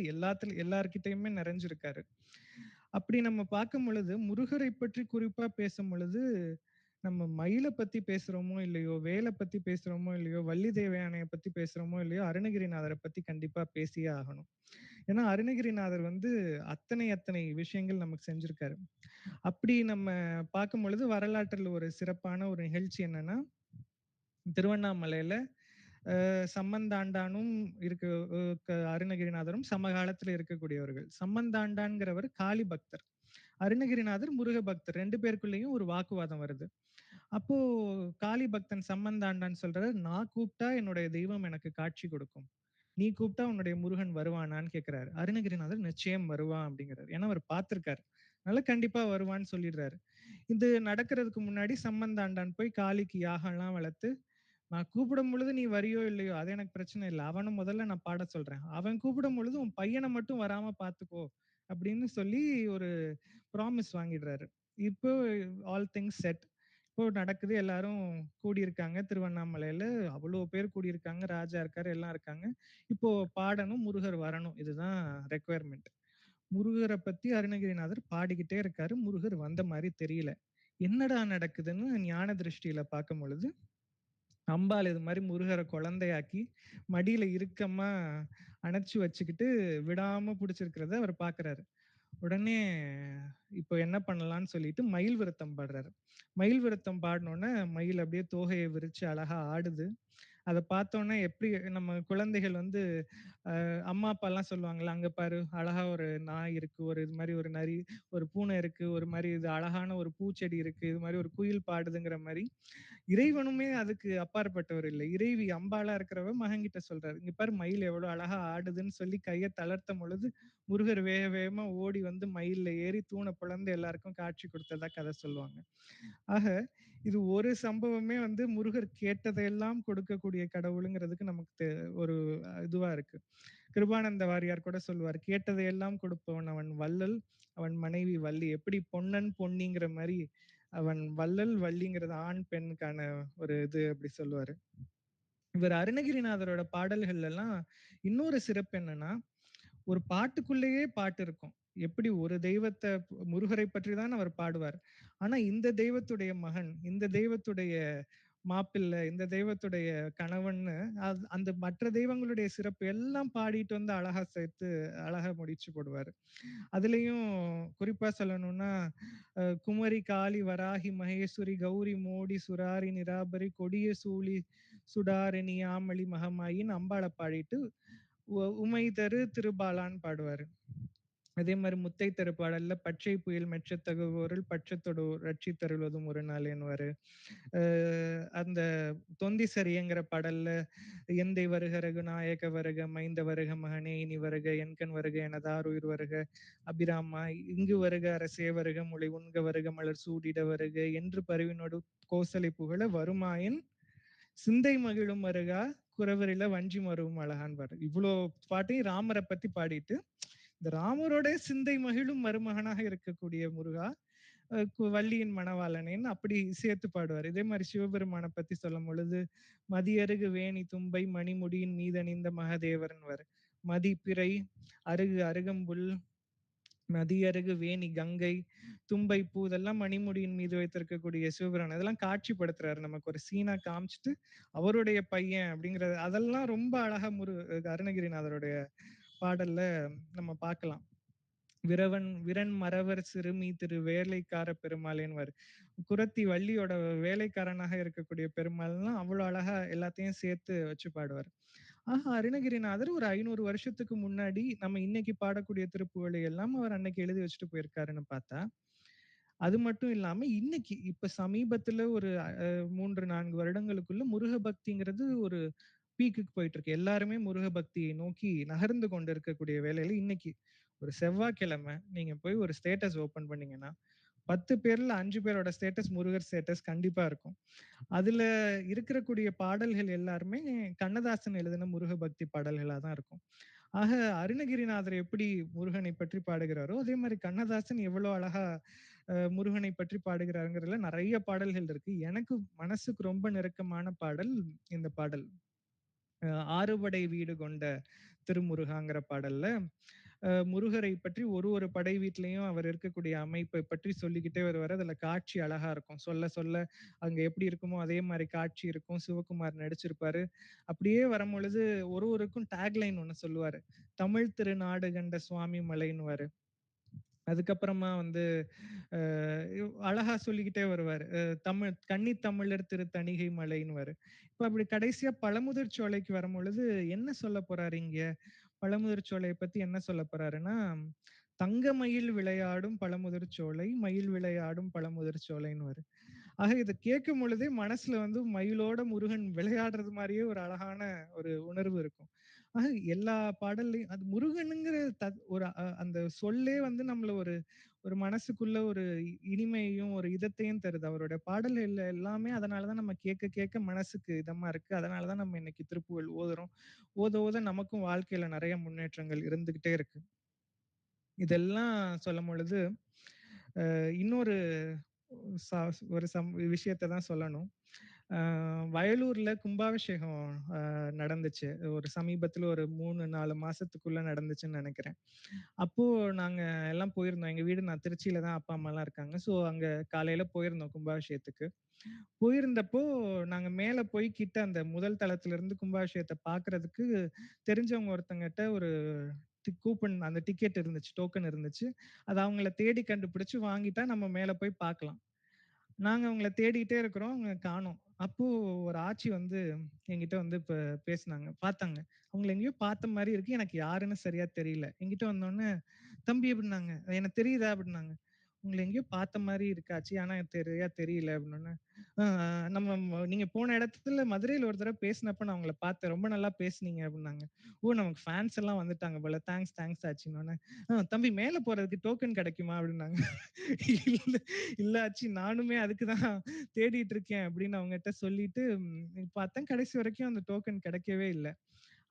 எல்லார்கிட்டயுமே நிறைஞ்சிருக்காரு. அப்படி நம்ம பார்க்கும் பொழுது முருகரை பற்றி குறிப்பா பேசும் பொழுது நம்ம மயிலை பத்தி பேசுறோமோ இல்லையோ, வேலை பத்தி பேசுறோமோ இல்லையோ, வள்ளி தேவயானைய பத்தி பேசுறோமோ இல்லையோ, அருணகிரிநாதரை பத்தி கண்டிப்பா பேசியே ஆகணும். ஏன்னா அருணகிரிநாதர் வந்து அத்தனை விஷயங்கள் நமக்கு செஞ்சிருக்காரு. அப்படி நம்ம பார்க்கும் பொழுது வரலாற்றில் ஒரு சிறப்பான ஒரு நிகழ்ச்சி என்னன்னா, திருவண்ணாமலையில சம்பந்தாண்டானும் இருக்கு, அருணகிரிநாதரும் சமகாலத்துல இருக்கக்கூடியவர்கள். சம்பந்தாண்டான்கிறவர் காளி பக்தர், அருணகிரிநாதர் முருக பக்தர். 2 பேருக்குள்ளேயும் ஒரு வாக்குவாதம் வருது. அப்போ காளி பக்தன் சம்பந்தாண்டான் சொல்றாரு, நான் கூப்பிட்டா என்னுடைய தெய்வம் எனக்கு காட்சி கொடுக்கும், நீ கூப்பிட்டா உன்னுடைய முருகன் வருவானான்னு கேட்கிறாரு. அருணகிரிநாதர் நிச்சயம் வருவான் அப்படிங்கிறாரு. ஏன்னா அவர் பார்த்திருக்காரு, அதனால கண்டிப்பா வருவான்னு சொல்லிடுறாரு. இது நடக்கிறதுக்கு முன்னாடி சம்பந்தாண்டான் போய் காளிக்கு யாகம்லாம் வளர்த்து, நான் கூப்பிடும் பொழுது நீ வரியோ இல்லையோ அது எனக்கு பிரச்சனை இல்லை, அவனை முதல்ல நான் பாட சொல்றேன், அவன் கூப்பிடும் பொழுது உன் பையனை மட்டும் வராம பாத்துக்கோ அப்படின்னு சொல்லி ஒரு ப்ராமிஸ் வாங்கிடுறாரு. இப்போ ஆல் திங்ஸ் செட், இப்போ நடக்குது. எல்லாரும் கூடியிருக்காங்க திருவண்ணாமலையில, அவ்வளோ பேர் கூடியிருக்காங்க, ராஜா இருக்காரு, எல்லாம் இருக்காங்க. இப்போ பாடணும், முருகர் வரணும், இதுதான் ரெக்குவயர்மெண்ட். முருகரை பத்தி அருணகிரிநாதர் பாடிக்கிட்டே இருக்காரு, முருகர் வந்த மாதிரி தெரியல. என்னடா நடக்குதுன்னு ஞான திருஷ்டியில பார்க்கும் பொழுது அம்பாள் இது மாதிரி முருகரை குழந்தையாக்கி மடியில இறுக்கமா அணைச்சு வச்சுக்கிட்டு விடாம பிடிச்சிருக்கிறத அவர் பாக்குறாரு. உடனே இப்போ என்ன பண்ணலாம்னு சொல்லிட்டு மயில் விருத்தம் பாடுறாரு. மயில் விருத்தம் பாடினோடனே மயில் அப்படியே தோகையை விரிச்சு அழகா ஆடுது. அதை பார்த்தோன்னே எப்படி நம்ம குழந்தைகள் வந்து அம்மா அப்பா எல்லாம் சொல்லுவாங்கல்ல, அங்க பாரு அழகா ஒரு நாய் இருக்கு, ஒரு இது மாதிரி ஒரு நரி, ஒரு பூனை இருக்கு, ஒரு மாதிரி இது அழகான ஒரு பூச்செடி இருக்கு, இது மாதிரி ஒரு குயில் பாடுதுங்கிற மாதிரி இறைவனுமே அதுக்கு அப்பாற்பட்டவர் இல்லை. இறைவி அம்பாளா இருக்கிறவ மகன்கிட்ட சொல்றாரு, இங்க பாரு மயில் எவ்வளவு அழகா ஆடுதுன்னு சொல்லி கையை தளர்த்தும் பொழுது முருகர் வேக வேகமா ஓடி வந்து மயில்ல ஏறி தூணை பிளந்து எல்லாருக்கும் காட்சி கொடுத்ததா கதை சொல்லுவாங்க. ஆக இது ஒரு சம்பவமே வந்து முருகர் கேட்டதையெல்லாம் கொடுக்கக்கூடிய கடவுளுங்கிறதுக்கு நமக்கு ஒரு இதுவா இருக்கு. கிருபானந்த வாரியார் கூட சொல்லுவார், கேட்டதையெல்லாம் கொடுப்பவன் அவன் வள்ளல், அவன் மனைவி வள்ளி. எப்படி பொன்னன் பொன்னிங்கிற மாதிரி அவன் வள்ளல், வள்ளிங்கிறது ஆண் பெண்ணுக்கான ஒரு இது அப்படி சொல்லுவாரு. இவர் அருணகிரிநாதரோட பாடல்கள் எல்லாம் இன்னொரு சிறப்பு என்னன்னா, ஒரு பாட்டுக்குள்ளேயே பாட்டு இருக்கும். எப்படி ஒரு தெய்வத்தை முருகரை பற்றி தான் அவர் பாடுவார், ஆனா இந்த தெய்வத்துடைய மகன், இந்த தெய்வத்துடைய மாப்பிள்ளை, இந்த தெய்வத்துடைய கணவன்னு அந்த மற்ற தெய்வங்களுடைய சிறப்பு எல்லாம் பாடிட்டு வந்து அழகா சேர்த்து அழகா முடிச்சு போடுவாரு. அதுலயும் குறிப்பா சொல்லணும்னா குமரி காளி வராகி மகேஸ்வரி கௌரி மோடி சுராரி நிராபரி கொடிய சூழி சுடாரணி ஆமளி மகமாயின்னு அம்பாளை பாடிட்டு உமை தரு திருபாலான்னு பாடுவாரு. அதே மாதிரி முத்தை தரு பாடல்ல பச்சை புயல் மெச்ச தகுவோரில் பட்சத்தொடு ரட்சி தருவதும் ஒரு நாள் என்னுவாரு. அந்த தொந்தி சரியங்கிற பாடல்ல எந்தை வருக ரகுநாயக வருக மைந்த வருக மகனே இனி வருக என்கண் வருக எனதார் உயிர் வருக அபிராமா இங்கு வருக அரசே வருக மொழி உண்க வருக மலர் சூடிட வருக என்று பருவினோடு கோசலை புகழ வருமாயின் சிந்தை மகிழும் வருகா குறவரில வஞ்சி மருவும் அழகான் பாரு. இவ்வளோ பாட்டையும் ராமரை பத்தி பாடிட்டு இந்த ராமரோட சிந்தை மகிழும் மருமகனாக இருக்கக்கூடிய முருகா வள்ளியின் மணவாளனேன்னு அப்படி சேர்த்து பாடுவார். இதே மாதிரி சிவபெருமானை பத்தி சொல்லும் பொழுது மதியருகு வேணி தும்பை மணிமுடியின் மீதணிந்த மகதேவர்ன்வார். மதி பிறை அருகு அருகம்புல் மதியருகு வேணி கங்கை தும்பை பூ இதெல்லாம் மணிமுடியின் மீது வைத்திருக்கக்கூடிய சிவபெருமான் இதெல்லாம் காட்சிப்படுத்துறாரு. நமக்கு ஒரு சீனா காமிச்சிட்டு அவருடைய பையன் அப்படிங்கிறது அதெல்லாம் ரொம்ப அழகா அருணகிரிநாதருடைய பாடல்ல நம்ம பார்க்கலாம். விரன் மறவர் சிறுமி திரு வேலைக்கார பெருமாளேன்வார். குரத்தி வள்ளியோட வேலைக்காரனாக இருக்கக்கூடிய பெருமாள்லாம் அவ்வளவு அழகா எல்லாத்தையும் சேர்த்து வச்சு பாடுவார். அருணகிரிநாதர் ஒரு 500 வருஷத்துக்கு முன்னாடி நம்ம இன்னைக்கு பாடக்கூடிய திருப்புகழை எல்லாம் அவர் அன்னைக்கு எழுதி வச்சுட்டு போயிருக்காருன்னு பார்த்தா, அது மட்டும் இல்லாம இன்னைக்கு இப்ப சமீபத்துல ஒரு 3-4 வருடங்களுக்குள்ள முருக பக்திங்கிறது ஒரு பீக்குக்கு போயிட்டு இருக்கு. எல்லாருமே முருக பக்தியை நோக்கி நகர்ந்து கொண்டு இருக்கக்கூடிய வேலையில இன்னைக்கு ஒரு செவ்வாய்க்கிழமை நீங்க போய் ஒரு ஸ்டேட்டஸ் ஓபன் பண்ணீங்கன்னா 10 பேர்ல 5 பேரோட ஸ்டேட்டஸ் முருகர் ஸ்டேட்டஸ் கண்டிப்பா இருக்கும். அதுல இருக்கக்கூடிய பாடல்கள் எல்லாருமே கண்ணதாசன் எழுதின முருக பக்தி பாடல்களா தான் இருக்கும். ஆக அருணகிரிநாதர் எப்படி முருகனை பற்றி பாடுகிறாரோ அதே மாதிரி கண்ணதாசன் எவ்வளவு அழகா முருகனை பற்றி பாடுகிறாருங்கிறதுல நிறைய பாடல்கள் இருக்கு. எனக்கு மனசுக்கு ரொம்ப நெருக்கமான பாடல் இந்த பாடல். ஆறுபடை வீடு கொண்ட திருமுருகாங்கிற பாடல்ல முருகரை பற்றி ஒரு படை வீட்லயும் அவர் இருக்கக்கூடிய அமைப்பை பற்றி சொல்லிக்கிட்டே வருவாரு. அதுல காட்சி அழகா இருக்கும். சொல்ல சொல்ல அங்க எப்படி இருக்குமோ அதே மாதிரி காட்சி இருக்கும். சிவகுமார் நடிச்சிருப்பாரு. அப்படியே வரும்பொழுது ஒருவருக்கும் டேக்லைன் ஒண்ணு சொல்லுவாரு. தமிழ் திருநாடு கண்ட சுவாமி மலைன்னுவாரு. அதுக்கப்புறமா வந்து அழகா சொல்லிக்கிட்டே வருவாரு. கன்னி தமிழர் திரு தணிகை மலைன்னுவாரு. இப்ப அப்படி கடைசியா பழமுதிர் சோலைக்கு வரும்பொழுது என்ன சொல்ல போறாரு இங்க? பழமுதிர் சோலையை பத்தி என்ன சொல்ல போறாருன்னா, தங்க மயில் விளையாடும் பழமுதிர் சோலை, மயில் விளையாடும் பழமுதிர் சோலைன்னுவாரு. ஆக இத கேட்கும் பொழுதே மனசுல வந்து மயிலோட முருகன் விளையாடுறது மாதிரியே ஒரு அழகான ஒரு உணர்வு இருக்கும். ஆக எல்லா பாடல்லையும் அது முருகனுங்கிற ஒரு அந்த சொல்லே வந்து நம்மள ஒரு ஒரு மனசுக்குள்ள ஒரு இனிமையையும் ஒரு இதத்தையும் தருது. அவருடைய பாடல்கள் எல்லாமே அதனாலதான் நம்ம கேட்க கேட்க மனசுக்கு இதமா இருக்கு. அதனாலதான் நம்ம இன்னைக்கு திருப்புகழ் ஓதுறோம். ஓத ஓத நமக்கும் வாழ்க்கையில நிறைய முன்னேற்றங்கள் இருந்துகிட்டே இருக்கு. இதெல்லாம் சொல்லும் பொழுது இன்னொரு ஒரு விஷயத்த தான் சொல்லணும். வயலூர்ல கும்பாபிஷேகம் நடந்துச்சு. ஒரு சமீபத்துல ஒரு 3-4 மாசத்துக்குள்ள நடந்துச்சுன்னு நினைக்கிறேன். அப்போ நாங்க எல்லாம் போயிருந்தோம். எங்க வீடு நான் திருச்சியில தான் அப்பா அம்மா எல்லாம் இருக்காங்க. ஸோ அங்க காலையில போயிருந்தோம் கும்பாபிஷேகத்துக்கு. போயிருந்தப்போ நாங்க மேல போய் கிட்ட அந்த முதல் தளத்துல இருந்து கும்பாபிஷேகத்தை பாக்குறதுக்கு தெரிஞ்சவங்க ஒருத்தங்கிட்ட ஒரு கூப்பன் அந்த டிக்கெட் இருந்துச்சு, டோக்கன் இருந்துச்சு. அது அவங்கள தேடி கண்டுபிடிச்சு வாங்கிட்டா நம்ம மேல போய் பார்க்கலாம். நாங்க அவங்கள தேடிட்டே இருக்கிறோம். அவங்க காணோம். அப்போ ஒரு ஆச்சி வந்து என்கிட்ட வந்து இப்ப பேசுனாங்க. பார்த்தாங்க. அவங்கள எங்கேயோ பார்த்த மாரி இருக்கு. எனக்கு யாருன்னு சரியா தெரியல. என்கிட்ட வந்தோனே, "தம்பி" அப்படின்னாங்க. "எனக்கு தெரியுதா?" அப்படின்னாங்க. "உங்கள எங்கேயோ பார்த்த மாரி இருக்கு ஆச்சி. ஆனா எனக்கு சரியா தெரியல" அப்படின்னோனே, "அ நீங்க போன இடத்துல மதுரையில ஒரு தடவ பேசினப்ப நான் உங்கள பார்த்தேன். ரொம்ப நல்லா பேசுனீங்க" அப்படின்னாங்க. "ஓ! நமக்கு ஃபேன்ஸ் எல்லாம் வந்துட்டாங்க போல. தேங்க்ஸ் ஆச்சின்னோனே, தம்பி மேல போறதுக்கு டோக்கன் கிடைக்குமா?" அப்படின்னாங்க. "இல்ல இல்ல ஆச்சி நானுமே அதுக்கு தான் தேடிட்டு இருக்கேன்" அப்படின்னு அவங்ககிட்ட சொல்லிட்டு பார்த்தேன். கடைசி வரைக்கும் அந்த டோக்கன் கிடைக்கவே இல்ல.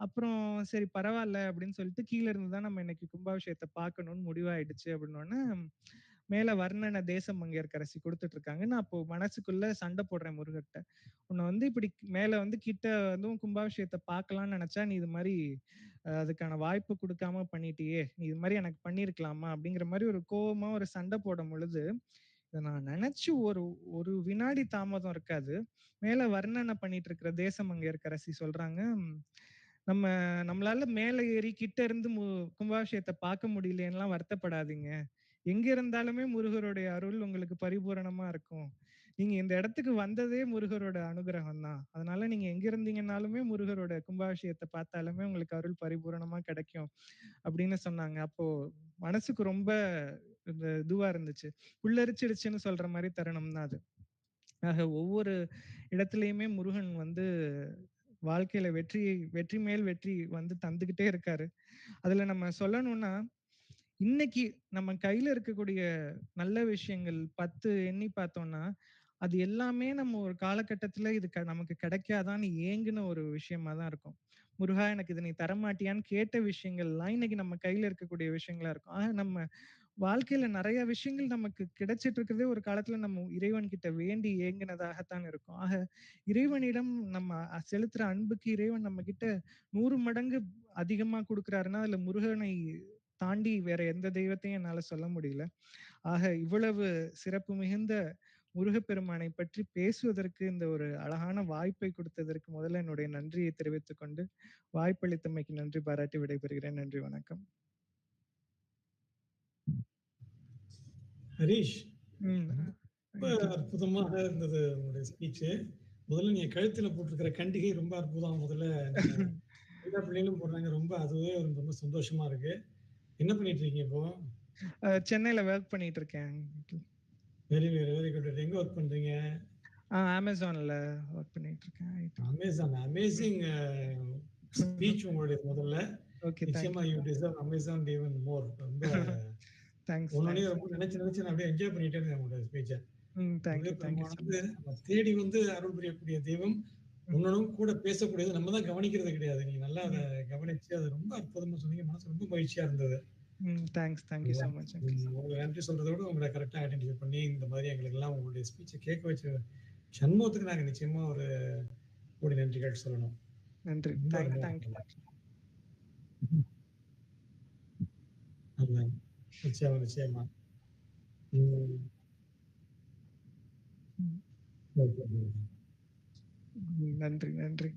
அப்புறம் சரி பரவால்ல அப்படின்னு சொல்லிட்டு கீழ இருந்து தான் நம்ம இன்னைக்கு கும்பாபிஷேகத்தை பார்க்கணும்னு முடிவாயிடுச்சு அப்படின்னோனே, மேல வர்ணன தேசம் மங்கையர்க்கரசி குடுத்துட்டு இருக்காங்க. நான் அப்போ மனசுக்குள்ள சண்டை போடுறேன் முருகர்ட்ட. உன்னை வந்து இப்படி மேல வந்து கிட்ட வந்து கும்பாபிஷேகத்தை பார்க்கலாம்னு நினைச்சா, நீ இது மாதிரி அதுக்கான வாய்ப்பு கொடுக்காம பண்ணிட்டியே. நீ இது மாதிரி எனக்கு பண்ணியிருக்கலாமா? அப்படிங்கிற மாதிரி ஒரு கோவமா ஒரு சண்டை போடும் பொழுது, இதை நான் நினைச்சு ஒரு ஒரு வினாடி தாமதம் இருக்காது. மேல வர்ணனை பண்ணிட்டு இருக்கிற தேசமங்கையர்க்கரசி சொல்றாங்க, நம்மளால மேல ஏறி கிட்ட இருந்து கும்பாபிஷேகத்தை பார்க்க முடியலன்னுலாம் வருத்தப்படாதீங்க. எங்க இருந்தாலுமே முருகருடைய அருள் உங்களுக்கு பரிபூரணமா இருக்கும். நீங்க இந்த இடத்துக்கு வந்ததே முருகரோட அனுகிரகம் தான். அதனால நீங்க எங்க இருந்தீங்கன்னாலுமே முருகரோட கும்பாபிஷேகத்தை பார்த்தாலுமே உங்களுக்கு அருள் பரிபூரணமா கிடைக்கும் அப்படின்னு சொன்னாங்க. அப்போ மனசுக்கு ரொம்ப இதுவா இருந்துச்சு. புல்லரிச்சிடுச்சுன்னு சொல்ற மாதிரி தருணம் தான் அது. ஆக ஒவ்வொரு இடத்துலயுமே முருகன் வந்து வாழ்க்கையில வெற்றி மேல் வெற்றி வந்து தந்துகிட்டே இருக்காரு. அதுல நம்ம சொல்லணும்னா, இன்னைக்கு நம்ம கையில இருக்கக்கூடிய நல்ல விஷயங்கள் 10 எண்ணி பார்த்தோம்னா, அது எல்லாமே நம்ம ஒரு காலகட்டத்துல இது நமக்கு கிடைக்காதான்னு ஏங்குன ஒரு விஷயமா தான் இருக்கும். முருகா எனக்கு இத நீ தரமாட்டியான்னு கேட்ட விஷயங்கள்லாம் இன்னைக்கு நம்ம கையில இருக்கக்கூடிய விஷயங்களா இருக்கும். ஆக நம்ம வாழ்க்கையில நிறைய விஷயங்கள் நமக்கு கிடைச்சிட்டு இருக்கிறதே ஒரு காலத்துல நம்ம இறைவன் கிட்ட வேண்டி ஏங்கினதாகத்தான் இருக்கும். ஆக இறைவனிடம் நம்ம செலுத்துற அன்புக்கு இறைவன் நம்ம கிட்ட 100 மடங்கு அதிகமா கொடுக்கிறாருன்னா, அதுல முருகனை தாண்டி வேற எந்த தெய்வத்தையும் என்னால சொல்ல முடியல. ஆக இவ்வளவு சிறப்பு மிகுந்த முருகப்பெருமானை பற்றி பேசுவதற்கு இந்த ஒரு அழகான வாய்ப்பை கொடுத்ததற்கு முதல்ல என்னுடைய நன்றியை தெரிவித்துக் கொண்டு, வாய்ப்பளித்தமைக்கு நன்றி பாராட்டி விடைபெறுகிறேன். நன்றி, வணக்கம். ஹரிஷ், ரொம்ப அற்புதமாக இருந்தது உங்களுடைய ஸ்பீச்சு. முதல்ல நீங்க கழுத்துல போட்டிருக்கிற கண்டிகை ரொம்ப அற்புதம். முதல்ல எல்லா பிள்ளைகளும் போடுறாங்க. ரொம்ப அதுவே ரொம்ப சந்தோஷமா இருக்கு. என்ன பண்ணிட்டு இருக்கீங்க இப்போ? சென்னையில ஒர்க் பண்ணிட்டு இருக்கேன். Very very very good. எங்க ஒர்க் பண்றீங்க? அமேசான்ல ஒர்க் பண்ணிட்டு இருக்கேன். அமேசான். அமேசிங் ஸ்பீச் உங்களுடைய முதல்ல. ஓகே, நிச்சயமா you deserve Amazon even more. ரொம்ப தேங்க்ஸ். உன்னையே ரொம்ப நினைச்சு நான் அப்படியே என்ஜாய் பண்ணிட்டே இருந்தேன் உங்களுடைய ஸ்பீச்ச. Thank you. நம்ம தேடி வந்து அருள் புரியக்கூடிய தெய்வம் உன்னோடும் கூட பேசக்கூடியது. நம்ம தான் கவனிக்கிறது கிடையாது. நீங்க நல்லா அதை கவனிச்சு அதை ரொம்ப அற்புதமா சொன்னீங்க. மனசு ரொம்ப மகிழ்ச்சியா இருந்தது. Thank you so much. உங்களுக்கு நன்றி சொல்றதை விட உங்களை கரெக்டா ஐடென்டிஃபை பண்ணி இந்த மாதிரி எங்களுக்கு எல்லாம் உங்களுடைய ஸ்பீச்சை கேட்க வச்ச சண்முகத்துக்கு நாங்க நிச்சயமா ஒரு கோடி நன்றிகள் சொல்லணும். நன்றி. Thank you. ஆமா. நிச்சயமா, நிச்சயமா. ம். ம். Okay, okay. நன்றி, நன்றி.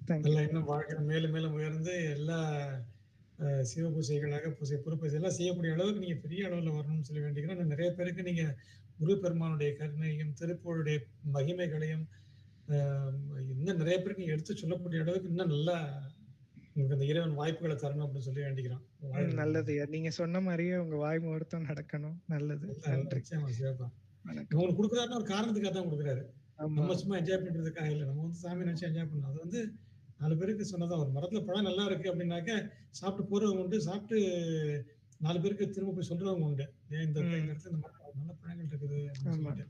Thank you. நல்லா இன்னும் வாழ்க்கையில மேலும் மேலும் உயர்ந்து எல்லா சிவ பூஜைகளாக பூஜை பொறுப்பு எல்லாம் செய்யக்கூடிய அளவுக்கு நீங்க பெரிய அளவுல வரணும்னு சொல்லி வேண்டிக்கிறோம். இன்னும் நிறைய பேருக்கு நீங்க முருகப்பெருமானுடைய கருணையும், திருப்புகழுடைய மகிமைகளையும் இன்னும் நிறைய பேருக்கு நீங்க எடுத்து சொல்லக்கூடிய அளவுக்கு இன்னும் நல்லா உங்களுக்கு அந்த இறைவன் வாய்ப்புகளை தரணும் அப்படின்னு சொல்லி வேண்டிக்கிறோம். நல்லது. நீங்க சொன்ன மாதிரியே உங்க வாய் முகூர்த்தம் நடக்கணும். நல்லது. நன்றி. நிச்சயமா சிவப்பா. வணக்கம். உங்களுக்கு கொடுக்குறாருன்னா ஒரு காரணத்துக்காக தான் கொடுக்குறாரு. ஆமா. நம்ம சும்மா என்ஜாய் பண்றதுக்காக இல்லை. நம்ம வந்து சாமி நினைச்சு என்ஜாய் பண்ணணும். அது வந்து 4 பேருக்கு சொன்னதான். ஒரு மரத்துல பழம் நல்லா இருக்கு அப்படின்னாக்க சாப்பிட்டு போறவங்க உண்டு, சாப்பிட்டு 4 பேருக்கு திரும்ப போய் சொல்றவங்க உண்டு. ஏன் இந்த இடத்துல இந்த மரம் நல்ல பழங்கள் இருக்குது அப்படின்னு சொல்லிட்டு.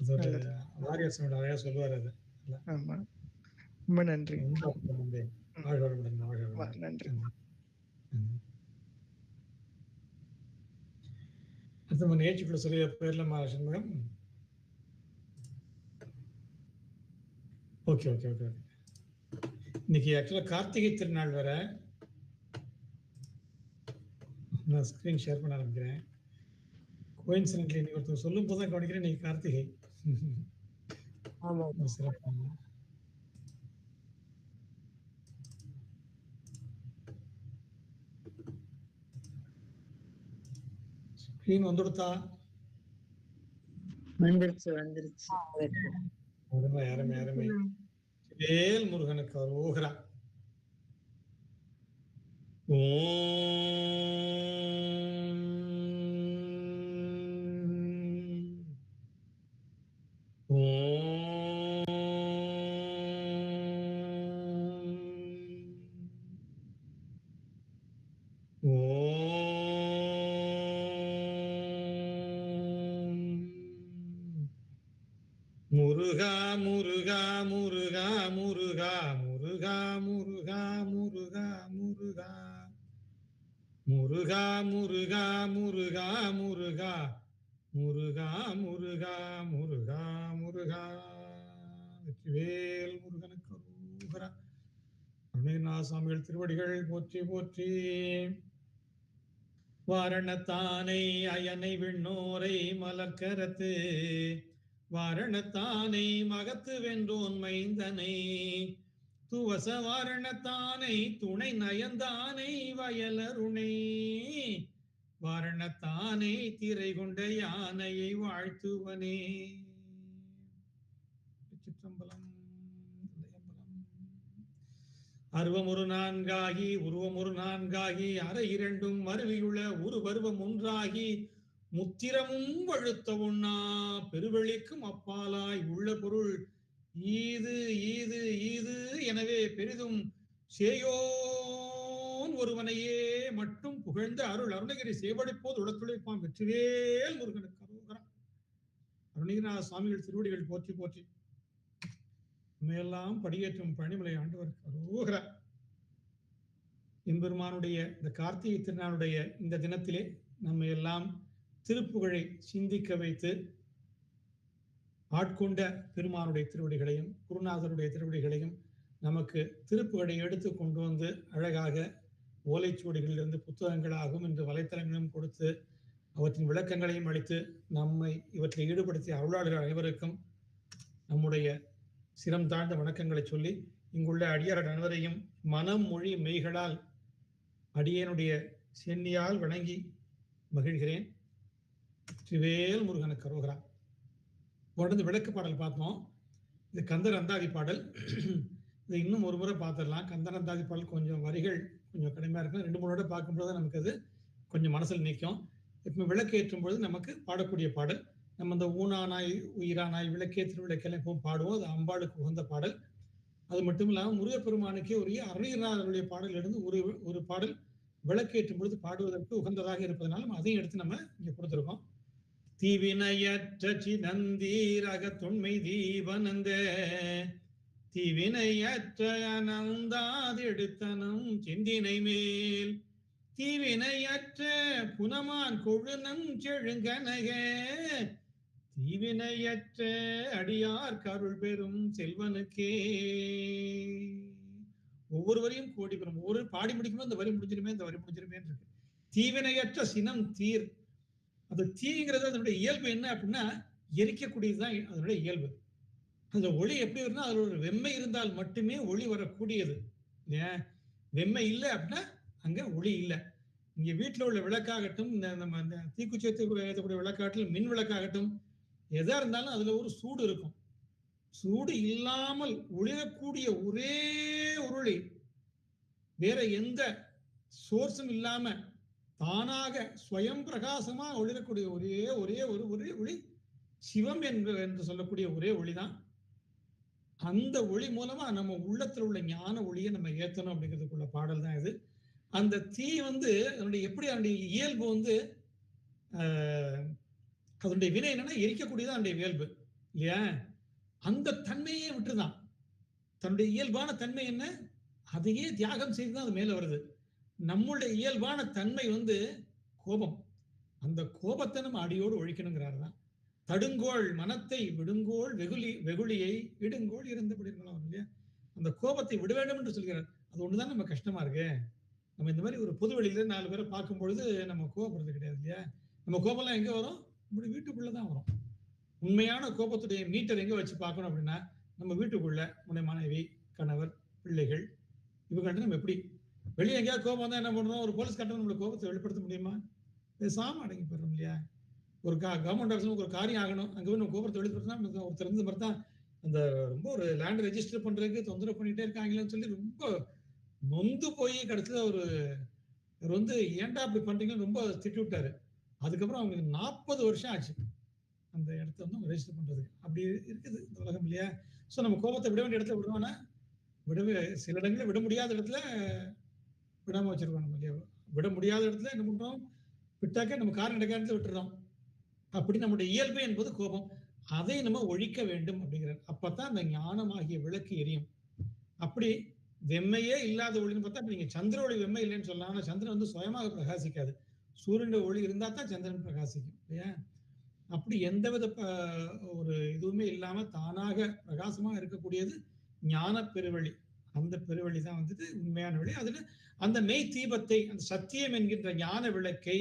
அது ஒரு வாரியர்ஸோட அழகா சொல்லுவார் அது. ஆமா. ரொம்ப நன்றி. நன்றி. அடுத்த நம்ம நிகழ்ச்சிக்குள்ள சொல்லிய பேர்லமா Shanmugam. Okay okay okay okay. இன்னைக்கு ஆக்சுவலா கார்த்திகை திருநாள் வேற. நான் ஸ்கிரீன் ஷேர் பண்ண ஆரம்பிக்கிறேன். கோயின்சிடென்ட்லி நீங்க ஒருத்தர் சொல்லும் போது தான் கவனிக்கிறேன் இன்னைக்கு கார்த்திகை. ஆமா. சிறப்பாக. ஸ்கிரீன் வந்துடுதா? வந்துருச்சு. அருமை அருமை அருமை. வேல் முருகனுக்கு அரோகரா. முருகா முருகா முருகா முருகா முருகா முருகா முருகா முருகா முருகா முருகா முருகா முருகா முருகா முருகா முருகா முருகா. வெற்றிவேல் முருகனுக்கு அரோகரா. அருணகிரிநாதசாமிகள் திருவடிகள் போற்றி போற்றி. வாரணத்தானை அயனை விண்ணோரை மலர்கரத்து வாரணத்தானை மகத்து வென்றோன் மைந்தனை துவச வாரணத்தானை துணை நயந்தானை வயலருணை வாரணத்தானை திரை கொண்ட யானையை வாழ்த்துவனே. சிற்றம்பலம். அருவமொரு நான்காகி உருவமொரு நான்காகி அரை இரண்டும் மருவியுள்ள ஒரு பருவம் ஒன்றாகி முத்திரமும் வழுத்த உண்ணா பெருவெளிக்கும் அப்பாலாய் உள்ள பொருள் ஈது ஈது ஈது எனவே பெரிதும் சேயோன் ஒருவனையே மட்டும் புகழ்ந்த அருள் அருணகிரி சேவடிப்போது உடத்துழைப்பான். வெற்றிவேல் முருகனுக்கு அரோகரா. அருணகிரிநாத சுவாமிகள் திருவடிகள் போற்றி போற்றி. மேலாம் படியேற்றும் பழனிமலை ஆண்டவருக்கு அரோகரா. எம்பெருமானுடைய இந்த கார்த்திகை திருநாளுடைய இந்த தினத்திலே நம்ம எல்லாம் திருப்புகழை சிந்திக்க வைத்து ஆட்கொண்ட பெருமானுடைய திருவடிகளையும் குருநாதருடைய திருவடிகளையும் நமக்கு திருப்புகழை எடுத்து கொண்டு வந்து அழகாக ஓலைச்சுவடிகளிலிருந்து புத்தகங்களாகவும் இன்று வலைத்தளங்களும் கொடுத்து அவற்றின் விளக்கங்களையும் அளித்து நம்மை இவற்றை ஈடுபடுத்திய அருளாளர்கள் அனைவருக்கும் நம்முடைய சிரம் தாழ்ந்த வணக்கங்களை சொல்லி இங்குள்ள அடியார் அனைவரையும் மனம் மொழி மெய்களால் அடியனுடைய சென்னியால் வணங்கி மகிழ்கிறேன். வெற்றிவேல் முருகனுக்கு அரோகரா. தொடர்ந்து விளக்கு பாடல் பார்த்தோம். இது கந்தர் அந்தாதி பாடல். இது இன்னும் ஒரு முறை பார்த்துடலாம். கந்தர் அந்தாதி பாடல் கொஞ்சம் வரிகள் கொஞ்சம் கடுமையாக இருக்கும். 2-3 முறை பார்க்கும்போது நமக்கு அது கொஞ்சம் மனசில் நிற்கும். இப்போ விளக்கு ஏற்றும் பொழுது நமக்கு பாடக்கூடிய பாடல். நம்ம இந்த ஊனானாய் உயிரானாய் விளக்கே திருவிளக்கெல்லாம் இப்போ பாடுவோம். அது அம்பாளுக்கு உகந்த பாடல். அது மட்டும் இல்லாமல் முருகப்பெருமானுக்கே உரிய அருணகிரிநாதருடைய பாடலிலிருந்து ஒரு பாடல் விளக்கேற்றும் பொழுது பாடுவதற்கு உகந்ததாக இருப்பதனால அதையும் எடுத்து நம்ம இங்கே கொடுத்துருக்கோம். தீவினையற்ற சினந்தீரக தொன்மை தீவனந்த தீவினையற்ற அனந்தாதெடுத்தனம் சிந்தினை மேல் தீவினையற்ற புனமான் கொழுநம் செழுங்கனக தீவினையற்ற அடியார் கருள் பெறும் செல்வனுக்கே. ஒவ்வொரு வரியும் கோடி பெறும். ஒவ்வொரு பாடி முடிக்கும்போது இந்த வரி முடிஞ்சிருமே, இந்த வரி முடிஞ்சிருமே இருக்கு. தீவினையற்ற சினம் தீர். அது தீங்கிறது அதனுடைய இயல்பு என்ன அப்படின்னா, எரிக்கக்கூடியதுதான் அதனுடைய இயல்பு. அதுல ஒளி எப்படி வரும்னா, அதுல ஒரு வெம்மை இருந்தால் மட்டுமே ஒளி வரக்கூடியது. இல்லையா? வெம்மை இல்லை அப்படின்னா அங்க ஒளி இல்லை. இங்க வீட்டுல உள்ள விளக்காகட்டும், நம்ம இந்த தீக்குச்சி ஏற்றக்கூடிய விளக்காகட்டும், மின் விளக்காகட்டும், எதா இருந்தாலும் அதுல ஒரு சூடு இருக்கும். சூடு இல்லாமல் ஒளிரக்கூடிய ஒரே ஒளி, வேற எந்த சோர்ஸும் இல்லாம தானாக ஸ்வயம் பிரகாசமா ஒளிரக்கூடிய ஒரே ஒரு ஒளி சிவம் என்று சொல்லக்கூடிய ஒரே ஒளிதான். அந்த ஒளி மூலமா நம்ம உள்ளத்துல உள்ள ஞான ஒளியை நம்ம ஏத்தணும் அப்படிங்கிறதுக்குள்ள பாடல் தான் இது. அந்த தீ அதனுடைய எப்படி அதனுடைய இயல்பு அதனுடைய வினை என்னன்னா எரிக்கக்கூடியதான் அதனுடைய இயல்பு இல்லையா? அந்த தன்மையே விட்டுதான். தன்னுடைய இயல்பான தன்மை என்ன, அதையே தியாகம் செய்துதான் அது மேல வருது. நம்மளுடைய இயல்பான தன்மை கோபம். அந்த கோபத்தை நம்ம அடியோடு ஒழிக்கணுங்கிறாருதான். தடுங்கோள் மனத்தை விடுங்கோள் வெகுளியை இடுங்கோள் இருந்தபடி இருக்கலாம் இல்லையா? அந்த கோபத்தை விட வேண்டும் என்று சொல்கிறார். அது ஒண்ணுதான் நம்ம கஷ்டமா இருக்கு. நம்ம இந்த மாதிரி ஒரு பொது வெளியில 4 பேரை பார்க்கும் பொழுது நம்ம கோபப்படுறது கிடையாது இல்லையா? நம்ம கோபம்லாம் எங்க வரும்? நம்முடைய வீட்டுக்குள்ளதான் வரும். உண்மையான கோபத்துடைய மீட்டர் எங்க வச்சு பார்க்கணும் அப்படின்னா, நம்ம வீட்டுக்குள்ள உடைய மனைவி, கணவர், பிள்ளைகள் இவங்கள்ட்ட நம்ம எப்படி வெளியே எங்கேயாவது கோபம் வந்தா என்ன பண்றோம்? ஒரு போலீஸ் கட்டணம் நம்மள கோபத்தை வெளிப்படுத்த முடியுமா? பேசாம அடங்கி போயிடும் இல்லையா? ஒரு கவர்மெண்ட் ஆஃபீஸ் ஒரு காரியம் ஆகணும், அங்க போய் நம்ம கோபத்தை வெளிப்படுத்தினா ஒருத்தர் இருந்த மாதிரி தான் அந்த ரொம்ப ஒரு லேண்ட் ரெஜிஸ்டர் பண்றதுக்கு தொந்தரவு பண்ணிட்டே இருக்காங்களேன்னு சொல்லி ரொம்ப நொந்து போய் கடைசியில் ஒரு ஏன்டா அப்படி பண்றீங்கன்னு ரொம்ப திட்டி விட்டாரு. அதுக்கப்புறம் அவங்களுக்கு 40 வருஷம் ஆச்சு அந்த இடத்த அவங்க ரெஜிஸ்டர் பண்றதுக்கு. அப்படி இருக்குது இந்த உலகம் இல்லையா? ஸோ நம்ம கோபத்தை விட வேண்டிய இடத்துல விடுவோம்னா விடவே, சில இடங்களில் விட முடியாத இடத்துல விடாம வச்சிருக்கோம் நம்ம இல்லையா? விட முடியாத இடத்துல என்ன பண்றோம்? விட்டாக்க நம்ம காரியம் நடக்காத இடத்துல விட்டுறோம். அப்படி நம்முடைய இயல்பு என்பது கோபம். அதை நம்ம ஒழிக்க வேண்டும் அப்படிங்கிறார். அப்பதான் அந்த ஞானமாகிய விளக்கு எரியும். அப்படி வெம்மையே இல்லாத ஒளின்னு பார்த்தா நீங்க சந்திர ஒளி வெம்மை இல்லைன்னு சொல்லலாம். ஆனா சந்திரன் சுயமாக பிரகாசிக்காது. சூரியனுடைய ஒளி இருந்தா தான் சந்திரன் பிரகாசிக்கும் இல்லையா? அப்படி எந்தவித ஒரு இதுவுமே இல்லாம தானாக பிரகாசமா இருக்கக்கூடியது ஞான பெருவழி. அந்த பெருவழி தான் உண்மையான வழி. அதுல அந்த மெய் தீபத்தை, அந்த சத்தியம் என்கின்ற ஞான விளக்கை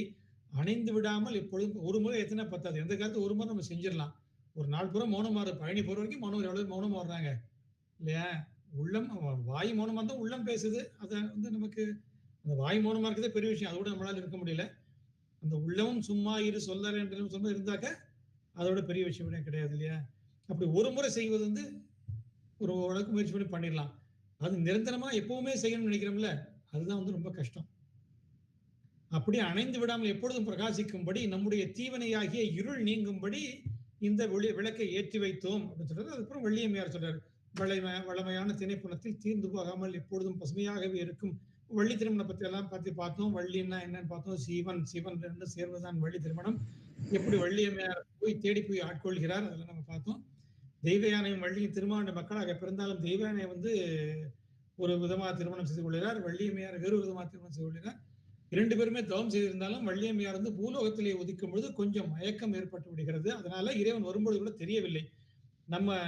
அணைந்து விடாமல் எப்பொழுதும் ஒரு முறை எத்தனை பத்தாது. எந்த காலத்து ஒரு முறை நம்ம செஞ்சிடலாம். ஒரு நாள் பூரா மௌனமா பழனி போற வரைக்கும் மௌனம், எவ்வளவு மௌனம் வர்றாங்க இல்லையா? உள்ளம் வாய் மௌனமா இருந்தா உள்ளம் பேசுது. அதை நமக்கு அந்த வாய் மௌனமா இருக்கிறதே பெரிய விஷயம். அதோட நம்மளால இருக்க முடியல. அந்த உள்ளமும் சும்மா இரு சொல்லற என்று சொன்ன இருந்தாக்க அதோட பெரிய விஷயம் கிடையாது இல்லையா? அப்படி ஒரு முறை செய்வது ஒரு உலக முயற்சி பண்ணி பண்ணிடலாம். அது நிரந்தரமா எப்பவுமே செய்யணும்னு நினைக்கிறோம்ல, அதுதான் ரொம்ப கஷ்டம். அப்படி அணைந்து விடாமல் எப்பொழுதும் பிரகாசிக்கும்படி நம்முடைய தீவனையாகிய இருள் நீங்கும்படி இந்த விளக்கை ஏற்றி வைத்தோம் அப்படின்னு சொல்றாரு. அதுக்கப்புறம் வள்ளியம்மையார் சொல்றாரு, வளமையான திணைப்புணத்தில் தீர்ந்து போகாமல் எப்பொழுதும் பசுமையாகவே இருக்கும். வள்ளி திருமணம் பத்தி எல்லாம் பார்த்தோம். வள்ளின்னா என்னன்னு பார்த்தோம். சிவன் ரெண்டு சேர்வதுதான் வள்ளி திருமணம். எப்படி வள்ளியம்மையார் போய் தேடி போய் ஆட்கொள்கிறார் அதெல்லாம் நம்ம பார்த்தோம். தெய்வயானையும் வள்ளியும் திருமாண்ட மக்களாக பிறந்தாலும் தெய்வயானை ஒரு விதமாக திருமணம் செய்து கொள்கிறார். வள்ளியம்மையார் வேறு விதமாக திருமணம் செய்து கொள்கிறார். 2 பேருமே தவம் செய்திருந்தாலும் வள்ளியம்மையார் பூலோகத்திலே உதிக்கும் பொழுது கொஞ்சம் மயக்கம் ஏற்பட்டு விடுகிறது. அதனால இறைவன் வரும்போது கூட தெரியவில்லை. நம்ம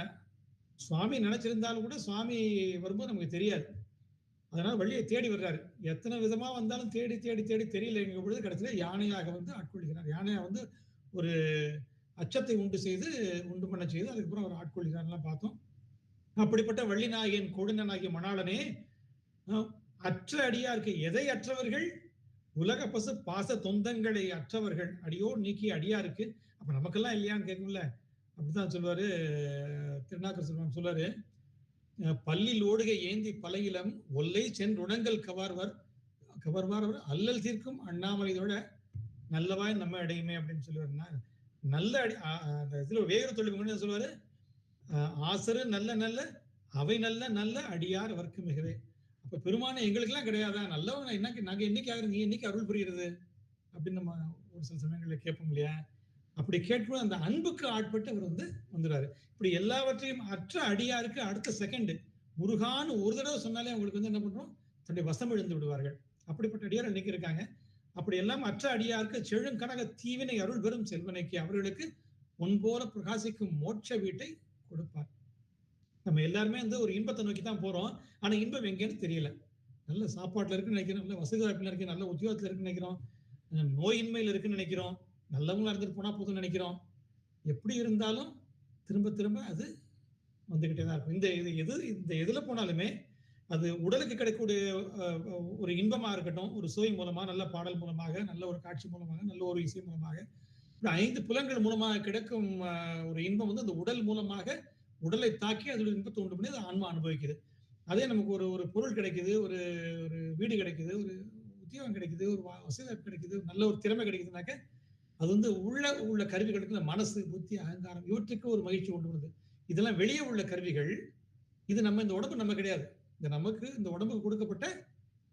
சுவாமி நினைச்சிருந்தாலும் கூட சுவாமி வரும்போது நமக்கு தெரியாது. அதனால வள்ளியை தேடி வர்றாரு. எத்தனை விதமா வந்தாலும் தேடி தேடி தேடி தெரியலைங்க பொழுது கடைசியில யானையாக ஆட்கொள்கிறார். யானையா ஒரு அச்சத்தை உண்டு பண்ண செய்து அதுக்கப்புறம் அவர் ஆட்கொள்கிறார்லாம் பார்த்தோம். அப்படிப்பட்ட வள்ளிநாயகன் கொடுநனாகிய மணாளனே, அற்ற அடியாருக்கு எதை அற்றவர்கள்? உலக பசு பாச தொந்தங்களை அற்றவர்கள் அடியோடு நீக்கி அடியாருக்கு. அப்ப நமக்கெல்லாம் இல்லையான்னு கேட்கும்ல. அப்படித்தான் சொல்லுவாரு திருநாக்கர் சொல்லுவாங்க. சொல்லுவாரு, பல்லில் ஓடுகை ஏந்தி பலையிலம் ஒல்லை சென்றுணங்கள் கவர்வார் அல்லல் தீர்க்கும் அண்ணாமலையோட நல்லவாய் நம்ம அடையுமே அப்படின்னு சொல்லுவாருன்னா, நல்ல இதுல வேறு தொழில் சொல்லுவாரு, ஆசரு நல்ல நல்ல அவை நல்ல நல்ல அடியார் அவருக்கு மிகவே. அப்ப பெருமானை எங்களுக்கு எல்லாம் கிடையாதா? நல்லவங்க நாங்க என்னைக்கு ஆகுறது, நீ என்னைக்கு அருள் புரியுறது அப்படின்னு நம்ம ஒரு சில சமயங்கள்ல கேட்போம் இல்லையா? அப்படி கேட்கும்போது அந்த அன்புக்கு ஆட்பட்டு அவர் வந்துடுறாரு. இப்படி எல்லாவற்றையும் அற்ற அடியாருக்கு அடுத்த செகண்ட் முருகான்னு ஒரு தடவை சொன்னாலே அவங்களுக்கு என்ன பண்றோம், தன்னுடைய வசம் எழுந்து விடுவார்கள். அப்படிப்பட்ட அடியார் இன்னைக்கு இருக்காங்க. அப்படி எல்லாம் அற்ற அடியாருக்கு செழுங்கனக தீவினை அருள் பெறும் செல்வனைக்கு அவர்களுக்கு பொன் போல பிரகாசிக்கும் மோட்ச வீட்டை கொடுப்பார். நம்ம எல்லாருமே வந்து ஒரு இன்பத்தை நோக்கி தான் போறோம். ஆனா இன்பம் எங்கேன்னு தெரியல. நல்ல சாப்பாட்டுல இருக்குன்னு நினைக்கிறோம், நல்ல வசதி வாய்ப்புல இருக்கு, நல்ல உத்தியோகத்துல இருக்குன்னு நினைக்கிறோம், நோயின்மையில இருக்குன்னு நினைக்கிறோம், நல்லவங்களா இருந்துட்டு போனா போதும்னு நினைக்கிறோம். எப்படி இருந்தாலும் திரும்ப திரும்ப அது வந்துகிட்டே தான் இருக்கும். இந்த எதுல போனாலுமே அது உடலுக்கு கிடைக்கக்கூடிய ஒரு இன்பமா இருக்கட்டும், ஒரு சுவை மூலமா, நல்ல பாடல் மூலமாக, நல்ல ஒரு காட்சி மூலமாக, நல்ல ஒரு இசை மூலமாக, இந்த 5 புலன்கள் மூலமாக கிடைக்கும் ஒரு இன்பம் வந்து அந்த உடல் மூலமாக உடலை தாக்கி அதோட இன்பத்தை உண்டு பண்ணி அது ஆன்மா அனுபவிக்குது. அதே நமக்கு ஒரு பொருள் கிடைக்குது, ஒரு ஒரு வீடு கிடைக்குது, ஒரு உத்தியோகம் கிடைக்குது, ஒரு வசதி வாய்ப்பு கிடைக்குது, நல்ல ஒரு திறமை கிடைக்குதுனாக்க அது வந்து உள்ள கருவிகளுக்கு இந்த மனசு, புத்தி, அகங்காரம் இவற்றுக்கு ஒரு மகிழ்ச்சி உண்டு பண்ணுது. இதெல்லாம் வெளியே உள்ள கருவிகள். இது நம்ம இந்த உடம்பு நம்ம கிடையாது. இந்த உடம்புக்கு கொடுக்கப்பட்ட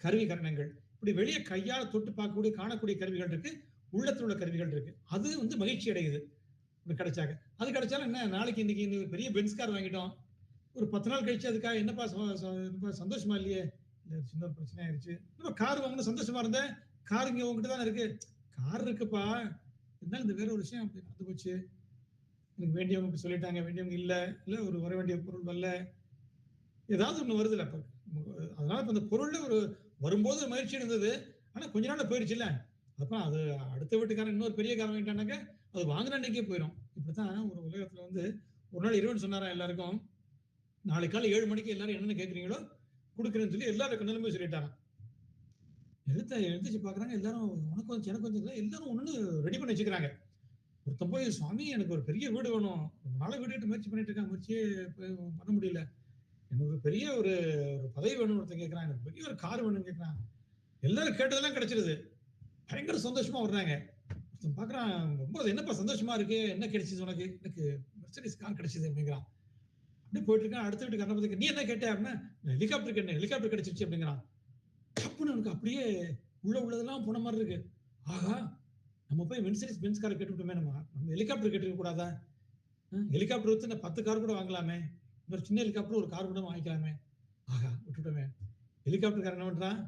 கருவி கரணங்கள். இப்படி வெளியே கையால் தொட்டு பார்க்கக்கூடிய காணக்கூடிய கருவிகள் இருக்கு, உள்ளத்தில் உள்ள கருவிகள் இருக்கு. அது வந்து மகிழ்ச்சி அடையுது கிடைச்சாங்க. அது கிடைச்சாலும் என்ன, நாளைக்கு இன்னைக்கு பெரிய பென்ஸ் கார் வாங்கிட்டோம், ஒரு 10 நாள் கழிச்சு அதுக்காக என்னப்பா சந்தோஷமா இல்லையே, இல்ல சின்ன ஒரு பிரச்சனை ஆயிடுச்சு, கார் வாங்கணும் சந்தோஷமா இருந்தேன், கார் இங்க உங்ககிட்ட தானே இருக்கு, கார் இருக்குப்பா, இருந்தாலும் இந்த வேற ஒரு விஷயம் அப்படி நடந்து போச்சு, எனக்கு வேண்டியவங்க இப்படி சொல்லிட்டாங்க, வேண்டியவங்க இல்ல ஒரு வர வேண்டிய பொருள் வரல, ஏதாவது ஒண்ணு வருது இல்ல. அதனால இப்ப இந்த பொருள்ல ஒரு வரும்போது மகிழ்ச்சி இருந்தது, ஆனா கொஞ்ச நாள்ல போயிடுச்சு இல்ல. அப்புறம் அது அடுத்த வீட்டுக்காரன் இன்னொரு பெரிய கார் வாங்கிட்டானாக்க அது வாங்கின அன்னைக்கே போயிடும். இப்படித்தான் ஒரு உலகத்துல வந்து ஒரு நாள் இறைவன் சொன்னாரா எல்லாருக்கும், நாளைக்கு காலை 7 மணிக்கு எல்லாரும் என்னென்ன கேட்குறீங்களோ கொடுக்குறேன்னு சொல்லி எல்லாரும் நிலைமை சொல்லிட்டாராம். எழுந்திரிச்சு பாக்குறாங்க எல்லாரும், உனக்கு வந்து எனக்கு வந்து எல்லாரும் ஒண்ணு ரெடி பண்ணி வச்சுக்கிறாங்க. ஒருத்தன் போய், சுவாமி எனக்கு ஒரு பெரிய வீடு வேணும், ரொம்ப நாளை வீடு கட்ட முயற்சி பண்ணிட்டு இருக்கேன், முயற்சியே பண்ண முடியல, எனக்கு பெரிய ஒரு பதவி வேணும்னு ஒருத்தன் கேட்கறான், எனக்கு பெரிய ஒரு கார் வேணும்னு கேட்கறான். எல்லாரும் கேட்டதெல்லாம் கிடைச்சிருது, பயங்கர சந்தோஷமா வர்றாங்க. ஒருத்தன் பாக்குறான், ரொம்ப என்னப்பா சந்தோஷமா இருக்கு, என்ன கிடைச்சது உனக்கு, எனக்கு மெர்சிடிஸ் கார் கிடைச்சது அப்படிங்கிறான். அப்படியே போயிட்டு இருக்கான். அடுத்த வீட்டுக்கு அனுப்பதுக்கு, நீ என்ன கேட்ட அப்படின்னா, ஹெலிகாப்டர் கேட்டேன், ஹெலிகாப்டர் கிடைச்சிருச்சு அப்படிங்கிறான். தப்புன்னு எனக்கு அப்படியே உள்ளதெல்லாம் போன மாதிரி இருக்கு. ஆகா, நம்ம போய் மெர்சிடிஸ் பென்ஸ் கார் கேட்டுவிட்டோமே, நம்ம ஹெலிகாப்டர் கேட்டுக்க கூடாதா, ஹெலிகாப்டர் வச்சு நான் 10 கார் கூட வாங்கலாமே, இன்னொரு சின்ன ஹெலிகாப்டர் ஒரு கார் கூட வாங்கிக்கலாமே, ஆகா விட்டுட்டோமே. ஹெலிகாப்டர் காரன் என்ன பண்றான்,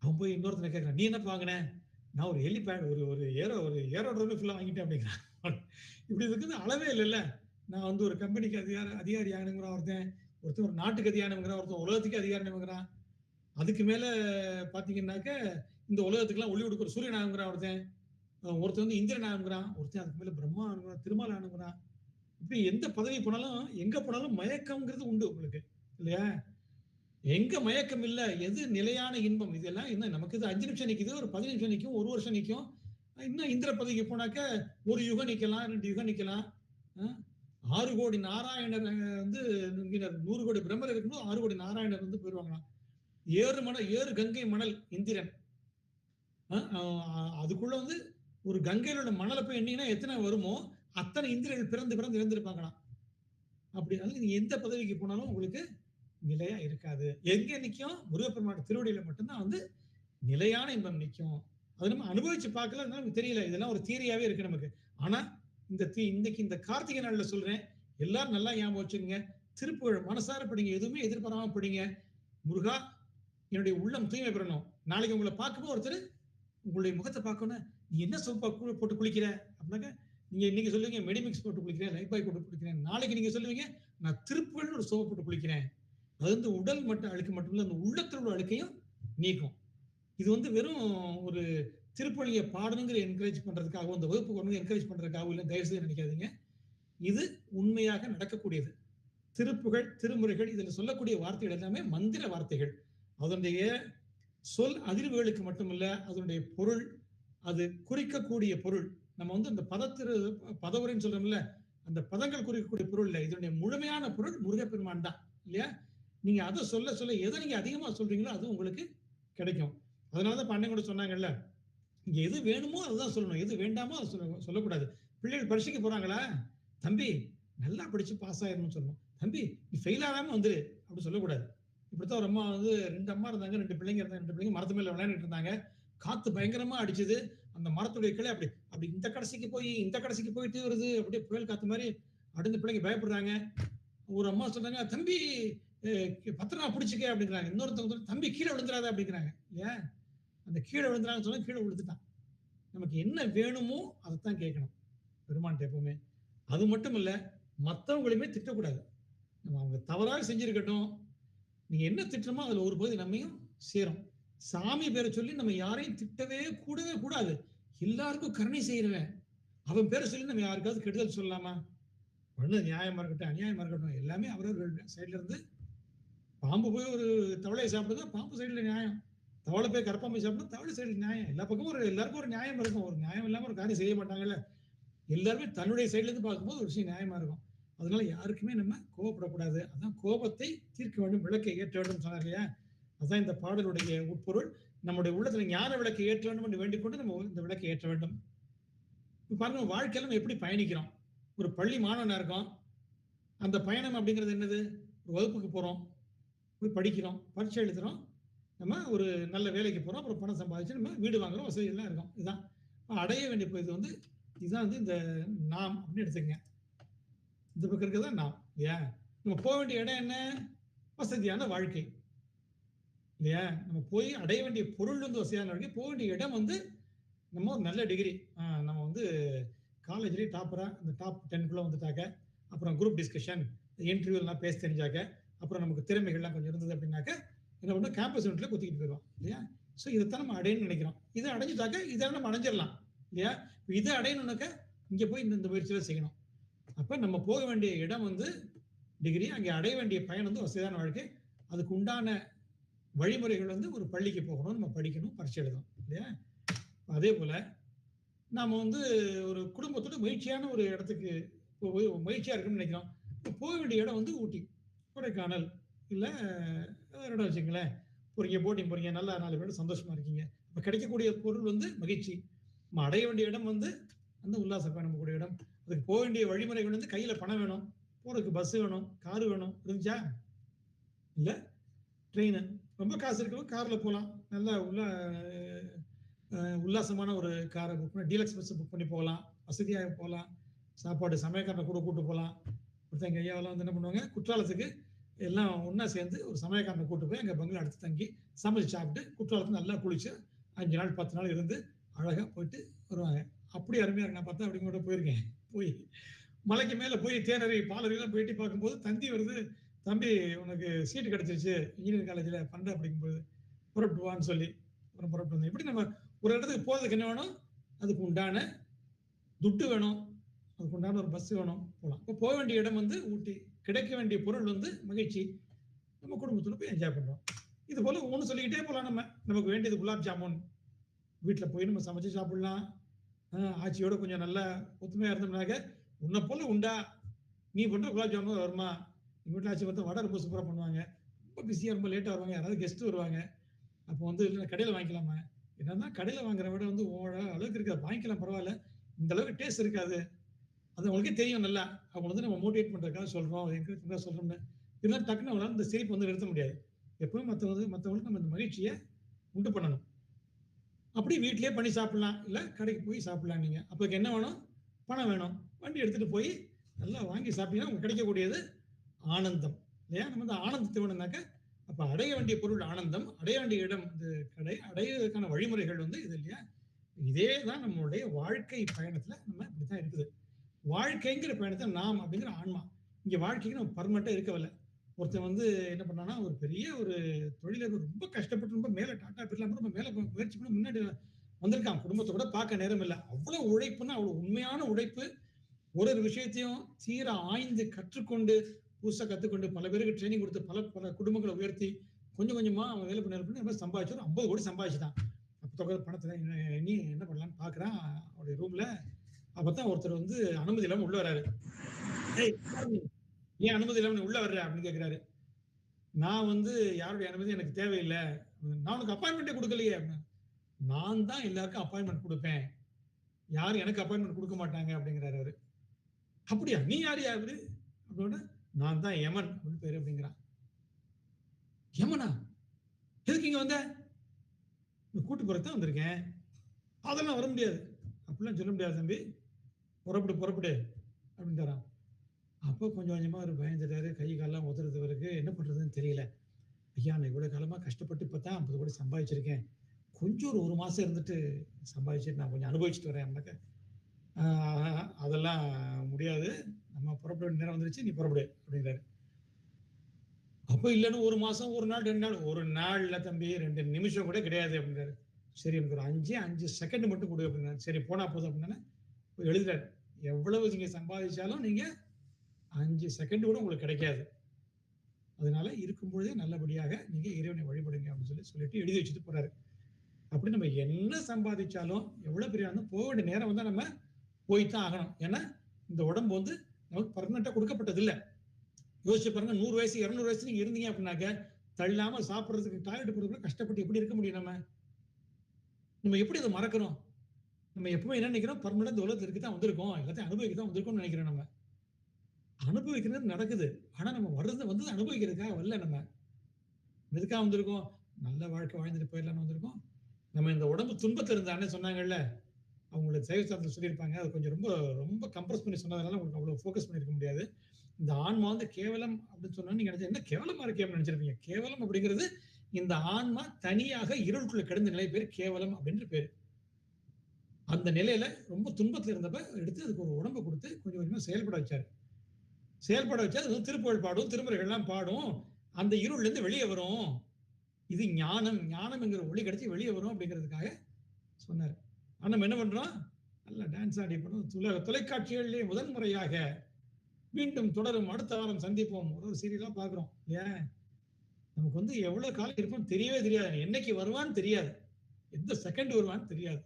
அவன் போய் இன்னொருத்தனை கேட்கறான், நீ என்ன வாங்கின, நான் ஒரு ஹெலிபேட் ஒரு ஏரோட்ரோமே ஃபுல்லா வாங்கிட்டேன் அப்படிங்கிறான். இப்படி இருக்குது அளவே இல்லைல்ல. நான் வந்து ஒரு கம்பெனிக்கு அதிகாரி ஆகணுங்கிறான் ஒருத்தன் ஒரு நாட்டுக்கு அதிகாரம்ங்கிறான், ஒருத்தன் உலகத்துக்கு அதிகாரம்ங்கிறான். அதுக்கு மேல பாத்தீங்கன்னாக்க இந்த உலகத்துக்குலாம் ஒளி கொடுக்குற சூரியன் ஆகுங்கிறான் ஒருத்தன் வந்து இந்திரன் ஆகுங்கிறான், ஒருத்தன் அதுக்கு மேல பிரம்மா ஆகுங்கிறான், திருமால் ஆகுங்கிறான். இப்படி எந்த பதவி போனாலும் எங்க போனாலும் மயக்கம்ங்கிறது உண்டு உங்களுக்கு இல்லையா. எங்க மயக்கம் இல்ல, எது நிலையான இன்பம், இதெல்லாம் என்ன நமக்கு இது 5 நிமிஷம் நிக்குது, ஒரு 10 நிமிஷம் நிக்கும், ஒரு வருஷம் நிக்கும். இன்னும் இந்திர பதவிக்கு போனாக்க ஒரு யுகம் நிக்கலாம், 2 யுகம் நிக்கலாம். 6 கோடி நாராயணர் வந்து 100 கோடி பிரம்மர் இருக்கும்போது 6 கோடி நாராயணர் வந்து போயிருவாங்களாம். 7 கங்கை மணல் இந்திரன், அதுக்குள்ள வந்து ஒரு கங்கையில உள்ள மணலை போய் எண்ணீங்கன்னா எத்தனை வருமோ அத்தனை இந்திரர்கள் பிறந்து இறந்திருப்பாங்களாம். அப்படி நீங்க எந்த பதவிக்கு போனாலும் உங்களுக்கு நிலையா இருக்காது. எங்க நிக்கும், முருகப்பெருமான் திருவடியில மட்டும்தான் வந்து நிலையான இன்பம் நிக்கும். அது நம்ம அனுபவிச்சு பார்க்கல, நமக்கு தெரியல, இதெல்லாம் ஒரு தியரியாவே இருக்கு நமக்கு. ஆனா இன்னைக்கு இந்த கார்த்திகை நாள்ல சொல்றேன், எல்லாரும் நல்லா ஞாபகம் வச்சுக்கோங்க, திருப்புகழ் மனசார படிங்க, எதுவுமே எதிர்பாராம படிங்க. முருகா என்னுடைய உள்ளம் தூய்மை பெறணும். நாளைக்கு உங்களை பார்க்கும்போது ஒருத்தர் உங்களுடைய முகத்தை பார்க்கணும், நீ என்ன சோப்பா போட்டு குளிக்கிற அப்படின்னாக்க, நீங்க இன்னைக்கு சொல்லுவீங்க மெடிமிக்ஸ் போட்டு குளிக்கிறேன், லைஃப் பாய் போட்டு குளிக்கிறேன், நாளைக்கு நீங்க சொல்லுவீங்க நான் திருப்புகழ்னு ஒரு சோப்பு போட்டு குளிக்கிறேன். அது வந்து உடல் மட்டும் அழுக்கு மட்டும் இல்ல, அந்த உள்ளத்தில் உள்ள அழுக்கையும் நீக்கும். இது வந்து வெறும் ஒரு திருப்பலியை பாடணுங்கிற என்கரேஜ் பண்றதுக்காகவும், இந்த வகுப்பு கொண்டு என்கரேஜ் பண்றதுக்காகவும் இல்லை, தயவு செய்து நினைக்காதீங்க. இது உண்மையாக நடக்கக்கூடியது. திருப்புகழ், திருமுறைகள், இதுல சொல்லக்கூடிய வார்த்தைகள் எல்லாமே மந்திர வார்த்தைகள். அதனுடைய சொல் அதிர்வுகளுக்கு மட்டுமல்ல, அதனுடைய பொருள், அது குறிக்கக்கூடிய பொருள். நம்ம வந்து அந்த பதவுரைன்னு சொல்றோம்ல, அந்த பதங்கள் குறிக்கக்கூடிய பொருள் இல்லை, இதனுடைய முழுமையான பொருள் முருகப்பெருமான் தான் இல்லையா. நீங்க அதை சொல்ல எதை நீங்க அதிகமா சொல்றீங்களோ அது உங்களுக்கு கிடைக்கும். அதனாலதான் அண்ணன் கூட சொன்னாங்கல்ல, இங்க எது வேணுமோ அதுதான் சொல்லணும், எது வேண்டாமோ அது சொல்லக்கூடாது. பிள்ளைகள் பரீட்சைக்கு போறாங்களா, தம்பி நல்லா படிச்சு பாஸ் ஆயிரணும்னு சொல்லணும், தம்பி நீ ஃபெயில் ஆகாம வந்துரு அப்படி சொல்லக்கூடாது. இப்படித்தான் ஒரு அம்மா வந்து 2 அம்மா இருந்தாங்க, 2 பிள்ளைங்க இருந்தாங்க. 2 பிள்ளைங்க மரத்து மேல விளையாண்டுட்டு இருந்தாங்க. காத்து பயங்கரமா அடிச்சது, அந்த மரத்துடைய கிளை அப்படி இந்த கடைசிக்கு போயிட்டு வருது, அப்படியே புயல் காத்து மாதிரி அடுத்த பிள்ளைங்க பயப்படுறாங்க. ஒரு அம்மா சொல்றாங்க, தம்பி பத்திரமா பிடிச்சிக்க அப்படிங்கிறாங்க. இன்னொருத்தவங்க தம்பி கீழே விழுந்துடாத அப்படிங்கிறாங்க. இல்லையா, அந்த கீழே விழுந்துறாங்கன்னு சொன்னா கீழே விழுந்துட்டான். நமக்கு என்ன வேணுமோ அதைத்தான் கேட்கணும் பெருமான்ட்ட எப்பவுமே. அது மட்டும் இல்ல, மத்தவங்களையுமே திட்டக்கூடாது. நம்ம அவங்க தவறாக செஞ்சிருக்கட்டும், நீங்க என்ன திட்டணுமோ அதுல ஒரு பகுதி நம்மையும் சேரும். சாமி பேரை சொல்லி நம்ம யாரையும் திட்டவே கூடவே கூடாது. எல்லாருக்கும் கருணை செய்யறவன் அவன் பேரை சொல்லி நம்ம யாருக்காவது கெடுதல் சொல்லலாமா? ஒண்ணு நியாயமா இருக்கட்டும், அநியாயமா இருக்கட்டும், எல்லாமே அவரவர்கள் சைட்ல இருந்து. பாம்பு போய் ஒரு தவளையை சாப்பிடுதா, பாம்பு சைடுல நியாயம். தவளை போய் கரப்பாம்பை சாப்பிடுதா, தவளை சைடுல நியாயம். எல்லா பக்கமும் எல்லாருக்கும் ஒரு நியாயம் இருக்கும். ஒரு நியாயம் இல்லாம ஒரு காரியம் செய்ய மாட்டாங்கல்ல. எல்லாருமே தன்னுடைய சைட்ல இருந்து பார்க்கும்போது ஒரு விஷயம் நியாயமா இருக்கும். அதனால யாருக்குமே நம்ம கோபப்படக்கூடாது. அதான் கோபத்தை தீர்க்க வேண்டும், விளக்கை ஏற்ற வேண்டும் சொன்னார் இல்லையா? அதான் இந்த பாடலுடைய உட்பொருள். நம்முடைய உள்ளத்துல ஞான விளக்கை ஏற்ற வேண்டும் என்று வேண்டிக் கொண்டு நம்ம இந்த விளக்கை ஏற்ற வேண்டும். இப்ப பாருங்க, வாழ்க்கையில நம்ம எப்படி பயணிக்கிறோம். ஒரு பள்ளி மாணவனா இருக்கோம். அந்த பயணம் அப்படிங்கிறது என்னது? ஒரு வகுப்புக்கு போறோம், போய் படிக்கிறோம், பரீட்சை எழுதுறோம், நம்ம ஒரு நல்ல வேலைக்கு போறோம், அப்புறம் பணம் சம்பாதிச்சு நம்ம வீடு வாங்குறோம், வசதி எல்லாம் இருக்கும். இதுதான் அடைய வேண்டிய இது வந்து இதுதான் வந்து இந்த நாம் அப்படின்னு எடுத்துக்கங்க. இந்த பக்கம் இருக்கிறதா நாம் இல்லையா? நம்ம போக வேண்டிய இடம் என்ன? வசதியான வாழ்க்கை இல்லையா? நம்ம போய் அடைய வேண்டிய பொருள் வந்து வசதியான வாழ்க்கை. போக வேண்டிய இடம் வந்து நம்ம ஒரு நல்ல டிகிரி, நம்ம வந்து காலேஜ்லேயே டாப்பரா இந்த டாப் 10 வந்துட்டாக்க, அப்புறம் குரூப் டிஸ்கஷன் இன்டர்வியூலாம் பேச தெரிஞ்சாக்க, அப்புறம் நமக்கு திறமைகள்லாம் கொஞ்சம் இருந்தது அப்படின்னாக்க என்ன பண்ணோம், கேம்பஸ் இன்டர்வியூல குத்திக்கிட்டு போயிடுவோம் இல்லையா? ஸோ இதைத்தான் நம்ம அடையணும்னு நினைக்கிறோம். இதை அடைஞ்சிட்டாக்க இதெல்லாம் நம்ம அடைஞ்சிடலாம் இல்லையா? இதை அடையணும்னாக்க இங்கே போய் இந்த முயற்சியில் செய்யணும். அப்போ நம்ம போக வேண்டிய இடம் வந்து டிகிரி, அங்கே அடைய வேண்டிய பயன் வந்து வசதியான வாழ்க்கை. அதுக்கு உண்டான வழிமுறைகள் வந்து ஒரு பள்ளிக்கு போகணும், நம்ம படிக்கணும், பரீட்சை எழுதணும் இல்லையா? அதே போல நாம வந்து ஒரு குடும்பத்தோட மகிழ்ச்சியான ஒரு இடத்துக்கு மகிழ்ச்சியா இருக்குன்னு நினைக்கிறோம். இப்போ போக வேண்டிய இடம் வந்து ஊட்டி, கொடைக்கானல், இல்லை இடம் வச்சுங்களேன். போறீங்க, போட்டிங் போறீங்க, நல்லா 4 பேரோட சந்தோஷமா இருக்கீங்க. இப்போ கிடைக்கக்கூடிய பொருள் வந்து மகிழ்ச்சி. நம்ம அடைய வேண்டிய இடம் வந்து அந்த உல்லாச பயணம் கூடிய இடம். அதுக்கு போக வேண்டிய வழிமுறைகள் வந்து கையில பணம் வேணும், போறதுக்கு பஸ் வேணும், காரு வேணும். இருந்துச்சா? இல்லை ட்ரெயின். ரொம்ப காசு இருக்கவும் கார்ல போகலாம். நல்லா உல்லாசமான ஒரு காரை புக் பண்ணி, டீலக்ஸ் பஸ் புக் பண்ணி போகலாம், வசதியாக போகலாம். சாப்பாடு சமயக்காரனை கூட கூட்டு போகலாம். ஒருத்தங்க ஐயாவெல்லாம் வந்து என்ன பண்ணுவாங்க, குற்றாலத்துக்கு எல்லாம் ஒன்றா சேர்ந்து ஒரு சமயக்காரனை கூட்டு போய் அங்கே பங்களா எடுத்து தங்கி சமைச்சு சாப்பிட்டு குற்றாலத்துக்கு நல்லா குளிச்சு 5 நாள் 10 நாள் இருந்து அழகாக போயிட்டு வருவாங்க. அப்படி அருமையாக இருக்கு. நான் பார்த்தா அப்படி கூட போயிருக்கேன். போய் மலைக்கு மேலே போய் தேனறி பாலறிலாம் போயிட்டு பார்க்கும்போது தந்தி வருது, தம்பி உனக்கு சீட்டு கிடச்சிருச்சு இன்ஜினியரிங் காலேஜில் 12 படிக்கும்போது, புறப்பட்டு வான்னு சொல்லி அப்புறம் புறப்பட்டு வந்தேன். இப்படி நம்ம ஒரு இடத்துக்கு போகிறதுக்கு என்ன வேணும்? அதுக்கு உண்டான துட்டு வேணும், அதுக்கு உண்டான ஒரு பஸ் வேணும், போகலாம். இப்போ போக வேண்டிய இடம் வந்து ஊட்டி, கிடைக்க வேண்டிய பொருள் வந்து மகிழ்ச்சி. நம்ம குடும்பத்தோட போய் என்ஜாய் பண்ணுறோம். இது போல் ஒவ்வொன்று சொல்லிக்கிட்டே போகலாம். நமக்கு வேண்டியது குலாப் ஜாமுன், வீட்டில் போய் நம்ம சமைச்சு சாப்பிடலாம். ஆட்சியோட கொஞ்சம் நல்லா ஒத்துமையாக இருந்தோம்னாக்க, உன்னை போல உண்டா, நீ பண்ணுற குலாப் ஜாமுன் வருமா? எங்கள் வீட்டில் ஆட்சி பார்த்தா வடை ரொம்ப சூப்பராக பண்ணுவாங்க. ரொம்ப பிஸியாக ரொம்ப லேட்டாக வருவாங்க, யாராவது கெஸ்ட்டு வருவாங்க. அப்போ வந்து இல்லை கடையில் வாங்கிக்கலாமா? என்னன்னா கடையில் வாங்குற விட வந்து அளவுக்கு இருக்காது, வாங்கிக்கலாம் பரவாயில்ல, இந்த அளவுக்கு டேஸ்ட் இருக்காது. அது அவங்களுக்கே தெரியும் நல்லா. அவங்க வந்து நம்ம மோட்டிவேட் பண்ணுறதுக்காக சொல்கிறோம், என்கரேஜ் பண்ணுறா சொல்கிறோம்னு. இதெல்லாம் டக்குன்னு அவங்களால இந்த சிரிப்பு வந்து நிறுத்த முடியாது. எப்பவும் மற்றவங்களுக்கு நம்ம இந்த மகிழ்ச்சியை உண்டு பண்ணணும். அப்படி வீட்டிலேயே பண்ணி சாப்பிடலாம், இல்லை கடைக்கு போய் சாப்பிடலாம். நீங்கள் அப்போக்கு என்ன வேணும்? பணம் வேணும். வண்டி எடுத்துகிட்டு போய் நல்லா வாங்கி சாப்பிட்டீங்கன்னா உங்களுக்கு கிடைக்கக்கூடியது ஆனந்தம் இல்லையா? நம்ம வந்து ஆனந்தத்தை வேணும்னாக்க அப்போ அடைய வேண்டிய பொருள் ஆனந்தம், அடைய வேண்டிய இடம் இந்த கடை, அடைவதற்கான வழிமுறைகள் வந்து இது இல்லையா? இதே தான் நம்மளுடைய வாழ்க்கை பயணத்துல நம்ம இப்படித்தான் இருக்குது. வாழ்க்கைங்கிற பயணத்தை நாம் அப்படிங்கிற ஆன்மா, இங்க வாழ்க்கைக்கு நம்ம பர்மனெண்டா இருக்கவில்லை. ஒருத்தன் வந்து என்ன பண்ணானா, ஒரு பெரிய ஒரு தொழிலதிபர், ரொம்ப கஷ்டப்பட்டு ரொம்ப மேல டாட்டா பிர்லாம் ரொம்ப மேல முயற்சி பண்ணி முன்னாடி வந்திருக்கான். குடும்பத்தை கூட பார்க்க நேரம் இல்லை. அவ்வளவு உழைப்புன்னா அவ்வளவு உண்மையான உழைப்பு. ஒரு விஷயத்தையும் தீர ஆய்ந்து கற்றுக்கொண்டு புதுசாக கற்றுக்கொண்டு பல பேருக்கு ட்ரைனிங் கொடுத்து பல குடும்பங்களை உயர்த்தி கொஞ்சம் கொஞ்சமா அவன் வேலை பண்ணி சம்பாதிச்சு 50 கோடி சம்பாதிச்சுட்டான். அப்போ தொகை பணத்தை நீ என்ன பண்ணலான்னு பார்க்குறான் அவருடைய ரூம்ல. அப்பதான் ஒருத்தர் வந்து அனுமதி இல்லாமல் உள்ள வர்றாரு. ஏன் அனுமதி இல்லாமல் உள்ள வர்ற அப்படின்னு கேட்கிறாரு. நான் வந்து யாருடைய அனுமதி எனக்கு தேவையில்லை, நான் உனக்கு அப்பாயின்மெண்ட்டே கொடுக்கலையே. நான் தான் எல்லாருக்கும் அப்பாயின்மெண்ட் கொடுப்பேன், யாரும் எனக்கு அப்பாயின்மெண்ட் கொடுக்க மாட்டாங்க அப்படிங்கிறாரு அவரு. அப்படியா, நீ யாரு யாரு அப்படின்னா, நான் தான் யமன் அப்படின்னு பேரு அப்படிங்கிறான். யமனா? எதுக்கு இங்க வந்த? கூட்டு போறதான் வந்திருக்கேன். அதெல்லாம் வர முடியாது, அப்படிலாம் சொல்ல முடியாது தம்பி, புறப்படு அப்படின்றான். அப்போ கொஞ்சம் கொஞ்சமா அவர் பயந்துட்டாரு, கை காலெல்லாம் உதறதுவருக்கு என்ன பண்றதுன்னு தெரியல. ஐயா, நான் இவ்வளவு காலமா கஷ்டப்பட்டு இப்பதான் 50 கோடி சம்பாதிச்சிருக்கேன், கொஞ்சம் ஒரு மாசம் இருந்துட்டு சம்பாதிச்சுட்டு நான் கொஞ்சம் அனுபவிச்சுட்டு வரேன். அதெல்லாம் முடியாது. முடியாது, நம்ம புறப்பட வேண்டிய நேரம் வந்துருச்சு, நீ புறப்படு அப்படிங்கிறாரு. அப்ப இல்லைன்னு 1 மாசம், 1 நாள், 2 நாள், 1 நாள்ல தம்பி 2 நிமிஷம் கூட கிடையாது அப்படிங்கிறாரு. சரி எனக்கு ஒரு 5 செகண்ட் மட்டும் கொடு அப்படின்னா, சரி போனா போதும் அப்படின்னா எழுதுறாரு. எவ்வளவு நீங்க சம்பாதிச்சாலும் நீங்க 5 செகண்ட் கூட உங்களுக்கு கிடைக்காது. அதனால இருக்கும் பொழுதே நல்லபடியாக நீங்க இறைவனை வழிபடுங்க அப்படின்னு சொல்லிட்டு எழுதி வச்சுட்டு போறாரு. அப்படி நம்ம என்ன சம்பாதிச்சாலும் எவ்வளவு பெரிய போக வேண்டிய நேரம் வந்தா நம்ம போய்தான் ஆகணும். ஏன்னா இந்த உடம்பு வந்து நமக்கு பர்மனண்டா கொடுக்கப்பட்டது இல்ல. யோசிச்சு பாருங்க, 100 வயசு 200 வயசு நீங்க இருந்தீங்க அப்படின்னாக்க தள்ளாம சாப்பிடுறதுக்கு டாய்லெட் போறதுக்கு கஷ்டப்பட்டு எப்படி இருக்க முடியும்? நம்ம எப்படி அதை மறக்கிறோம்? நம்ம எப்பவுமே என்ன நினைக்கிறோம், பர்மனண்ட் இந்த உலகத்துல இருக்கு தான் வந்திருக்கோம், எல்லாத்தையும் அனுபவிக்க தான் வந்திருக்கோம்னு நினைக்கிறோம். நம்ம அனுபவிக்கிறது நடக்குது, ஆனா நம்ம வந்து அனுபவிக்கிறதுக்காக வரல. நம்ம எதுக்காக வந்திருக்கோம்? நல்ல வாழ்க்கை வாழ்ந்துட்டு போயிடலாம்னு வந்திருக்கோம். நம்ம இந்த உடம்பு துன்பத்தில் இருந்தானே சொன்னாங்கல்ல, அவங்களுக்கு சைவசாஸ்திரத்தில் சொல்லியிருப்பாங்க. அது கொஞ்சம் ரொம்ப ரொம்ப கம்ப்ரஸ் பண்ணி சொன்னதுனால உங்களுக்கு அவ்வளவு ஃபோக்கஸ் பண்ணியிருக்க முடியாது. இந்த ஆன்மா வந்து கேவலம் அப்படின்னு சொன்னா நீங்க நினைச்சா என்ன கேவலமா இருக்கே அப்படின்னு நினைச்சிருப்பீங்க. கேவலம் அப்படிங்கிறது இந்த ஆன்மா தனியாக இருளுக்குள்ள கிடந்த நிலை பேர் கேவலம் அப்படின்ற பேரு. அந்த நிலையில ரொம்ப துன்பத்துல இருந்தப்ப எடுத்து அதுக்கு ஒரு உடம்பை கொடுத்து கொஞ்சம் கொஞ்சமா செயல்பட வச்சாரு. செயல்பட வச்சா அது திருப்புகழ் பாடும், திருமுறைகள் எல்லாம் பாடும், அந்த இருள்ல இருந்து வெளியே வரும். இது ஞானம், ஞானம்ங்கிற ஒளி கிடைச்சி வெளியே வரும் அப்படிங்கிறதுக்காக சொன்னார். ஆனா நம்ம என்ன பண்றோம்? நல்லா டான்ஸ் ஆடி பண்ணும். தொலைக்காட்சிகளிலே முதல் முறையாக மீண்டும் தொடரும், அடுத்த வாரம் சந்திப்போம், ஒரு சீரியலா பாக்குறோம். ஏன் நமக்கு வந்து எவ்வளவு காலம் இருக்கும் தெரியவே தெரியாது, என்னைக்கு வருவான்னு தெரியாது, எந்த செகண்ட் வருவான்னு தெரியாது.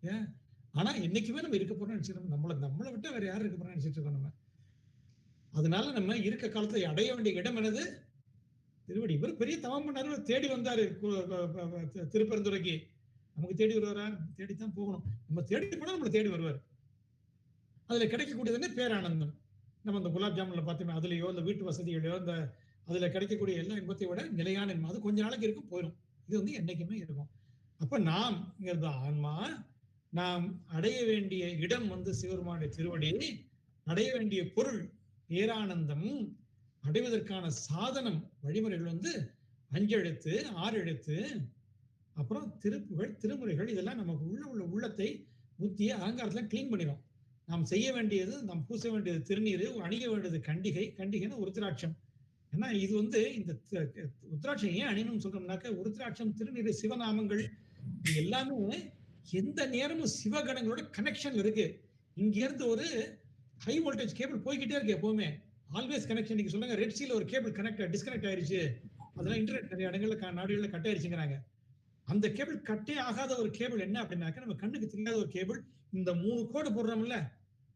ஏன் ஆனா என்னைக்குமே நம்ம இருக்க போறோம்னு நினைச்சிருக்கோம். நம்மளை விட்டு வேற யாரும் இருக்க போறோம்னு நினைச்சிட்டு இருக்கோம் நம்ம. அதனால நம்ம இருக்க காலத்துல அடைய வேண்டிய இடம் என்னது? திருவடி. இவர் பெரிய தவம் பண்ணாரு, தேடி வந்தாரு திருப்பெருந்துறைக்கு. நமக்கு தேடி வருவாரா? தேடித்தான் போகணும். நம்ம தேடி போனா நம்மளை தேடி வருவார். அதுல கிடைக்கக்கூடியது பேரானந்தம். நம்ம இந்த குலாப் ஜாமுன்ல பார்த்தோமே, அதுலயோ இந்த வீட்டு வசதிகளையோ இந்த அதுல கிடைக்கக்கூடிய எல்லா இன்பத்தை விட நிலையான இன்பம். அது கொஞ்ச நாளைக்கு இருக்கும், போயிடும். இது வந்து என்னைக்குமே இருக்கும். அப்ப நாம் ஆன்மா, நாம் அடைய வேண்டிய இடம் வந்து சிவருமானுடைய திருவடி, அடைய வேண்டிய பொருள் பேரானந்தம், அடைவதற்கான சாதனம் வழிமுறைகள் வந்து 5 எழுத்து 6 எழுத்து, அப்புறம் திருப்புகள் திருமுறைகள். இதெல்லாம் நமக்கு உள்ள உள்ளத்தை புத்தியை அகங்காரத்துல கிளீன் பண்ணிடும். நாம் செய்ய வேண்டியது, நாம் பூச வேண்டியது திருநீர், அணிய வேண்டியது கண்டிகை. கண்டிகைன்னு உருத்திராட்சம். ஏன்னா இது வந்து இந்த உருத்திராட்சம் ஏன் அணியணும்னு சொல்றோம்னாக்க, உருத்திராட்சம், திருநீர், சிவநாமங்கள் இது எல்லாமே எந்த நேரமும் சிவகணங்களோட கனெக்ஷன் இருக்கு. இங்க இருந்து ஒரு ஹை வோல்டேஜ் கேபிள் போய்கிட்டே இருக்கு எப்பவுமே, ஆல்வேஸ் கனெக்ஷன். நீங்க சொல்லுங்க ரெட் சீல ஒரு கேபிள் டிஸ்கனெக்ட் ஆயிருச்சு, அதெல்லாம் இன்டர்நெட் நிறைய இடங்கள்ல நாடுகள்ல கட் ஆயிருச்சுங்கிறாங்க. அந்த கேபிள் கட்டே ஆகாத ஒரு கேபிள் என்ன அப்படின்னாக்க, நம்ம கண்ணுக்கு தெரியாத ஒரு கேபிள். இந்த 3 கோடு போடுறோம்ல,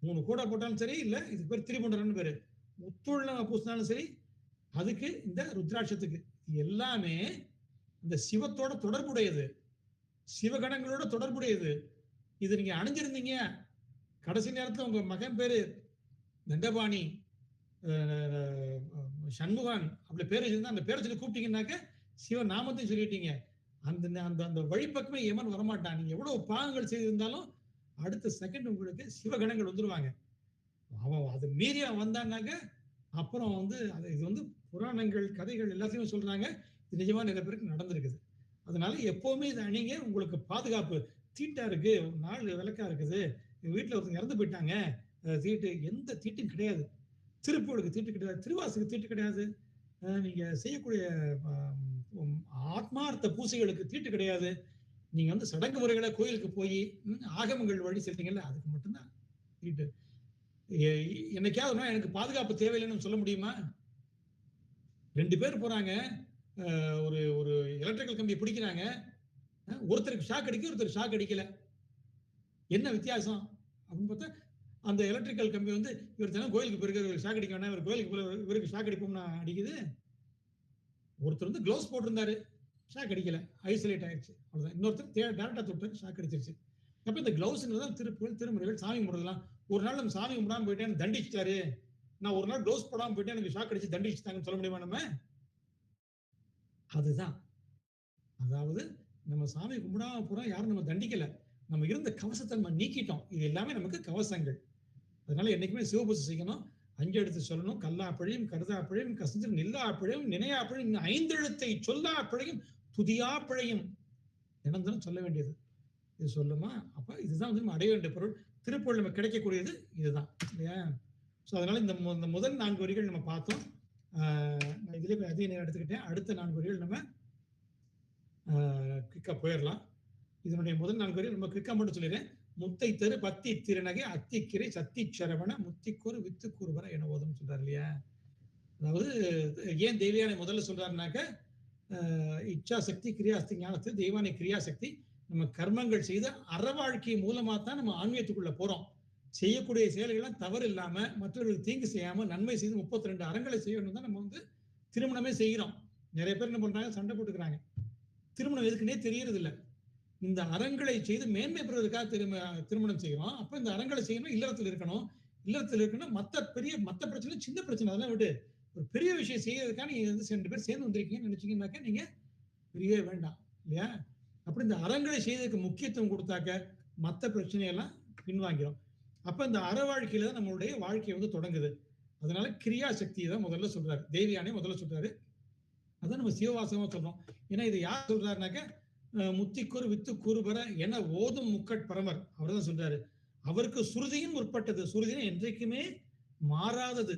3 கோடா போட்டாலும் சரி, இல்ல இதுக்கு பேர் திரிபுண்டரம்னு பேரு, முத்துள் நம்ம பூசினாலும் சரி, அதுக்கு இந்த ருத்ராட்சத்துக்கு எல்லாமே இந்த சிவத்தோட தொடர்புடையது, சிவகணங்களோட தொடர்புடையது. இது நீங்க அணிஞ்சிருந்தீங்க, கடைசி நேரத்துல உங்க மகன் பேரு தண்டபாணி, சண்முகான் அப்படி பேர் வச்சிருந்தா அந்த பேரை சொல்லி கூப்பிட்டீங்கன்னாக்க சிவ நாமத்தையும் சொல்லிட்டீங்க. அந்த அந்த அந்த வழிப்பக்கமே எமன் வரமாட்டான். நீங்க எவ்வளவு பாகங்கள் செய்திருந்தாலும் அடுத்த செகண்ட் உங்களுக்கு சிவகணங்கள் வந்துருவாங்க. அவன் அது மீறியா வந்தான்னாக்க அப்புறம் வந்து இது வந்து புராணங்கள் கதைகள் எல்லாத்தையுமே சொல்றாங்க. இது நிஜமா நிறைய பேருக்கு நடந்திருக்குது. அதனால எப்பவுமே இதை அணிங்க, உங்களுக்கு பாதுகாப்பு. தீட்டா இருக்கு, 4 விளக்கா இருக்குது, வீட்டுல ஒருத்தங்க இறந்து போயிட்டாங்க, தீட்டு எந்த தீட்டும் கிடையாது. திருப்பூருக்கு தீட்டு கிடையாது, திருவாசுக்கு தீட்டு கிடையாது, நீங்க செய்யக்கூடிய ஆத்மார்த்த பூசைகளுக்கு தீட்டு கிடையாது. நீங்க வந்து சடங்கு முறைகளை கோயிலுக்கு போய் ஆகமங்கள் வழி செல்றீங்கல்ல, அதுக்கு மட்டும்தான் தீட்டு. என்னைக்காவது எனக்கு பாதுகாப்பு தேவையில்லைன்னு சொல்ல முடியுமா? 2 பேர் போறாங்க, ஒரு ஒரு எலக்ட்ரிக்கல் கம்பியை பிடிக்கிறாங்க, ஒருத்தருக்கு ஷாக் அடிக்க, ஒருத்தருக்கு ஷாக் அடிக்கல. என்ன வித்தியாசம் அப்படின்னு பார்த்தா, அந்த எலக்ட்ரிக்கல் கம்பி வந்து இவர் தினம் கோயிலுக்கு போயிருக்க ஷாக் அடிக்க வேணா, இவர் கோயிலுக்கு போல இவருக்கு ஷாக் அடிப்போம்னா அடிக்குது. ஒருத்தர் வந்து க்ளோஸ் போட்டிருந்தாரு, ஷாக் அடிக்கல, ஐசோலேட் ஆயிடுச்சு, அவ்வளவுதான். இன்னொருத்தர் டேரக்டா தொட்டு ஷாக் அடிச்சிருச்சு. அப்ப இந்த கிளவுஸ்ங்கிறதான் திருப்புகள் திருமுறைகள் சாமி கும்பிடலாம். ஒரு நாள் நம்ம சாமி கும்பிடாம போயிட்டேன் தண்டிச்சிட்டாரு, நான் ஒரு நாள் க்ளவுஸ் போடாம போயிட்டேன் எனக்கு ஷாக் அடிச்சு தண்டிச்சுட்டாங்கன்னு சொல்ல முடியுமா நம்ம? அதுதான், அதாவது நம்ம சாமி கும்பிடாம போறோம், யாரும் நம்ம தண்டிக்கல, நம்ம இருந்த கவசத்தை நம்ம நீக்கிட்டோம். இது எல்லாமே நமக்கு கவசங்கள். அதனால என்னைக்குமே சிவபூஜை செய்யணும், 5 எழுத்து சொல்லணும். கல்லா பிழையும், கருதா பிழையும், கசிஞ்சு நில்லா பிழையும், நினையா பிழையும், 5 எழுத்தை சொல்லா பிழையும், துதியா பிழையும், தினம் சொல்ல வேண்டியது. இது சொல்லுமா? அப்ப இதுதான் வந்து நம்ம அடைய வேண்டிய பொருள். திருப்பூர் நம்ம கிடைக்கக்கூடியது இதுதான் இல்லையா? ஸோ அதனால இந்த முதல் 4 வரிகள் நம்ம பார்த்தோம். நான் இதுலேயே அதிக நேரம் எடுத்துக்கிட்டேன். அடுத்த 4 வரிகள் நம்ம குயிக்காக போயிடலாம். இதனுடைய முதல் 4 வரிகள் நம்ம குயிக்காக மட்டும் சொல்லிடுறேன். முத்தை தரு பக்தி திருநகை அத்திக்கிரை சத்தி சரவண முத்திக்கூறு வித்துக்கூறுவர என ஓதும் சொல்றாரு இல்லையா. அதாவது ஏன் தெய்வயானை முதல்ல சொல்றாருனாக்க இச்சா சக்தி கிரியாசக்தி ஞானத்து தெய்வானை கிரியாசக்தி நம்ம கர்மங்கள் செய்த அற வாழ்க்கை மூலமா தான் நம்ம ஆன்மீகத்துக்குள்ள போறோம். செய்யக்கூடிய செயல்கள்லாம் தவறு இல்லாம மற்றவர்களுக்கு தீங்கு செய்யாம நன்மை செய்து 32 அறங்களை செய்யணும் தான் நம்ம வந்து திருமணமே செய்கிறோம். நிறைய பேர் என்ன பண்றாங்க, சண்டை போட்டுக்கிறாங்க. திருமணம் எதுக்குன்னே தெரியறது இல்லை. இந்த அறங்களை செய்து மேன்மை பெறுவதற்காக திருமணம் செய்கிறோம். அப்ப இந்த அறங்களை செய்யணும், இல்லறத்தில் இருக்கணும். இல்லறத்தில் இருக்கணும், மத்த பிரச்சனை சின்ன பிரச்சனை அதெல்லாம் விட்டு ஒரு பெரிய விஷயம் செய்யறதுக்காக நீங்க வந்து 2 பேர் சேர்ந்து வந்திருக்கீங்கன்னு நினைச்சீங்கன்னாக்க நீங்க பெரிய வேண்டாம் இல்லையா. அப்படி இந்த அறங்களை செய்யறதுக்கு முக்கியத்துவம் கொடுத்தாக்க மற்ற பிரச்சனையெல்லாம் பின்வாங்கிறோம். அப்ப இந்த அற வாழ்க்கையில தான் நம்மளுடைய வாழ்க்கை வந்து தொடங்குது. அதனால கிரியா சக்தியை தான் முதல்ல சொல்றாரு, தேவியானே முதல்ல சொல்றாரு. அதான் நம்ம சிவவாசகமா சொல்றோம். ஏன்னா இது யார் சொல்றாருனாக்க முத்திக்கூறு வித்து கூறுபர என ஓதும் முக்கட் பரமர் அவர் தான் சொல்றாரு. அவருக்கு சுருதியும் முற்பட்டது. சுருதினா என்றைக்குமே மாறாதது,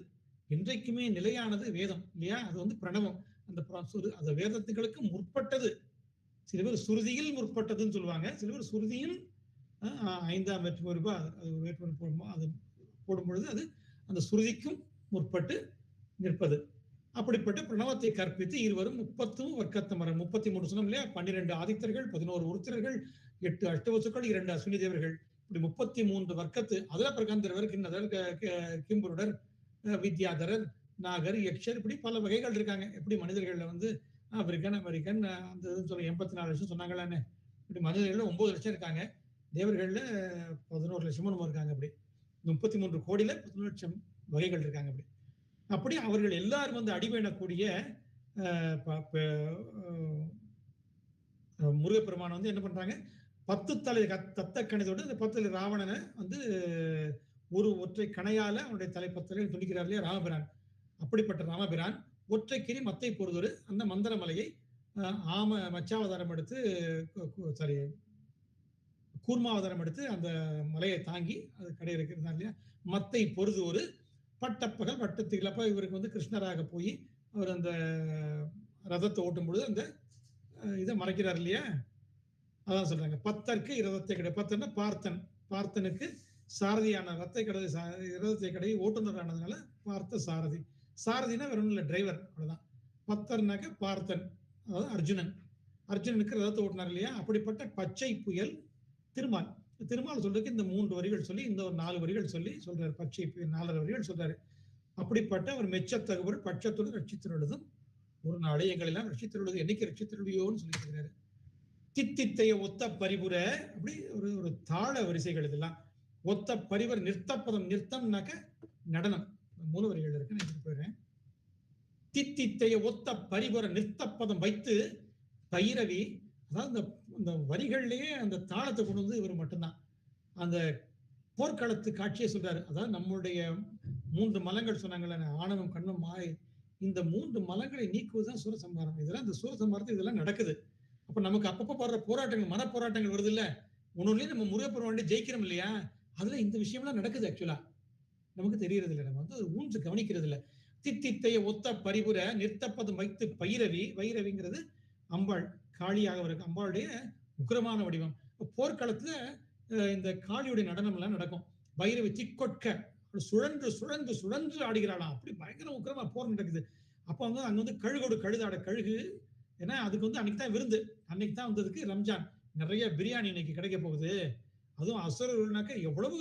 என்றைக்குமே நிலையானது வேதம் இல்லையா. அது வந்து பிரணவம். அந்த வேதத்துகளுக்கு முற்பட்டது. சில பேர் சுருதியில் முற்பட்டதுன்னு சொல்லுவாங்க, சில பேர் சுருதியின் 5ஆம் வேற்றுமை அது வேற்றுமை அது போடும் பொழுது அது அந்த சுருதிக்கும் முற்பட்டு நிற்பது. அப்படிப்பட்ட பிரணவத்தை கற்பித்து இருவரும் 30 வர்க்கத்தமரம் 33 சொன்னோம் இல்லையா. 12 ஆதித்தர்கள், 11 உருத்திரர்கள், 8 அஷ்டவசுக்கள், 2 அஸ்வினி தேவர்கள், இப்படி 33 வர்க்கத்து. அதில் பிரகந்தரவர், கிண்ணதர், கிம்புருடர், வித்யாதரர், நாகர், யக்ஷர், இப்படி பல வகைகள் இருக்காங்க. எப்படி மனிதர்கள்ல வந்து ஆப்பிரிக்கன், அமெரிக்கன், அந்த சொல்ல 84 லட்சம் சொன்னாங்களான்னு, இப்படி மனிதர்கள்ல 9 லட்சம் இருக்காங்க. தேவர்கள்ல 11 லட்சமும் நம்ம இருக்காங்க. அப்படி 33 கோடியில 11 லட்சம் வகைகள் இருக்காங்க. அப்படி அவர்கள் எல்லாரும் வந்து அடிபயணக்கூடிய முருகப்பெருமான் வந்து என்ன பண்றாங்க, 10 தலை தத்த கணைதோடு அந்த 10 தலை ராவணனை வந்து ஒரு ஒற்றை கணையால அவனுடைய தலை 10 தலையை துணிக்கிறார் இல்லையா ராமபிரான். அப்படிப்பட்ட ராமபிரான் ஒற்றை கிரி மத்தை பொறுதொரு அந்த மந்திர மலையை மச்சாவதாரம் எடுத்து கூர்மாவதாரம் எடுத்து அந்த மலையை தாங்கி அது கடை இருக்கிறதா இல்லையா. மத்தை பொறுது ஒரு பட்டப்பகல் பட்டத்துக்கு அப்ப இவருக்கு வந்து கிருஷ்ணராக போய் அவர் அந்த ரதத்தை ஓட்டும் பொழுது அந்த இதை மறைக்கிறார் இல்லையா. அதான் சொல்றாங்க, பத்தற்கு இரதத்தை கடை. பத்தன்னா பார்த்தனுக்கு சாரதியான இரதத்தை கடை ஓட்டுநரானதுனால பார்த்த சாரதி. சாரதினா வேற ஒன்றும் இல்லை, டிரைவர், அவ்வளவுதான். பத்தர்னாக்க பார்த்தன், அதாவது அர்ஜுனனுக்கு ரதத்தை ஓட்டினார் இல்லையா. அப்படிப்பட்ட பச்சை புயல் திருமால் சொல்றதுக்கு இந்த 3 வரிகள் சொல்லி இந்த ஒரு 4 வரிகள் சொல்லி சொல்றாரு. பச்சை 4 வரிகள் சொல்றாரு. அப்படிப்பட்ட ஒரு மெச்சத்தகவல் பட்சத்தோடு ரட்சித்திருழுதும் ஒரு நாளை எங்கள் எல்லாம் ரட்சித்திருழுது என்னைக்கு ரட்சித்திருளியோன்னு சொல்லியிருக்கிறாரு. தித்தித்தைய ஒத்த பரிபுர, அப்படி ஒரு தாள வரிசைகள் இதெல்லாம். ஒத்த பரிவர் நிறுத்தப்பதம், நிறுத்தம்னாக்க நடனம். 3 வரிகள் இருக்கு, நான் போயிடுறேன். தித்தித்தைய ஒத்த பரிபுர நிறுத்தப்பதம் வைத்து பைரவி, அதாவது அந்த வரிகள்லயே அந்த தாளத்தை கொண்டு வந்து இவர் மட்டும்தான். அந்த போர்க்களத்து காட்சியை சொல்றாரு. அதாவது நம்மளுடைய 3 மலங்கள் சொன்னாங்கல்ல, ஆணவம், கண்ணும், மாயை, இந்த 3 மலங்களை நீக்குவதுதான் சூரசம்ஹாரம். இதெல்லாம் இந்த சூரசம்ஹாரத்தில் இதெல்லாம் நடக்குது. அப்ப நமக்கு அப்பப்போ போடுற போராட்டங்கள், மன போராட்டங்கள் வருது இல்ல, ஒன்னொன்னுலயும் நம்ம முருகப்பெருமான் ஜெயிக்கிறோம் இல்லையா, அதுல இந்த விஷயம்லாம் நடக்குது. ஆக்சுவலா நமக்கு தெரியறது இல்லை, நம்ம வந்து ஊன்று கவனிக்கிறது இல்லை. தித்தித்தைய ஒத்த பரிபுர நிறுத்தப்பதம் வைத்து பைரவி, வைரவிங்கிறது அம்பாள், காளியாக இருக்கு. அம்பாளுடைய உக்கிரமான வடிவம். போர்க்களத்துல இந்த காளியுடைய நடனம் எல்லாம் நடக்கும். பைரவி திக்கொட்க சுழன்று சுழன்று சுழன்று ஆடுகிறாளாம். அப்படி பயங்கர உக்கிரமா போர் நடக்குது. அப்ப வந்து அங்க வந்து கழுகோடு கழுதாட கழுகு, ஏன்னா அதுக்கு வந்து அன்னைக்கு தான் விருந்து, அன்னைக்கு தான் வந்ததுக்கு ரம்ஜான், நிறைய பிரியாணி இன்னைக்கு கிடைக்க போகுது. அதுவும் அசுரனாக்க எவ்வளவு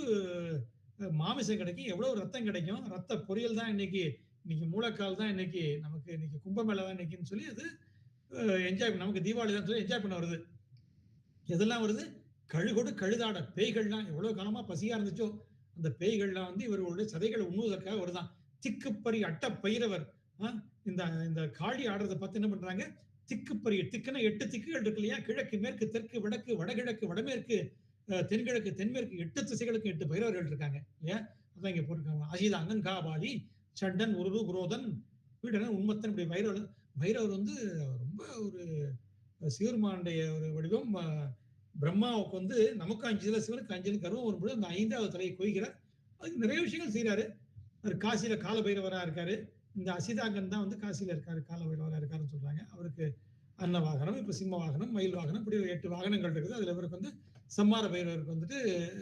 மாமிசம் கிடைக்கும், எவ்வளவு ரத்தம் கிடைக்கும். ரத்த பொரியல் தான் இன்னைக்கு மூளைக்கால் தான் இன்னைக்கு நமக்கு, இன்னைக்கு கும்பமேளா தான் இன்னைக்குன்னு சொல்லி அது என்ஜாய், நமக்கு தீபாவளி தான் சொல்லி என்ஜாய் பண்ண வருது. எதெல்லாம் வருது, கழுகோடு கழுதாட பேய்கள்லாம் எவ்வளவு காலமா பசியா இருந்துச்சோ அந்த பேய்கள்லாம் வந்து இவர்களுடைய சதைகளை உண்ணுவதற்காக வருதான். திக்குப்பறி அட்ட பைரவர், இந்த காளி ஆடுறதை பார்த்து என்ன பண்றாங்க, திக்குப்பறி, திக்குன்னா 8 திக்குகள் இருக்கு இல்லையா, கிழக்கு மேற்கு தெற்கு வடக்கு வடகிழக்கு வடமேற்கு தென்கிழக்கு தென்மேற்கு 8 திசைகளுக்கு 8 பைரவர்கள் இருக்காங்க இல்லையா. அதான் இங்க போட்டிருக்காங்க. அஜிதாங்கன், காபாலி, சண்டன், உருது, குரோதன், வீடன், உண்மத்தன், இப்படி பைரவர் வந்து ரொம்ப ஒரு சிவருமானுடைய ஒரு வடிவம். பிரம்மாவுக்கு வந்து நமக்கு 5 சிவனுக்கு 5 கர்வம் வரும்போது அந்த 5வது தலையை கொய்கிறார். அதுக்கு நிறைய விஷயங்கள் செய்யறாரு. அவர் காசியில கால பைரவரா இருக்காரு. இந்த அசிதாங்கன் தான் வந்து காசியில இருக்காரு, கால பைரவரா இருக்காருன்னு சொல்றாங்க. அவருக்கு அன்ன வாகனம், இப்ப சிம்ம வாகனம், மயில் வாகனம், இப்படி 8 வாகனங்கள் இருக்குது. அதுல இவருக்கு வந்து சம்மார பைரவருக்கு வந்துட்டு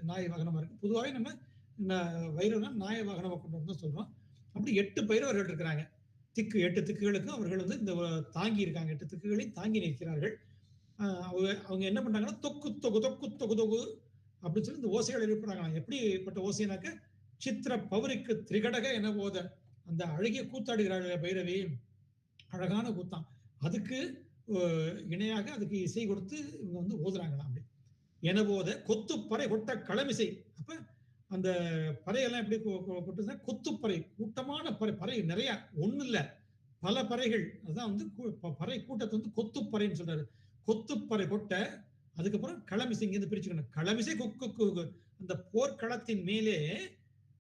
நாய் வாகனமா இருக்கு. பொதுவாகவே நம்ம பைரவனா நாய வாகனமா கொண்டு வந்து சொல்றோம். அப்படி 8 பைரவர்கள் இருக்கிறாங்க. 8 திக்குகளுக்கும் அவர்கள் வந்து இந்த தாங்கி இருக்காங்க. 8 திக்குகளையும் தாங்கி நிற்கிறார்கள். அவங்க என்ன பண்றாங்கன்னா தொக்கு தொகு தொக்கு தொகு தொகு அப்படின்னு சொல்லி இந்த ஓசைகள் எழுப்புறாங்களாம். எப்படிப்பட்ட ஓசைனாக்க சித்திர பௌரிக்கு திரிகடக என போத அந்த அழகிய கூத்தாடுகிறாள் பைரவி, அழகான கூத்தான். அதுக்கு இணையாக அதுக்கு இசை கொடுத்து இவங்க வந்து ஓதுறாங்களாம். அப்படி என போத கொத்துப்பறை கொட்ட களமிசை. அப்ப அந்த பறையெல்லாம் எப்படி கொட்டுதுன்னா கொத்துப்பறை, கூட்டமான பறை நிறைய, ஒண்ணு இல்ல பல பறைகள். அதான் வந்து பறை கூட்டத்தை வந்து கொத்துப்பறைன்னு சொல்றாரு. கொத்துப்பறை கொட்ட, அதுக்கப்புறம் களமிசை இங்கிருந்து பிரிச்சுக்கணும். களமிசை குக்கு, அந்த போர்க்களத்தின் மேலே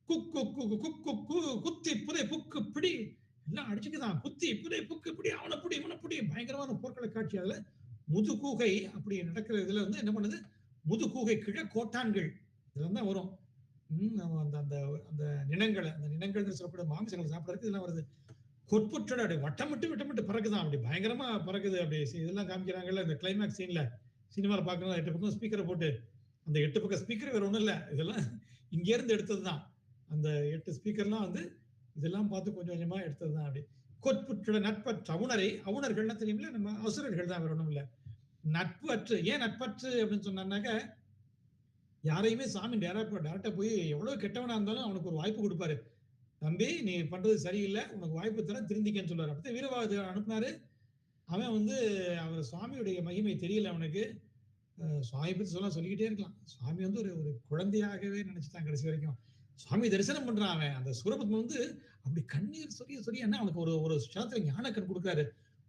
குக்கு குக்கு குத்தி புதை புக்கு பிடி எல்லாம் அடிச்சுக்குதான். குத்தி புதை புக்கு பிடி, அவனை பிடி இவனை பிடி, பயங்கரமான போர்க்கள காட்சி. அதுல முதுகூகை அப்படி நடக்கிற இதுல வந்து என்ன பண்ணுது, முதுகூகை கிழ கோட்டான்கள் இதெல்லாம் தான் வரும். அந்த அந்த அந்த நினங்களை, அந்த நினங்கள் சொல்லக்கூடிய மாமிசங்களை சாப்பிடறதுக்கு இதெல்லாம் வருது. கொற்புற்றோட அப்படி வட்டமிட்டு பறக்குதான், அப்படி பயங்கரமா பறக்குது. அப்படி இதெல்லாம் காமிக்கிறாங்கல்ல இந்த கிளைமேக்ஸ் சீன்ல, சினிமாவில் பார்க்கணும். 8 பக்கம் ஸ்பீக்கரை போட்டு, அந்த 8 பக்கம் ஸ்பீக்கர் வேற ஒண்ணும் இல்லை, இதெல்லாம் இங்க இருந்து எடுத்ததுதான். அந்த 8 ஸ்பீக்கர்லாம் வந்து இதெல்லாம் பார்த்து கொஞ்சம் கொஞ்சமா எடுத்ததுதான். அப்படி கொற்புற்ற நட்பற்ற அவுணரை, அவுணர்கள்லாம் தெரியுமில்ல, நம்ம அசுரர்கள் தான், வேற ஒண்ணும் இல்லை. நட்பு அற்று, ஏன் நட்பற்று அப்படின்னு சொன்னாக்க, யாரையுமே சாமி டேரக்டா போய் எவ்வளவு கெட்டவனா இருந்தாலும் அவனுக்கு ஒரு வாய்ப்பு கொடுப்பாரு. தம்பி நீ பண்றது சரியில்லை, உனக்கு வாய்ப்பு தர, திருந்திக்கன்னு சொல்றாரு. அப்படி வீரபாகு அனுப்புனாரு. அவன் வந்து அவர் சுவாமியுடைய மகிமை தெரியல அவனுக்கு. சுவாமி பத்தி சொல்லிக்கிட்டே இருக்கலாம். சுவாமி வந்து ஒரு குழந்தையாகவே நினைச்சுட்டான் கடைசி வரைக்கும். சுவாமி தரிசனம் பண்றான். அவன் அந்த சூரபத்மன் வந்து அப்படி கண்ணீர் சொல்லி என்ன அவனுக்கு ஒரு சாத்திர ஞானக்கண் கொடுக்குறாரு.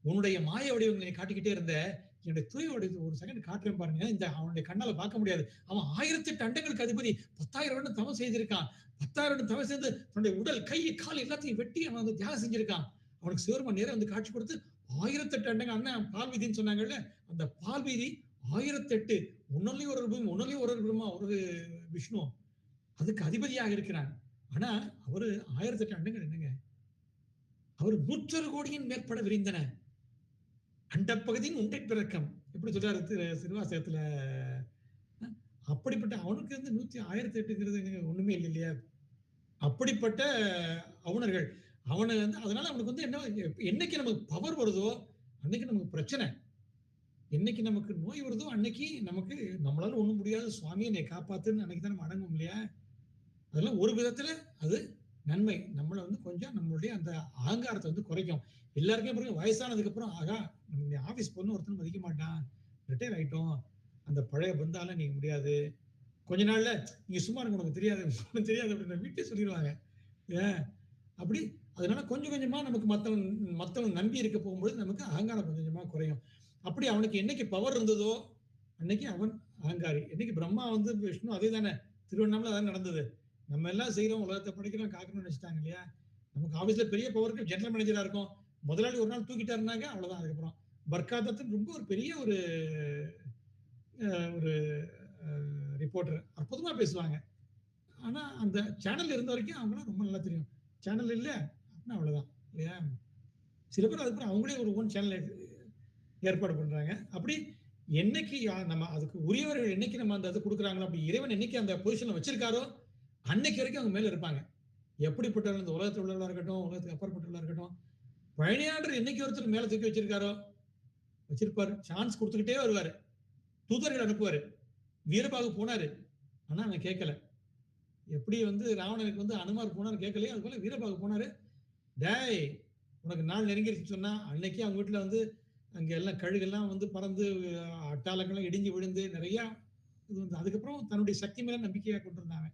உன்னுடைய மாய வடிவங்களை காட்டிக்கிட்டே இருந்த என்னுடைய தூய வடிவத்தை ஒரு செகண்ட் காட்டுறேன் பாருங்க. இந்த அவனுடைய கண்ணால பார்க்க முடியாது. அவன் 1008 அண்டங்களுக்கு அதிபதி, 10,000 வருடம் தவம் செய்திருக்கான். 10,000 வருடம் தவம் செய்து தன்னுடைய உடல், கை, கால் எல்லாத்தையும் வெட்டி அவன் வந்து தியாகம் செஞ்சிருக்கான். அவனுக்கு சிவருமன் நேரம் வந்து காட்சி கொடுத்து 1008 அண்டங்கள், அண்ணன் பால்வீதின்னு சொன்னாங்கல்ல, அந்த பால்வீதி 1008, ஒன்னொல்லி ஒரு ரூபம், ஒன்னொல்லி ஒரு பிரம்மா, ஒரு விஷ்ணு, அதுக்கு அதிபதியாக இருக்கிறான். ஆனா அவரு 1008 அண்டங்கள் என்னங்க, அவர் 100 கோடியின் மேற்பட விரிந்தன அண்டப்பகுதியின் உண்டை பிறக்கம், எப்படி சொல்றாரு திருவாசகத்துல. அப்படிப்பட்ட அவனுக்கு வந்து 1008ங்கிறது ஒண்ணுமே இல்லை இல்லையா. அப்படிப்பட்ட அவுணர்கள் அவனை வந்து, அதனால அவனுக்கு வந்து என்ன, என்னைக்கு நமக்கு பவர் வருதோ அன்னைக்கு நமக்கு பிரச்சனை, என்னைக்கு நமக்கு நோய் வருதோ அன்னைக்கு நமக்கு நம்மளால ஒண்ணும் முடியாது, சுவாமியை என்னை காப்பாத்துன்னு அன்னைக்கு தான் நம்ம அடங்கும் இல்லையா. அதெல்லாம் ஒரு விதத்துல அது நன்மை. நம்மளை வந்து கொஞ்சம் நம்மளுடைய அந்த அகங்காரத்தை வந்து குறைக்கும். எல்லாருக்கும் பிறகு வயசானதுக்கு அப்புறம் ஆகா நம்ம ஆபீஸ் போகணும், ஒருத்தரும் மதிக்க மாட்டான், ரிட்டையர் ஆயிட்டோம், அந்த பழைய பந்தால நீங்க முடியாது, கொஞ்ச நாள்ல நீங்க சும்மா இருக்க, உனக்கு தெரியாது அப்படின்னு வீட்டே சொல்லிடுவாங்க. ஏன் அப்படி, அதனால கொஞ்சம் கொஞ்சமா நமக்கு மத்தவன் நம்பி இருக்க போகும்போது நமக்கு அகங்காரம் கொஞ்சம் கொஞ்சமா குறையும். அப்படி அவனுக்கு என்னைக்கு பவர் இருந்ததோ அன்னைக்கு அவன் அகங்காரி. என்னைக்கு பிரம்மா வந்து விஷ்ணு, அதே தானே திருவண்ணாமலை அதான் நடந்தது. நம்ம எல்லாம் செய்யறோம், உலகத்தை படிக்கிறோம், காக்கணும்னு நினைச்சிட்டாங்க இல்லையா. நமக்கு ஆபீஸ்ல பெரிய பவருக்கு ஜெனரல் மேனேஜரா இருக்கும், முதலாளி ஒரு நாள் தூக்கிட்டாருனாங்க அவ்வளவுதான். அதுக்கப்புறம் பர்காதத்து ரொம்ப ஒரு பெரிய ஒரு ரிப்போர்ட்டர், அற்புதமா பேசுவாங்க. ஆனா அந்த சேனல் இருந்த வரைக்கும் அவங்களாம் ரொம்ப நல்லா தெரியும். சேனல் இல்லை அப்படின்னா அவ்வளவுதான் இல்லையா. சில பேர் அதுக்கப்புறம் அவங்களே ஒரு ஓன் சேனல் ஏற்பாடு பண்றாங்க. அப்படி என்னைக்கு நம்ம அதுக்கு உரியவர்கள் என்னைக்கு நம்ம அந்த இது கொடுக்குறாங்களோ, அப்படி இறைவன் என்னைக்கு அந்த பொசிஷன்ல வச்சிருக்காரோ அன்னைக்கு வரைக்கும் அவங்க மேல இருப்பாங்க. எப்படிப்பட்டவர்கள், இந்த உலகத்தில் உள்ளவர்களா இருக்கட்டும், உலகத்துக்கு அப்பாற்பட்டவர்களா இருக்கட்டும், பழனியாண்டர் என்னைக்கு ஒருத்தர் மேல தூக்கி வச்சிருக்காரோ வச்சிருப்பாரு. சான்ஸ் கொடுத்துக்கிட்டே வருவாரு, தூதர்கள் அனுப்புவாரு. வீரபாகு போனாரு, ஆனா அவன் கேட்கல. எப்படி வந்து ராவணனுக்கு வந்து அனுமார் போனாரு கேட்கலையே, அது போல வீரபாகு போனாரு. டேய் உனக்கு நாள் நெருங்கிருச்சு சொன்னா அன்னைக்கு அவங்க வீட்டுல வந்து அங்க எல்லாம் கழுகெல்லாம் வந்து பறந்து, அட்டாளங்கள்லாம் இடிஞ்சு விழுந்து நிறைய இது வந்து, அதுக்கப்புறம் தன்னுடைய சக்தி மேல நம்பிக்கையா கொண்டிருந்தாங்க.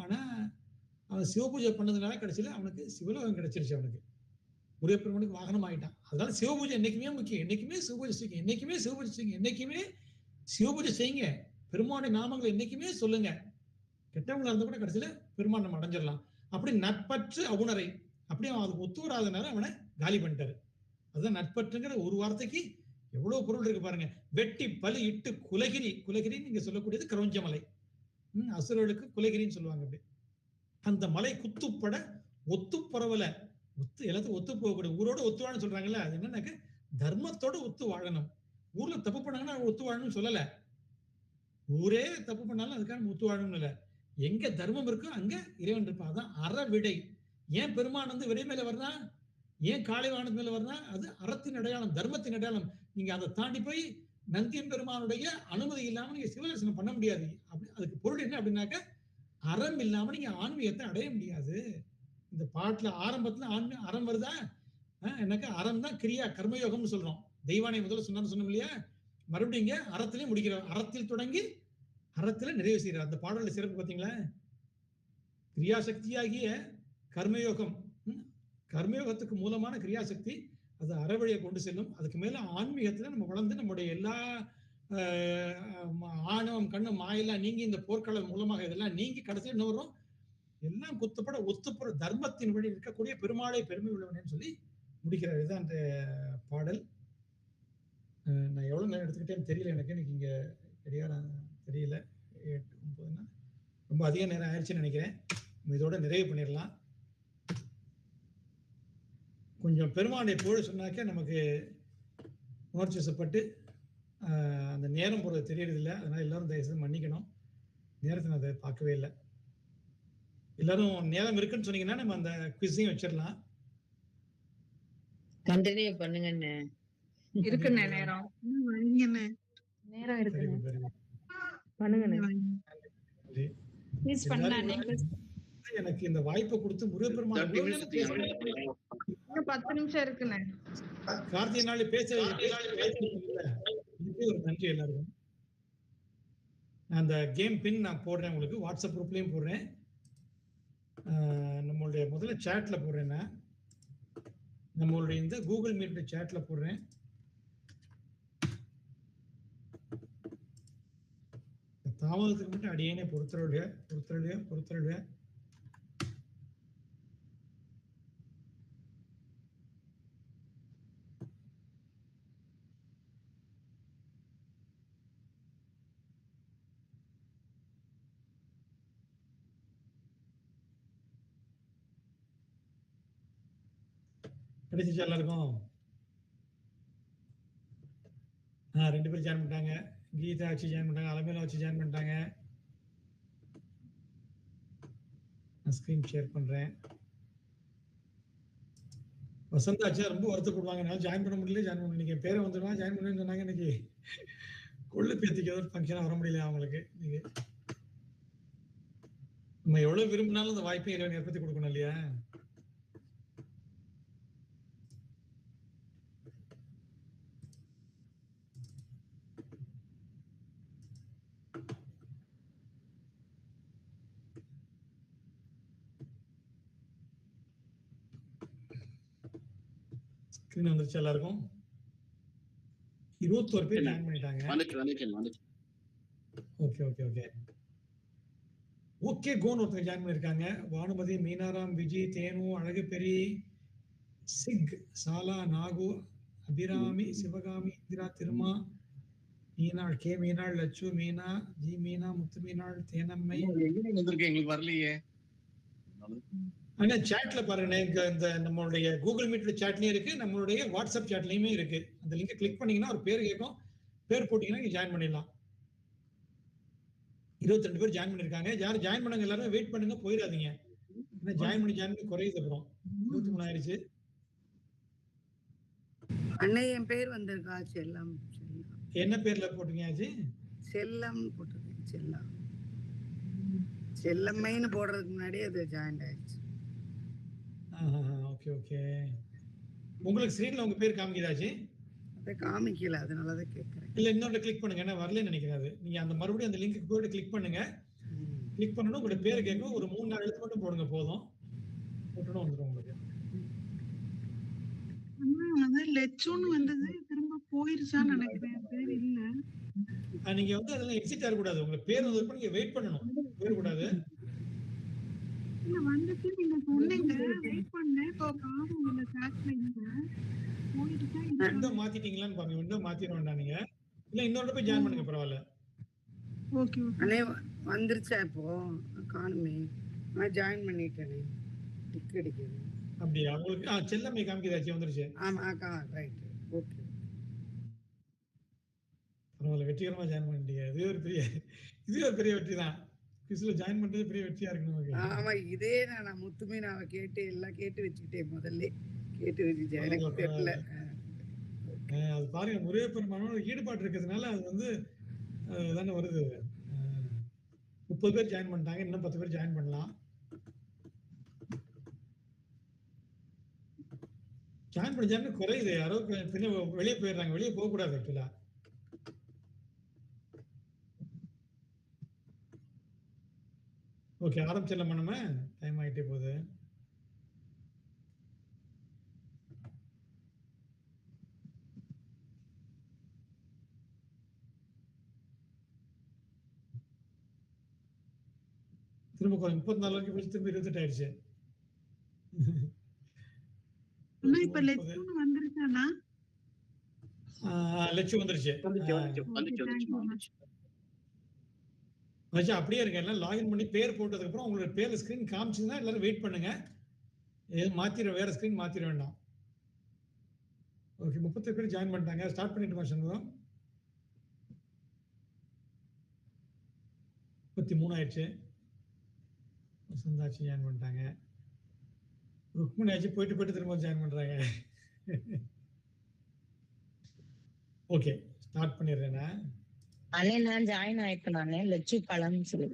ஆனா அவன் சிவபூஜை பண்ணதுனால கடைசியில அவனுக்கு சிவலோகம் கிடைச்சிருச்சு. அவனுக்கு முருகப்பெருமானுக்கு வாகனம் ஆயிட்டான். அதனால சிவபூஜை என்னைக்குமே முக்கியம். என்னைக்குமே சிவபூஜை செய்யுங்க, என்னைக்குமே சிவபூஜை செய்யுங்க, என்னைக்குமே சிவபூஜை செய்யுங்க. பெருமானுடைய நாமங்களை என்னைக்குமே சொல்லுங்க. கெட்டவங்களா இருந்தா கூட கடைசியில பெருமான் நம்ம அடைஞ்சிடலாம். அப்படி நட்பற்று அவுணரை, அப்படி அவன் அதுக்கு ஒத்து வராதனால அவனை காலி பண்ணிட்டாரு. அதுதான் நட்பற்றுங்கிற ஒரு வார்த்தைக்கு எவ்வளவு பொருள் இருக்கு பாருங்க. வெட்டி பலி இட்டு குலகிரி, குலகிரின்னு நீங்க சொல்லக்கூடியது கிரௌஞ்சமலை. அசுரர்களுக்கு குலகிரின்னு சொல்லுவாங்க. அப்படி அந்த மலை குத்துப்பட ஒத்து பரவல, எல்லாத்தையும் ஒத்து போகக்கூடாது, ஊரோட ஒத்து வாழன்னு சொல்றாங்கல்ல. அது என்னன்னாக்க தர்மத்தோட ஒத்து வாழணும். ஊர்ல தப்பு பண்ணாங்கன்னா ஒத்து வாழணும்னு சொல்லல. ஊரே தப்பு பண்ணாலும் அதுக்கான ஒத்து வாழணும்னு இல்ல. எங்க தர்மம் இருக்கோ அங்க இறைவன் இருப்பான். அதான் அறவிடை. ஏன் பெருமான் வந்து விடை மேல வர்றா, ஏன் காளை வாகனத்து மேல வர்றா, அது அறத்தின் அடையாளம், தர்மத்தின் அடையாளம். நீங்க அதை தாண்டி போய் நந்தியம் பெருமானுடைய அனுமதி இல்லாம நீங்க சிவதர்சனம் பண்ண முடியாது. அப்படி அதுக்கு பொருள் என்ன அப்படின்னாக்க, அறம் இல்லாம நீங்க ஆன்மீகத்தை அடைய முடியாது. இந்த பாட்டுல ஆரம்பத்துல அறம் வருதா, எனக்கு அறம் தான் கிரியா கர்மயோகம்னு சொல்றோம். தெய்வானை முதல்ல சொன்னோம் இல்லையா, மறுபடியும் இங்க அறத்திலே முடிக்கிறார். அறத்தில் தொடங்கி அறத்துல நிறைவு செய்யறார். அந்த பாடல சிறப்பு பாத்தீங்களா, கிரியாசக்தியாகிய கர்மயோகம், கர்மயோகத்துக்கு மூலமான கிரியாசக்தி அது அறவழியை கொண்டு செல்லும். அதுக்கு மேல ஆன்மீகத்துல நம்ம வளர்ந்து நம்முடைய எல்லா ஆணவம் கண்ணு மாயெல்லாம் நீங்கி இந்த போர்க்களம் மூலமாக இதெல்லாம் நீங்கி கடைசியில் என்ன வரும், எல்லாம் குத்துப்பட ஒத்துப்புற தர்மத்தின் வழி இருக்கக்கூடிய பெருமாளை பெருமை உள்ளவனேன்னு சொல்லி முடிக்கிறார். இதுதான் அந்த பாடல். நான் எவ்வளவு நேரம் எடுத்துக்கிட்டேன்னு தெரியல, எனக்கு இங்க கடிகாரம் தெரியல, 8:09 ரொம்ப அதிக நேரம் ஆயிடுச்சுன்னு நினைக்கிறேன். இதோட நிறைவு பண்ணிடலாம். கொஞ்சம் பெருமாளை புகழ சொன்னாக்க நமக்கு உணர்ச்சி வசப்பட்டு அந்த நேரம் போறது தெரியறது இல்லை. அதனால எல்லாரும் தயவுசெய்து மன்னிக்கணும், நேரத்தை நான் அதை பார்க்கவே இல்லை. எல்லாரும் நேரம் இருக்குன்னு சொன்னீங்கன்னா நம்ம அந்த குவிஸையும் வச்சிடலாம். கண்டினியூ பண்ணுங்க. இருக்குண்ணே நேரம். நேரம் இருக்கு. பண்ணுங்க. எனக்கு இந்த வாய்ப்பை கொடுத்து முருகப்பெருமான் 10 நிமிஷம் இருக்குண்ணே. கார்த்திகை நாள் பேச ஒரு நன்றி எல்லாருக்கும். நான் அந்த கேம் பின் நான் போடுறேன், உங்களுக்கு வாட்ஸ்அப் குரூப்லயும் போடுறேன், நம்மளுடைய முதல்ல சாட்ல போடுறேன், நம்மளுடைய இந்த கூகுள் மீட் சாட்ல போடுறேன். தாமதத்துக்கு மட்டும் அடியேனே பொறுத்தருடைய கிடைச்சிச்சு எல்லாருக்கும். 2 பேர் ஜாயின் பண்ணிட்டாங்க, கீதா வச்சு ஜாயின் பண்ணிட்டாங்க, அலமேலா வச்சு ஜாயின் பண்ணிட்டாங்க. நான் ஸ்கிரீன் ஷேர் பண்றேன். வசந்தா ஆச்சா ரொம்ப வருத்தப்படுவாங்க, நான் ஜாயின் பண்ண முடியல, ஜாயின் பண்ண நீங்க பேரை வந்துடுவா ஜாயின் பண்ணுன்னு சொன்னாங்க. இன்னைக்கு கொள்ளு பேத்திக்கு ஏதோ ஃபங்க்ஷனா வர முடியல அவங்களுக்கு. நீங்க நம்ம எவ்வளவு விரும்பினாலும் அந்த வாய்ப்பை இறைவன் ஏற்படுத்தி கொடுக்கணும் இல்லையா. ஸ்கிரீன் வந்துருச்சு எல்லாருக்கும். 21 பேர் ஜாயின் பண்ணிட்டாங்க. ஓகே ஓகே ஓகே ஓகே கோன் ஒருத்தர் ஜாயின் பண்ணிருக்காங்க. வானுமதி, மீனாராம், விஜய், தேனு, அழகு பெரி, சிக், சாலா, நாகு, அபிராமி, சிவகாமி, இந்திரா, திருமா, மீனாள், கே மீனாள், லட்சு, மீனா, ஜி மீனா, முத்து மீனாள், தேனம்மை. எங்களுக்கு வரலையே. ஆனா சாட்ல பாருங்க, இந்த நம்மளுடைய கூகுள் மீட்ல சாட்லயும் இருக்கு, நம்மளுடைய வாட்ஸ்அப் சாட்லயுமே இருக்கு. அந்த லிங்கை கிளிக் பண்ணீங்கன்னா ஒரு பேர் கேட்கும், பேர் போட்டீங்கன்னா நீங்க ஜாயின் பண்ணிடலாம். 22 பேர் ஜாயின் பண்ணிருக்காங்க. யாரும் ஜாயின் பண்ணாங்க எல்லாரும் வெயிட் பண்ணுங்க, போயிடாதீங்க. ஏன்னா ஜாயின் பண்ணி குறையுது. அப்புறம் 23 ஆயிடுச்சு. அண்ணே என் பேர் வந்திருக்கா? செல்லம். என்ன பேர்ல போட்டீங்க ஆச்சு? செல்லம் போட்டிருக்கேன். செல்லம் செல்லம்மைன்னு போடுறதுக்கு முன்னாடி அது ஜாயின் ஆயிடுச்சு. Okay okay. உங்களுக்கு ஸ்கிரீன்ல உங்க பேர் காமிக்குதாச்சு? அதை காமிக்கல, அதனாலதான் கேட்கறேன். இல்ல இன்னொரு கிளிக் பண்ணுங்க, ஏன்னா வரலன்னு நினைக்கிறாரு. நீங்க அந்த மறுபடியும் அந்த லிங்க்கு போய்ட்டு கிளிக் பண்ணுங்க. கிளிக் பண்ணணும், உங்களோட பேரை கேட்கும். ஒரு 3-4 எழுத்து மட்டும் போடுங்க போதும், போட்டோன்னு வந்துடும் உங்களுக்கு. அதான் லெச்சுன்னு வந்தது, திரும்ப போயிருச்சான்னு நினைக்கிறேன். பேர் இல்ல. நீங்க வந்து அதெல்லாம் எக்ஸிட் ஆகக்கூடாது. உங்களுக்கு பேர் வந்ததுக்கு நீங்க வெயிட் பண்ணணும், போயிடக்கூடாது. இல்ல வந்துட்டு நீங்க சொன்னீங்க, வெயிட் பண்ணேன். இப்போ காணும் இல்ல சாட்ல இல்ல, போயிடுச்சா? விண்டோ மாத்திட்டீங்களான்னு பாருங்க. விண்டோ மாத்திர வேண்டாம் நீங்க, இல்ல இன்னொரு போய் ஜாயின் பண்ணுங்க, பரவாயில்ல. ஓகே அண்ணே வந்துருச்சா? இப்போ காணுமே. நான் ஜாயின் பண்ணிட்டேனே. டிக் அடிக்குது. அப்படியா? உங்களுக்கு செல்லம்மை காமிக்குதாச்சு வந்துருச்சு. ஆமா அக்கா ரைட். ஓகே. பரவாயில்ல, வெற்றிகரமா ஜாயின் பண்ணிட்டீங்க. இதுவே ஒரு பெரிய வெற்றி தான். குவிஸ்ல ஜாயின் பண்றது பெரிய வெற்றியா இருக்கு நமக்கு. ஆமா இதே நான் முத்துமீனாவை கேட்டு எல்லாம் கேட்டு வச்சுக்கிட்டேன் முதல்ல. கேட்டு வச்சுட்டேன். எனக்கு தெரியல. அது பாருங்க, முருகப்பெருமானோட ஈடுபாடு இருக்கிறதுனால அது வந்து தானே வருது. 30 பேர் ஜாயின் பண்ணிட்டாங்க. இன்னும் 10 பேர் ஜாயின் பண்ணலாம். ஜாயின் பண்ண குறையுது. யாரோ பின்ன வெளியே போயிடுறாங்க. வெளியே போக கூடாது ஆக்சுவலா. ஓகே, ஆரம்பிச்சிடலாமா? நம்ம டைம் ஆகிட்டே போகுது. திரும்ப 34 வரைக்கும் போச்சு. திரும்ப 28 ஆயிடுச்சு. இப்ப லெட்சன் வந்துருச்சானா? லட்சம் வந்துருச்சு. அப்படியே இருக்கு. எல்லாம் லாகின் பண்ணி பேர் போட்டதுக்கு அப்புறம் உங்களோட பேர்ல ஸ்கிரீன் காமிச்சுன்னா எல்லாரும் வெயிட் பண்ணுங்க. வேற ஸ்கிரீன் மாத்திர வேண்டாம். ஓகே, 30 பேர் ஜாயின் பண்ணிட்டாங்க. ஸ்டார்ட் பண்ணிட்டு சண்முகம். 33 ஆயிடுச்சு. வசந்தாட்சி ஜாயின் பண்ணிட்டாங்க. ருக்மணி ஆச்சு போயிட்டு திரும்ப ஜாயின் பண்றாங்க. ஓகே, ஸ்டார்ட் பண்ணிடுறேன்னா. நான் ஜாயின் ஆயிட்டேன். லட்சு பழம் சொல்லி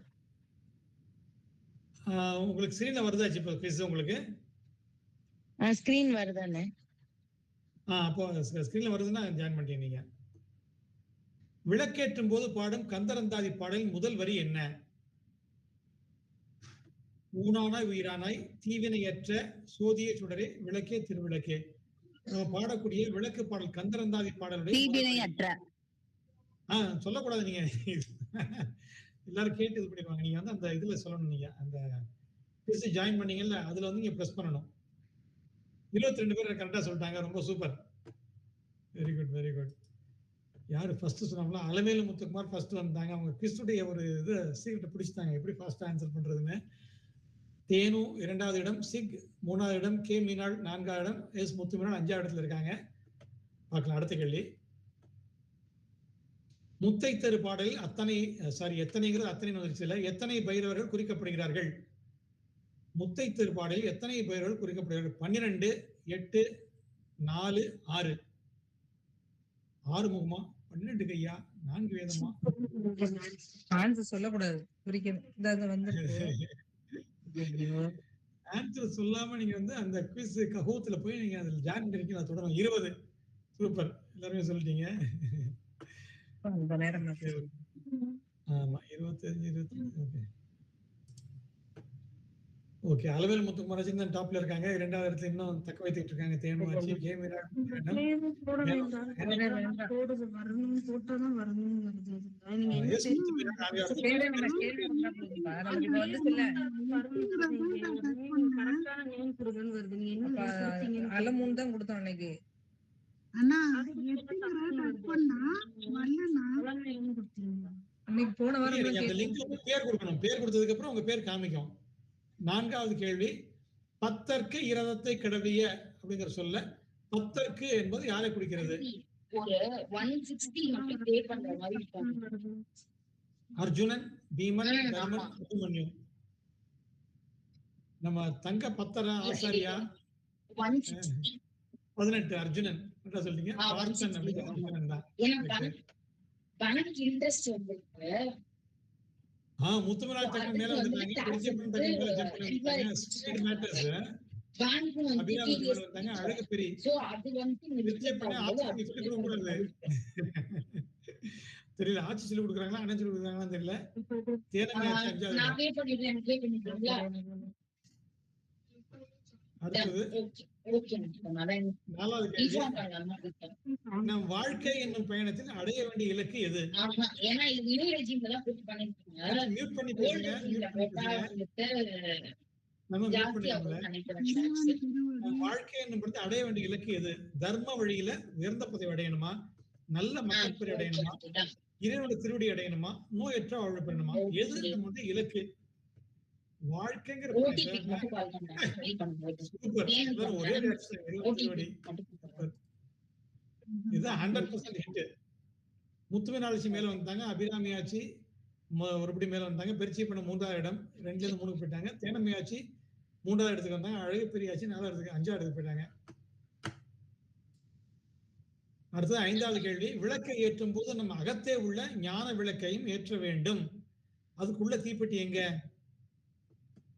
உங்களுக்கு ஸ்கிரீன்ல வருதாச்சு இப்போ குவிஸ் உங்களுக்கு? ஸ்கிரீன் வருதானே? அப்போ ஸ்கிரீன்ல வருதுன்னா ஜாயின் பண்ணிட்டீங்க நீங்க. விளக்கேற்றும் போது பாடும் கந்தரந்தாதி பாடலின் முதல் வரி என்ன? ஊனானாய் உயிரானாய் தீவினையற்ற சோதிய சுடரே விளக்கே திருவிளக்கே. பாடக்கூடிய விளக்கு பாடல் கந்தரந்தாதி பாடலுடைய தீவினையற்ற. சொல்லக்கூடாது. நீங்க எல்லாரும் கேட்டு இது பண்ணிடுவாங்க. நீங்க வந்து அந்த இதுல சொல்லணும். நீங்க அந்த ஜாயின் பண்ணீங்கல்ல, அதுல வந்து நீங்க பிரஸ் பண்ணணும். 22 பேர் கரெக்டா சொல்லிட்டாங்க. ரொம்ப super. Very good very good. யாரு ஃபர்ஸ்ட் சொன்னாங்களோ அலமேலு முத்துக்குமார் ஃபர்ஸ்ட் வந்தாங்க. அவங்க கிறிஸ்துடைய ஒரு இது சீக்கிரத்தை பிடிச்சிட்டாங்க. எப்படி ஃபாஸ்டா ஆன்சர் பண்றதுன்னு. தேனு 2வது இடம், சிக் 3வது இடம், கே மீனாள் 4வது இடம், எஸ் முத்துமீனாள் 5வது இடத்துல இருக்காங்க. பார்க்கலாம் அடுத்த கேள்வி. முத்தைத்தரு பாடலில் எத்தனைங்கிறது அத்தனை வந்துருச்சு இல்ல, எத்தனை பைரவர்கள் குறிக்கப்படுகிறார்கள்? முத்தைத்தரு பாடலில் எத்தனை பைரவர்கள் குறிக்கப்படுகிறார்கள்? 12, 8, 4, 6. 6 முகமா, 12 கையா, 4 வேதமா? ஆன்சர் சொல்லக்கூடாது. ஆன்சர் சொல்லாம நீங்க வந்து அந்த குவிஸ் கஹூத்துல போய் நீங்க அதுல ஜாயின் பண்ணிருக்கீங்க. நான் தொடரும். 20. சூப்பர், எல்லாருமே சொல்லிட்டீங்க. ஆமா 25, 20. ஓகே, அலவேல் முத்துக்குமார் தான் டாப்ல இருக்காங்க. 2வது இடத்துல இன்னும் தக்க வைத்துட்டு இருக்காங்க. தேனுவாச்சி, கே மீரா. அலமூன் தான் கொடுத்தோம் அன்னைக்கு. போன வாரம் பேர் கொடுக்கணும். பேர் கொடுத்ததுக்கு அப்புறம் உங்க பேர் காமிக்கும். 4வது கேள்வி. பத்தர்க்கு இரதத்தை கிடவிய அப்படிங்கிற சொல்ல பத்தர்க்கு என்பது யாரை குறிக்கிறது? அர்ஜுனன், பீமன், தர்மன், அபிமன்யு. நம்ம தங்க பத்தரா ஆசாரியா? 18 அர்ஜுனன். என்ன சொல்றீங்க? பார்த்தன் அப்படிங்கிற அர்ஜுனன் தான். முத்துமீனாள் டக்கு மேல வந்துட்டாங்க. அழகு பெரிய தெரியல. ஆட்சி சொல்லி கொடுக்குறாங்களா, அண்ணன் சொல்லி கொடுக்குறாங்களான்னு தெரியல. அடுத்தது 4வது கேள்வி. நம் வாழ்க்கை என்னும் பயணத்தில் அடைய வேண்டிய இலக்கு எது? மியூட் பண்ணி பேசுங்க. வாழ்க்கை என்னும் படத்தை அடைய வேண்டிய இலக்கு எது? தர்ம வழியில உயர்ந்த பதவி அடையணுமா, நல்ல மக்கள் பெரிய அடையணுமா, இறைவனோட திருவடி அடையணுமா, நோயற்ற வாழ்வு பெறணுமா? எது நம்முடைய இலக்கு? வாழ்க்கைங்கிற ஓடிபி மட்டும் கால் பண்றேன் ட்ரை பண்ணும்போது சூப்பர். ஏன் எல்லாரும் ஒரே பண்றேன் reaction. 20 ஓடிபி கோடி. மட்டும் சூப்பர். இதுதான் 100% ஹிட். முத்துமீனாட்சி மேல வந்துட்டாங்க. அபிராமி ஆச்சி ஒருபடி மேல வந்தாங்க. பெருச்சியப்பன் 3வது இடம். 2ல இருந்து 3க்கு போயிட்டாங்க. தேனம்மை ஆச்சி 3வது இடத்துக்கு வந்தாங்க. அழகு பெரியாச்சி 4வது இடத்துக்கு 5வது இடத்துக்கு போயிட்டாங்க. அடுத்தது 5வது கேள்வி. விளக்கை ஏற்றும் போது நம்ம அகத்தே உள்ள ஞான விளக்கையும் ஏற்ற வேண்டும். அதுக்குள்ள தீப்பெட்டி எங்க?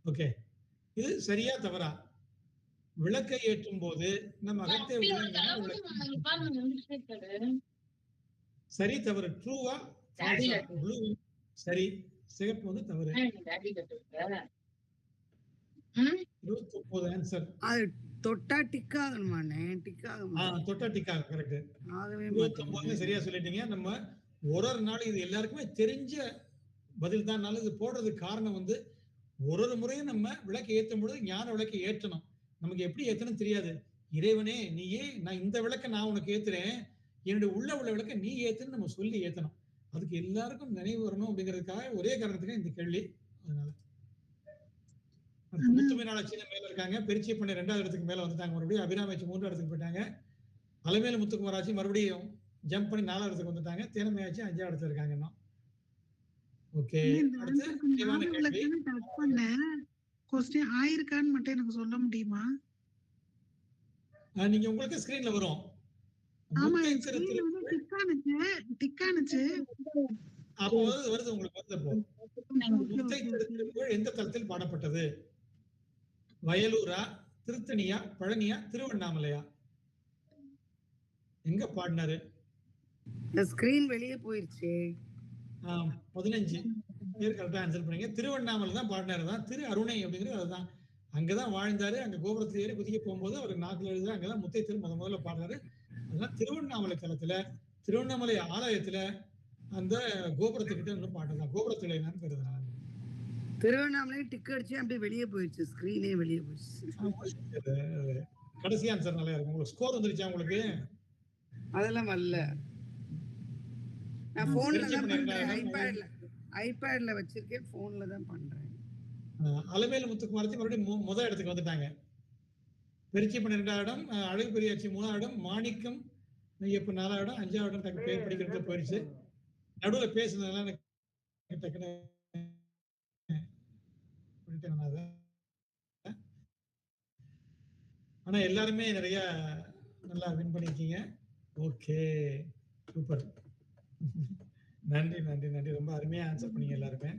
ஓகே, இது சரியா தவறா? விளக்கை ஏற்றும் போது நம்ம அகத்தே உள்ள ஞான விளக்கை சரி தவறு? ட்ரூவா ப்ளூ சரி, சிகப்பு வந்து தவறு. 29 ஆன்சர். அது தொட்டா டிக் ஆகணுமாண்ணே? டிக் ஆகுமா? தொட்டா டிக் ஆகும். கரெக்ட். ஆகவே 29 சரியா சொல்லிட்டீங்க. நம்ம ஒரு நாள் இது எல்லாருக்குமே தெரிஞ்ச பதில் தான். இது போடுறதுக்கு காரணம் வந்து ஒரு முறையும் நம்ம விளக்கை ஏற்றும் பொழுது ஞான விளக்கை ஏற்றணும். நமக்கு எப்படி ஏற்றணும் தெரியாது. இறைவனே நீயே நான் இந்த விளக்கை நான் உனக்கு ஏத்துறேன், என்னுடைய உள்ள விளக்கை நீ ஏத்துன்னு நம்ம சொல்லி ஏத்தணும். அதுக்கு எல்லாருக்கும் நினைவு வரணும் அப்படிங்கிறதுக்காக ஒரே காரணத்துக்காக இந்த கேள்வி. அதனால முத்துமீனாட்சி மேல இருக்காங்க. பெருச்சியப்பன் 2வது இடத்துக்கு மேல வந்துட்டாங்க. மறுபடியும் அபிராமி 3வது இடத்துக்கு போயிட்டாங்க. அலமேலு முத்துக்குமாராட்சி மறுபடியும் ஜம்ப் பண்ணி 4வது இடத்துக்கு வந்துட்டாங்க. தேனம்மையாச்சி 5வது இடத்துல இருக்காங்க. இன்னும் ஓகே. அடுத்து தெளிவான கேள்வி. டச் பண்ணேன். क्वेश्चन ஆயிருக்கான்னு மட்டும் எனக்கு சொல்ல முடியுமா? நீங்க உங்களுக்கு ஸ்கிரீன்ல வரும். ஆமா, ஸ்கிரீன்ல வந்து டிக் ஆனுச்சு. அப்போ வருது உங்களுக்கு வருது. அப்போ முத்தை திருப்புகழ் எந்த தலத்தில் பாடப்பட்டது? வயலூரா, திருத்தணியா, பழனியா, திருவண்ணாமலையா? எங்க பாடினாரு? ஸ்கிரீன் வெளியே போயிருச்சு. 15 பேர் கரெக்டா ஆன்சர் பண்ணீங்க. திருவண்ணாமலை தான் பாடினாரு. தான் திரு அருணை அப்படிங்கிறது அதுதான். அங்கதான் வாழ்ந்தாரு. அங்க கோபுரத்துல ஏறி குதிக்க போகும்போது அவர் நாக்குல எழுதுற அங்கதான் முத்தை திரு முதல்ல பாடுறாரு. அதெல்லாம் திருவண்ணாமலை தலத்துல திருவண்ணாமலை ஆலயத்துல அந்த கோபுரத்துக்கிட்ட இன்னும் பாடுதான். கோபுரத்துல என்னன்னு பேருதுனால திருவண்ணாமலை டிக் அடிச்சு அப்படியே வெளியே போயிடுச்சு. ஸ்கிரீனே வெளியே போயிடுச்சு. கடைசி ஆன்சர் நல்லா இருக்கும். உங்களுக்கு ஸ்கோர் வந்துருச்சா உங்களுக்கு? அதெல்லாம் வரல. நான் போன்ல தான் பண்றேன். ஐபேட்ல வச்சிருக்கேன். போன்ல தான் பண்றேன். அலமேலு முத்துக்குமாரத்தி மறுபடியும் முதல் இடத்துக்கு வந்துட்டாங்க. பெருச்சியப்பன் 2வது இடம், அழகு பெரியாச்சி 3வது இடம், மாணிக்கம் ஐயப்பன் 4வது இடம், 5வது இடம் டக்கு பேர் படிக்கிறதுல போயிடுச்சு. நடுவுல பேசுனதுனால எனக்கு டக்குன்னு ஆனா எல்லாருமே நிறைய நல்லா வின் பண்ணிருக்கீங்க. Okay, super. நன்றி நன்றி நன்றி. ரொம்ப அருமையா ஆன்சர் பண்ணீங்க எல்லாருமே.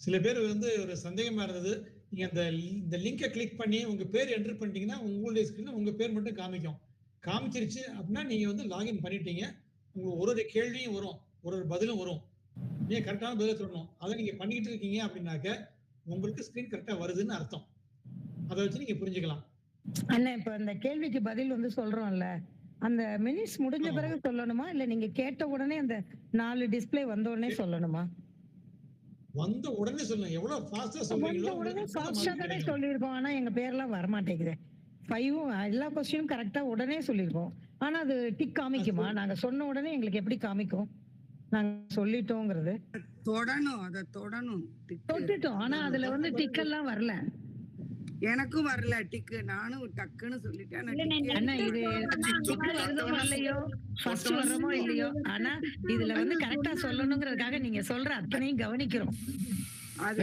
சில பேர் வந்து ஒரு சந்தேகமா இருந்தது. நீங்க இந்த லிங்கை கிளிக் பண்ணி உங்க பேர் என்டர் பண்ணிட்டீங்கன்னா உங்களுடைய ஸ்கிரீன்ல உங்க பேர் மட்டும் காமிக்கும். காமிச்சிருச்சு அப்படின்னா நீங்க வந்து லாகின் பண்ணிட்டீங்க. உங்களுக்கு ஒரு கேள்வியும் வரும், ஒரு பதிலும் வரும். நீங்க கரெக்டான பதிலை சொல்லணும். அதை நீங்க பண்ணிக்கிட்டு இருக்கீங்க அப்படின்னாக்க உங்களுக்கு ஸ்கிரீன் கரெக்டா வருதுன்னு அர்த்தம். அதை வச்சு நீங்க புரிஞ்சுக்கலாம். அண்ணா, இப்ப அந்த கேள்விக்கு பதில் வந்து சொல்றோம்ல, அந்த மினிட்ஸ் முடிஞ்ச பிறகு சொல்லணுமா, இல்ல நீங்க கேட்ட உடனே அந்த 4 டிஸ்ப்ளே வந்த உடனே சொல்லணுமா? வந்த உடனே சொல்லணும். எவ்வளவு ஃபாஸ்டா சொல்றீங்களோ வந்த உடனே ஃபாஸ்டா தானே சொல்லிருக்கோம். ஆனா எங்க பேர்லாம் வர மாட்டேங்குது. 5 எல்லா क्वेश्चनும் கரெக்டா உடனே சொல்லிருக்கோம். ஆனா அது டிக் காமிக்குமா? நாங்க சொன்ன உடனே எங்களுக்கு எப்படி காமிக்கும் நாங்க சொல்லிட்டோங்கிறது? தொடணும், அத தொடணும். தொட்டுட்டோம். ஆனா அதுல வந்து டிக் எல்லாம் வரல. எனக்கும் வரல டிக். நானும் டக்குன்னு சொல்லிட்டேன். அண்ணா, இது டிக் வருதோ வரலையோ, ஃபர்ஸ்ட் வர்றோமோ இல்லையோ, ஆனா இதுல வந்து கரெக்டா சொல்லணுங்கிறதுக்காக நீங்க சொல்ற அத்தனையும் கவனிக்கிறோம்,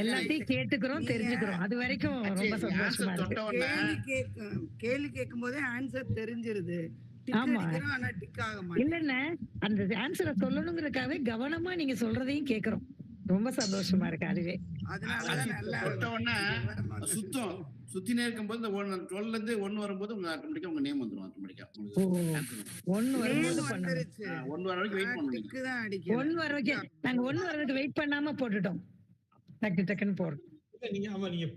எல்லாத்தையும் கேட்டுக்கிறோம், தெரிஞ்சுக்கிறோம். அது வரைக்கும் ரொம்ப சந்தோஷமா இருக்கு. கேள்வி கேட்கும் போதே ஆன்சர் தெரிஞ்சிருது. ஆமா, இல்லன்னா அந்த ஆன்சரை சொல்லணுங்கிறதுக்காகவே கவனமா நீங்க சொல்றதையும் கேக்குறோம். ரொம்ப சந்தோஷமா இருக்கு. அதுவே சுத்தம் சுத்தினே இருக்கும்போது இந்த 12ல இருந்து 1 வரும்போது உங்க ஆட்டோமேட்டிக்கா உங்க நேம் வந்துரும். ஆட்டோமேட்டிக்கா 1 வரும்போது பண்ணுங்க. 1 வர வரைக்கும் வெயிட் பண்ணுங்க. 1 வர வரைக்கும் நாங்க 1 வரதுக்கு வெயிட் பண்ணாம போட்டுட்டோம். டக்கு டக்குன்னு போறோம். நீங்க ஆமா, நீங்க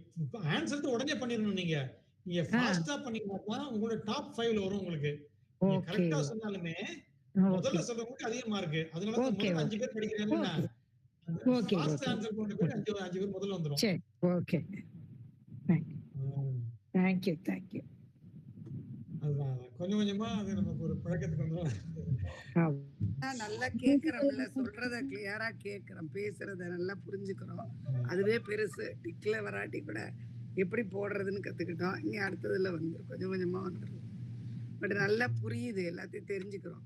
ஆன்சர் உடனே பண்ணிரணும். நீங்க ஃபாஸ்டா பண்ணீங்கன்னா உங்களோட டாப் 5ல வரும். உங்களுக்கு கரெக்ட்டா சொன்னாலுமே முதல்ல சொல்றவங்களுக்கு அதிகமா இருக்கு. அதனால தான் முதல்ல 5 பேர் படிக்கிறாங்கன்னா ஓகே, ஃபாஸ்ட் ஆன்சர் பண்ண பேர் 5 பேர் முதல்ல வந்துரும். சரி, ஓகே. Thank you. அதுதான் கொஞ்சம் கொஞ்சமா அது நமக்கு ஒரு பழக்கத்துக்கு வந்துடும். நல்லா கேக்குறோம்ல, சொல்றத கிளியரா கேக்குறோம், பேசுறத நல்லா புரிஞ்சுக்கிறோம். அதுவே பெருசு. டிக்ல வராட்டி கூட எப்படி போடுறதுன்னு கத்துக்கிட்டோம். இனி அடுத்ததுல வந்து கொஞ்சம் கொஞ்சமா வந்துடும். பட் நல்லா புரியுது, எல்லாத்தையும் தெரிஞ்சுக்கிறோம்.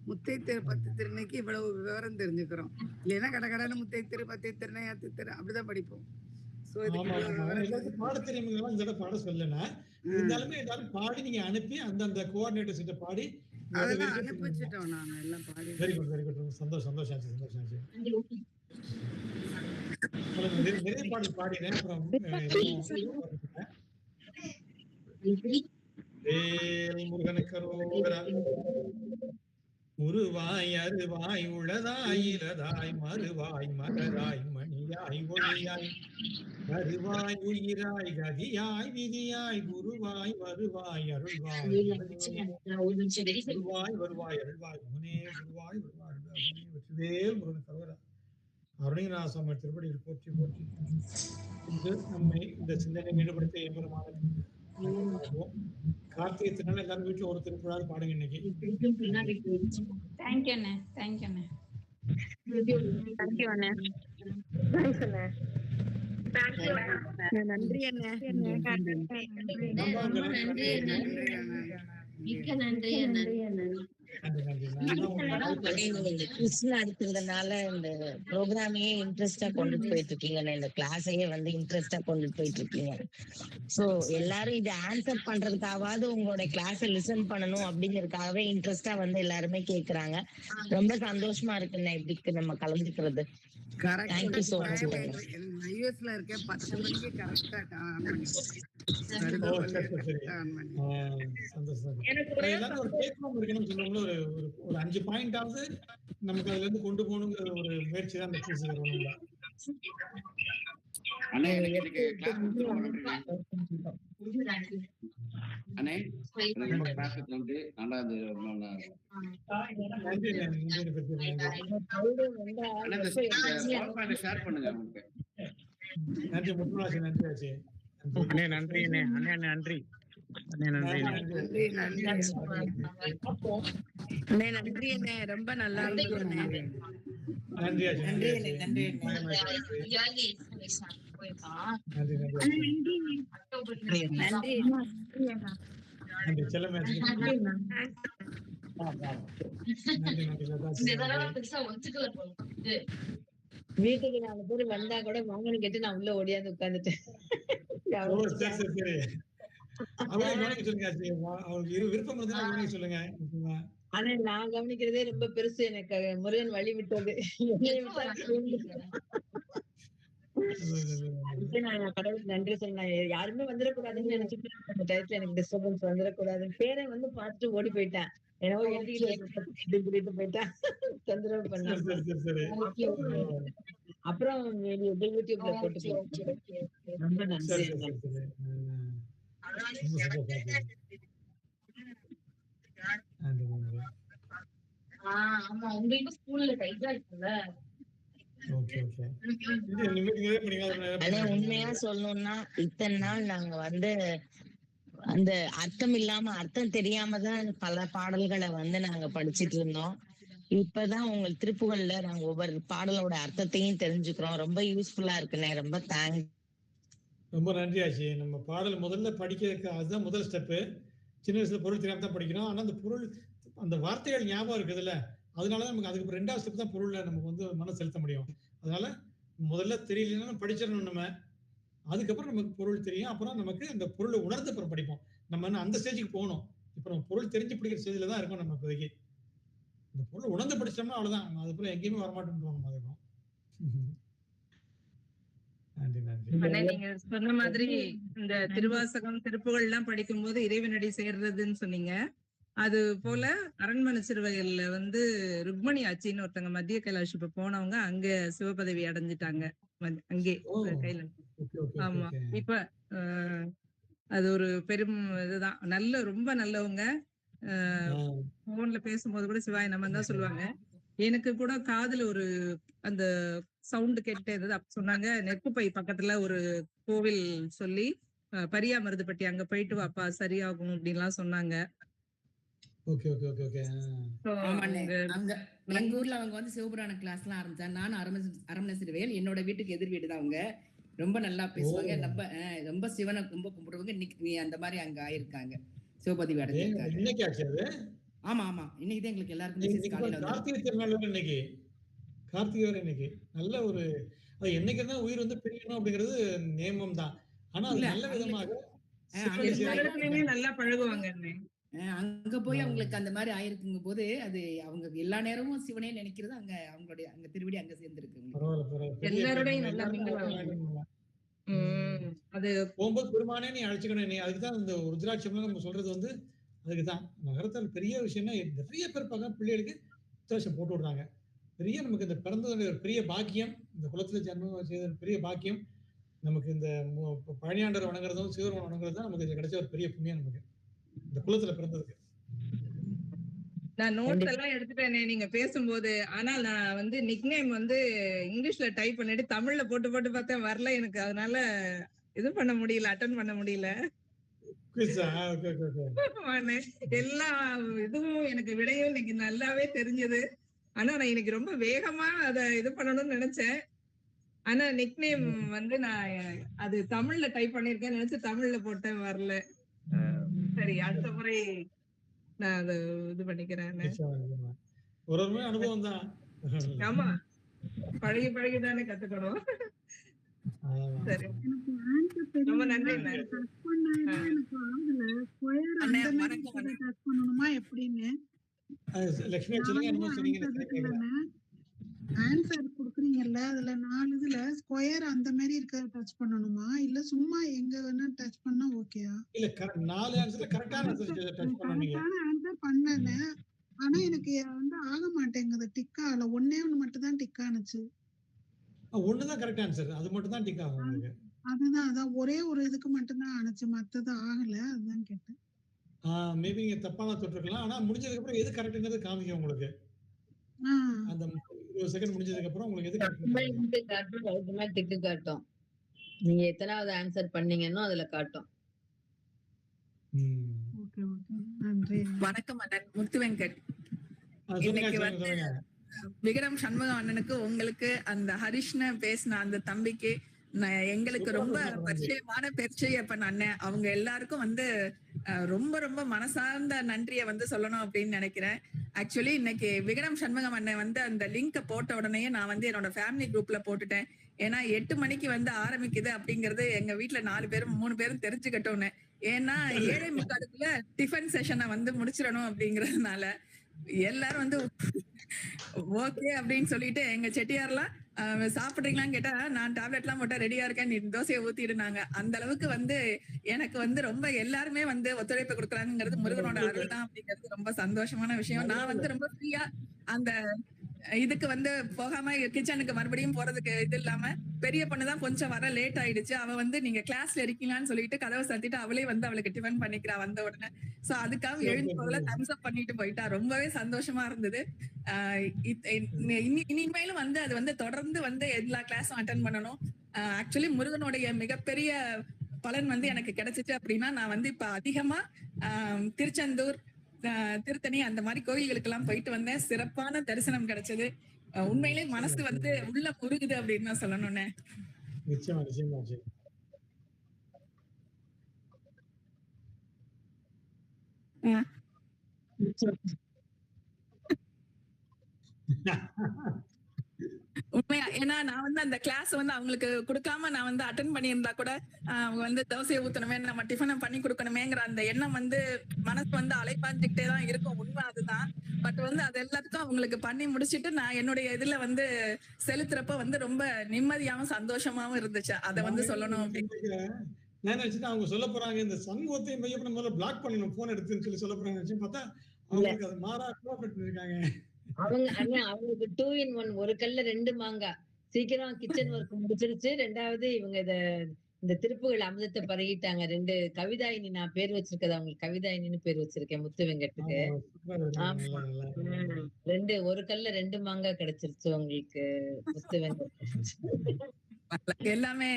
முத்தை திரு 10 திருநைக்கு இவ்வளவு விவரம் தெரிஞ்சுக்கிறோம். இல்லைன்னா கடகடன்னு முத்தை திரு 10 திருநை 10 திரு அப்படிதான் படிப்போம். ஸோ இதுக்கு ஆமா, இவ்வளவு ஆமா. விவரம் எல்லாத்தையும் பாட தெரியுங்களா? இந்த தடவை பாட சொல்லல. இருந்தாலுமே எல்லாரும் பாடி நீங்க அனுப்பி அந்தந்த கோஆர்டினேட்டர்ஸ் கிட்ட பாடி அதெல்லாம் அனுப்பி வச்சுட்டோம் நாங்க எல்லாம் பாடி. Very good, very good. சந்தோஷம், சந்தோஷம் ஆச்சு, சந்தோஷம் ஆச்சு. நிறைய பாடல் பாடினேன். அப்புறம் வேல் முருகனுக்கு அரோகரா. உருவாய் அருவாய் உளதாய் இலதாய் மறுவாய் மலராய் மணியாய் ஒளியாய் கருவாய் உயிராய் கதியாய் விதியாய் குருவாய் வருவாய் அருள்வாய் குருவாய் வருவாய் அருள்வாய் முனே குருவாய் வருவாய் அருள்வாய் வெற்றிவேல் முருகனுக்கு அரோகரா. அருணகிரிநாதசாமி திருப்படியில் போற்றி போற்றி இன்று நம்மை இந்த சிந்தனை ஈடுபடுத்த எம்பெருமான கார்த்திகை திருநாள் எல்லாரும் வீட்டுல ஒரு திருக்குறள் பாடுங்க இன்னைக்கு. தேங்க்யூ அண்ணே, தேங்க்யூ அண்ணே. தேங்க்யூ அண்ணே. தேங்க்ஸ் அண்ணே. நன்றி அண்ணே. ரொம்ப நன்றி அண்ணே. மிக்க நன்றி அண்ணே. நடத்துறதுனால இந்த ப்ரோக்ராமையே இன்ட்ரெஸ்டா கொண்டுட்டு போயிட்டு இருக்கீங்க, இந்த கிளாஸையே வந்து இன்ட்ரெஸ்டா கொண்டுட்டு போயிட்டு இருக்கீங்க. சோ எல்லாரும் இதை ஆன்சர் பண்றதுக்காவது உங்களோட கிளாஸை லிசன் பண்ணணும் அப்படிங்கறதுக்காகவே இன்ட்ரெஸ்டா வந்து எல்லாருமே கேக்குறாங்க. ரொம்ப சந்தோஷமா இருக்குண்ணே இப்படிக்கு நம்ம கலந்துக்கிறது. Thank you so much. யூஎஸ்ல இருக்கேன், 10 மணிக்கு கரெக்டா ஆன் பண்ணி எல்லாரும் ஒரு டேக் ஹோம் இருக்கணும்னு சொல்லுவாங்க. ஒரு 5 பாயிண்டாவது நமக்கு அதுல இருந்து கொண்டு போகணுங்கிற ஒரு முயற்சி தான் அந்த கிளாஸ் வரணும்ல. அண்ணே எனக்கு கிளாஸ் கொடுத்துருவாங்க அண்ணே. ரொம்ப கிளாஸ் வந்து நல்லா அது நன்றி ஷேர் பண்ணுங்க அவங்களுக்கு. நன்றி முத்துராஜ், நன்றி ஆச்சு. அண்ணே நன்றி அண்ணே. அண்ணே நன்றி. அண்ணே நன்றி. அண்ணே நன்றி அண்ணே, ரொம்ப நல்லா இருந்தது அண்ணே. நன்றி ஆச்சு. நன்றி அண்ணே, நன்றி நன்றி செல்லமே. வீட்டுக்கு 4 பேர் வந்தா கூட வாங்கன்னு கேட்டு நான் உள்ள ஓடியாந்து உட்கார்ந்துட்டேன். விருப்பம் சொல்லுங்க. ஆனா நான் கவனிக்கிறதே ரொம்ப பெருசு. எனக்கு முருகன் வழி விட்டது. நான் கடவுளுக்கு நன்றி சொன்னேன். யாருமே வந்துடக்கூடாதுன்னு நினைச்சிட்டு அந்த டயத்துல எனக்கு டிஸ்டர்பன்ஸ் வந்துடக்கூடாதுன்னு பேரை வந்து பார்த்துட்டு ஓடி போயிட்டேன். என்னவோ எழுதிட்டு போயிட்டேன், தொந்தரவு பண்ண. அப்புறம் யூடியூப்ல போட்டு ரொம்ப நன்றி. ஆமா, உங்களுக்கு ஸ்கூல்ல டைட்டா இருக்குல்ல. உண்மையா சொல்லணும்னா இத்தனை நாள் நாங்க வந்து அந்த அர்த்தம் இல்லாம அர்த்தம் தெரியாம தான் பல பாடல்களை வந்து நாங்க படிச்சிட்டு இருந்தோம். இப்பதான் உங்க திருப்புகள்ல நாங்க ஒவ்வொரு பாடலோட அர்த்தத்தையும் தெரிஞ்சுக்கிறோம். ரொம்ப யூஸ்ஃபுல்லா இருக்குண்ணே. ரொம்ப தேங்க்ஸ். ரொம்ப நன்றி ஆச்சு. நம்ம பாடல் முதல்ல படிக்கிறதுக்கு அதுதான் முதல் ஸ்டெப்பு. சின்ன வயசுல பொருள் தெரியாம தான் படிக்கணும். ஆனா அந்த பொருள் அந்த வார்த்தைகள் ஞாபகம் இருக்குதுல்ல, அதனாலதான் நமக்கு அதுக்கு 2வது ஸ்டெப் தான் பொருள்ல நமக்கு வந்து மனம் செலுத்த முடியும். அதனால முதல்ல தெரியலன்னா படிச்சிடணும் நம்ம. அதுக்கப்புறம் நமக்கு பொருள் தெரியும். அப்புறம் நமக்கு அந்த பொருளை உணர்ந்து அப்புறம் படிப்போம். நம்ம அந்த ஸ்டேஜுக்கு போகணும். இப்ப நம்ம பொருள் தெரிஞ்சு படிக்கிற ஸ்டேஜ்ல தான் இருக்கோம் நம்ம இப்போதைக்கு. இந்த பொருளை உணர்ந்து படிச்சோம்னா அவ்வளவுதான். அதுக்கப்புறம் எங்கேயுமே வரமாட்டோம்னு நம்ம இருக்கும். நன்றி நன்றி. நீங்க சொன்ன மாதிரி இந்த திருவாசகம் திருப்புகழ் எல்லாம் படிக்கும் போது இறைவனடி சேர்றதுன்னு சொன்னீங்க. அது போல அரண்மனை சிறுவயல்ல வந்து ருக்மணி ஆச்சின்னு ஒருத்தங்க மத்திய கைலாஷ் இப்ப போனவங்க அங்க சிவபதவி அடைஞ்சிட்டாங்க அங்கே கையில. ஆமா, இப்ப அது ஒரு பெரும் இதுதான். ரொம்ப நல்லவங்க. போன்ல பேசும்போது கூட சிவாய நம்ம தான் சொல்லுவாங்க. எனக்கு கூட காதுல ஒரு அந்த சவுண்ட் கேட்டே இருந்தது. அப்ப சொன்னாங்க நெருப்புப்பை பக்கத்துல ஒரு கோவில் சொல்லி பரியாமருதுப்பட்டி அங்க போயிட்டு வாப்பா சரியாகும் அப்படின்லாம் சொன்னாங்க. Okay okay okay okay. So, ஆமாண்ணே. அவங்க எங்க ஊர்ல அவங்க வந்து சிவபுராண கிளாஸ்லாம் ஆரம்பிச்சாங்க. நானும் அரமண சிறுவேல், என்னோட வீட்டுக்கு எதிர் வீடு தான் அவங்க. ரொம்ப நல்லா பேசுவாங்க. ரொம்ப சிவனை ரொம்ப கும்பிடுவாங்க. இன்னைக்கு நீ அந்த மாதிரி அங்க ஆயிருக்காங்க, சிவபதி அடைஞ்சிருக்காங்க. இன்னைக்கு ஆச்சு அது? ஆமா ஆமா, இன்னைக்கு தான் எங்களுக்கு எல்லாருக்கும் மெசேஜ் காலையில வந்து. கார்த்திகை திருநாள் வேற இன்னைக்கு. கார்த்திகை வேற இன்னைக்கு. நல்ல ஒரு என்னைக்கு தான் உயிர் வந்து பிரியணும் அப்படிங்கிறது நியமம் தான். ஆனா அது நல்ல விதமாக நல்லா பழகுவாங்க. அங்க போய் அவங்களுக்கு அந்த மாதிரி ஆயிருக்குங்க போது அது அவங்க எல்லா நேரமும் சிவனே நினைக்கிறது அங்க அவங்களுடைய அங்க திருவிடி அங்க சேர்ந்திருக்கு. எல்லாரோடையும் நல்லா அது போகும்போது பெருமானே நீ அழைச்சுக்கணும். நீ அதுக்குதான் இந்த ருத்ராட்சம்லாம் நம்ம சொல்றது வந்து அதுக்குதான். நகரத்தில் பெரிய விஷயம்னா நிறைய பேர் பார்க்க பிள்ளைகளுக்கு ருத்ராட்சம் போட்டு விடுறாங்க. பெரிய நமக்கு இந்த பிறந்ததுடைய ஒரு பெரிய பாக்கியம், இந்த குலத்துல ஜன்மம் செய்த பெரிய பாக்கியம். நமக்கு இந்த பழனியாண்டர் வணங்குறதும் சிவருமன் வணங்குறதும் தான் நமக்கு கிடைச்ச ஒரு பெரிய புண்ணியம் நமக்கு இந்த குலத்துல பிறந்ததுக்கு. நான் நோட்ஸ் எல்லாம் எடுத்துட்டேனே நீங்க பேசும்போது. ஆனால் நான் வந்து நிக்நேம் வந்து இங்கிலீஷ்ல டைப் பண்ணிட்டு தமிழ்ல போட்டு போட்டு பார்த்தேன், வரல எனக்கு. அதனால இது பண்ண முடியல, அட்டன் பண்ண முடியல. எல்லா இதுவும் எனக்கு விடையும் இன்னைக்கு நல்லாவே தெரிஞ்சது. ஆனா நான் இன்னைக்கு ரொம்ப வேகமா அத இது பண்ணணும்னு நினைச்சேன். ஆனா நிக்நேம் வந்து நான் அது தமிழ்ல டைப் பண்ணிருக்கேன்னு நினைச்சு தமிழ்ல போட்டேன், வரல. சரி, அடுத்த முறை நான் அதை இது பண்ணிக்கிறேன். ஒரு அனுபவம் தான். ஆமா, பழகி பழகிதானே கத்துக்கணும். சரி, ரொம்ப நன்றி. எப்படின்னு லட்சுமி சொல்லுங்க, என்ன சொன்னீங்க? ஆன்சர் குடுக்குறீங்கல்ல, அதுல 4 இதுல ஸ்கொயர் அந்த மாதிரி இருக்கிறத டச் பண்ணணுமா, இல்ல சும்மா எங்க வேணா டச் பண்ணா ஓகேயா? இல்ல 4 ஆன்சர்ல கரெக்ட்டான ஆன்சர் டச் பண்ணீங்க. ஆன்சர் பண்ணேன். ஆனா எனக்கு வந்து ஆக மாட்டேங்குது, டிக் ஆகல. ஒண்ணே ஒண்ணு மட்டும் தான் டிக் ஆனுச்சு. ஒண்ணு தான் கரெக்ட் ஆன்சர், அது மட்டும் தான் டிக் ஆகும் உங்களுக்கு. அதான் ஒரே ஒரு இதுக்கு மட்டும் தான் ஆனுச்சு, மத்தது ஆகல. அதுதான் கேட்டேன். மேபி நீங்க தப்பான தொட்டிருக்கலாம். ஆனா முடிஞ்சதுக்கு அப்புறம் எது கரெக்ட்ங்கிறது காமிக்கும் உங்களுக்கு. அந்த 20 செகண்ட் முடிஞ்சதுக்கு அப்புறம் உங்களுக்கு எது கரெக்ட் டிக் காட்டும். நீங்க எத்தனாவது ஆன்சர் பண்ணீங்கன்னு அதுல காட்டும். வணக்கம் அண்ணன் முத்து வெங்கட். இன்னைக்கு வந்து விகடம் சண்முகம் அண்ணனுக்கு, உங்களுக்கு, அந்த ஹரிஷ்ண பேசின அந்த தம்பிக்கு, எங்களுக்கு ரொம்ப பரிச்சயமான பெருச்சையப்பன் அண்ணன், அவங்க எல்லாருக்கும் வந்து ரொம்ப ரொம்ப மனசார்ந்த நன்றியை வந்து சொல்லணும் அப்படின்னு நினைக்கிறேன். ஆக்சுவலி இன்னைக்கு விகடம் சண்முகம் அண்ணன் வந்து அந்த லிங்கை போட்ட உடனே நான் வந்து என்னோட ஃபேமிலி குரூப்ல போட்டுட்டேன். ஏன்னா 8 மணிக்கு வந்து ஆரம்பிக்குது அப்படிங்கறது எங்க வீட்டுல 4 பேரும் 3 பேரும் தெரிஞ்சுக்கட்டோன்னு. ஏன்னா 7:45 டிஃபன் செஷனை வந்து முடிச்சிடணும் அப்படிங்கறதுனால எல்லாரும் வந்து ஓகே அப்படின்னு சொல்லிட்டு, எங்க செட்டியார்லாம் சாப்பிடுறீங்களான்னு கேட்டா, நான் டேப்லெட் எல்லாம் போட்டா ரெடியா இருக்கேன், நீ தோசையை ஊத்திடுனாங்க. அந்த அளவுக்கு வந்து எனக்கு வந்து ரொம்ப எல்லாருமே வந்து ஒத்துழைப்பு கொடுக்குறாங்கிறது முருகனோட அருள் தான் அப்படிங்கிறது ரொம்ப சந்தோஷமான விஷயம். நான் வந்து ரொம்ப ஃப்ரீயா அந்த இதுக்கு வந்து போகாம கிச்சனுக்கு மறுபடியும் போறதுக்கு இது இல்லாம, பெரிய பொண்ணுதான் கொஞ்சம் வர லேட் ஆயிடுச்சு. அவ வந்து நீங்க கிளாஸ்ல இருக்கீங்களான்னு சொல்லிட்டு கதவை சாத்திட்டு அவளே வந்து அவளுக்கு டிஃபன் பண்ணிக்கிறா வந்த உடனே. சோ அதுக்காக எழுந்து போகல, தம்ஸ் அப் பண்ணிட்டு போயிட்டா. ரொம்பவே சந்தோஷமா இருந்தது. இனிமேலும் வந்து அது வந்து தொடர்ந்து வந்து எல்லா கிளாஸும் அட்டென்ட் பண்ணணும். ஆக்சுவலி முருகனுடைய மிகப்பெரிய பலன் வந்து எனக்கு கிடைச்சிச்சு அப்படின்னா, நான் வந்து இப்ப அதிகமா திருச்செந்தூர், திருத்தணி அந்த மாதிரி கோயில்களுக்கு எல்லாம் போயிட்டு வந்தேன். சிறப்பான தரிசனம் கிடைச்சது. உண்மையிலே மனசு வந்து உள்ள முருகுது அப்படின்னு நான் சொல்லணும்னே. நிச்சயமா நிச்சயமா. உண்மையா, ஏன்னா நான் வந்து அந்த கிளாஸ் வந்து அவங்களுக்கு கொடுக்காம நான் வந்து அட்டென்ட் பண்ணியிருந்தா கூட, அவங்க வந்து தோசையை ஊத்தணுமே, நம்ம டிஃபனை பண்ணி கொடுக்கணுமேங்கிற அந்த எண்ணம் வந்து மனசு வந்து அலைப்பாஞ்சுக்கிட்டே தான் இருக்கும். உண்மை அதுதான். பட் வந்து அது எல்லாத்துக்கும் அவங்களுக்கு பண்ணி முடிச்சுட்டு நான் என்னுடைய இதுல வந்து செலுத்துறப்ப வந்து ரொம்ப நிம்மதியாவும் சந்தோஷமாவும் இருந்துச்சு. அதை வந்து சொல்லணும் அப்படின்னு நான் நினைச்சிட்டு அவங்க சொல்ல போறாங்க, இந்த சமூகத்தையும் மையம் முதல்ல பிளாக் பண்ணணும் போன் எடுத்துன்னு சொல்லி சொல்ல போறாங்க நினைச்சு பார்த்தா அவங்களுக்கு அது மாறா இருக்காங்க. அவங்களுக்கு 2 in 1, ஒரு கல்ல 2 மாங்காய். சீக்கிரம் கிச்சன் ஒர்க் முடிச்சிருச்சு. 2வது இவங்க இந்த திருப்புகள் அமிர்தத்தை பருகிட்டாங்க. 2 கவிதாயினி, நான் பேர் வச்சிருக்கேன் அவங்களுக்கு, கவிதாயினின்னு பேர் வச்சிருக்கேன் முத்து வெங்கட்டுக்கு. ஆமா, 2 ஒரு கல்ல 2 மாங்காய் கிடைச்சிருச்சு உங்களுக்கு முத்து வெங்கட். எல்லாமே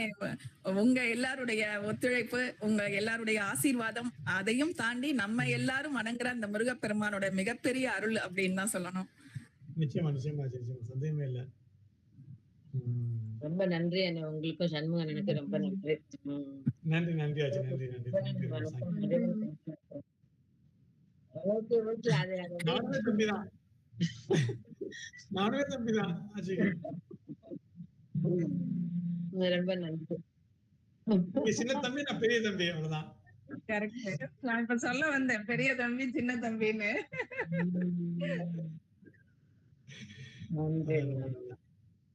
உங்க எல்லாருடைய ஒத்துழைப்பு, உங்க எல்லாருடைய ஆசீர்வாதம், அதையும் தாண்டி நம்ம எல்லாரும் வணங்குற அந்த முருகப்பெருமானோட மிகப்பெரிய அருள் அப்படின்னு தான் சொல்லணும். நிச்சயமா நிச்சயமா நிச்சயமா சந்தேகமே இல்ல. ரொம்ப நன்றி அண்ணே, உங்களுக்கும் சண்முக அண்ணனுக்கு ரொம்ப நன்றி. நன்றி நன்றி ஆச்சு, நன்றி நன்றி நன்றி. ஓகே ஓகே, அது நானுமே தம்பிதான், நானுமே தம்பிதான் ஆச்சுக்கு. ரொம்ப நன்றி. நீ சின்ன தம்பி, நான் பெரிய தம்பி, அவ்வளவுதான். கரெக்ட். நான் இப்ப சொல்ல வந்தேன் பெரிய தம்பி சின்ன தம்பின்னு.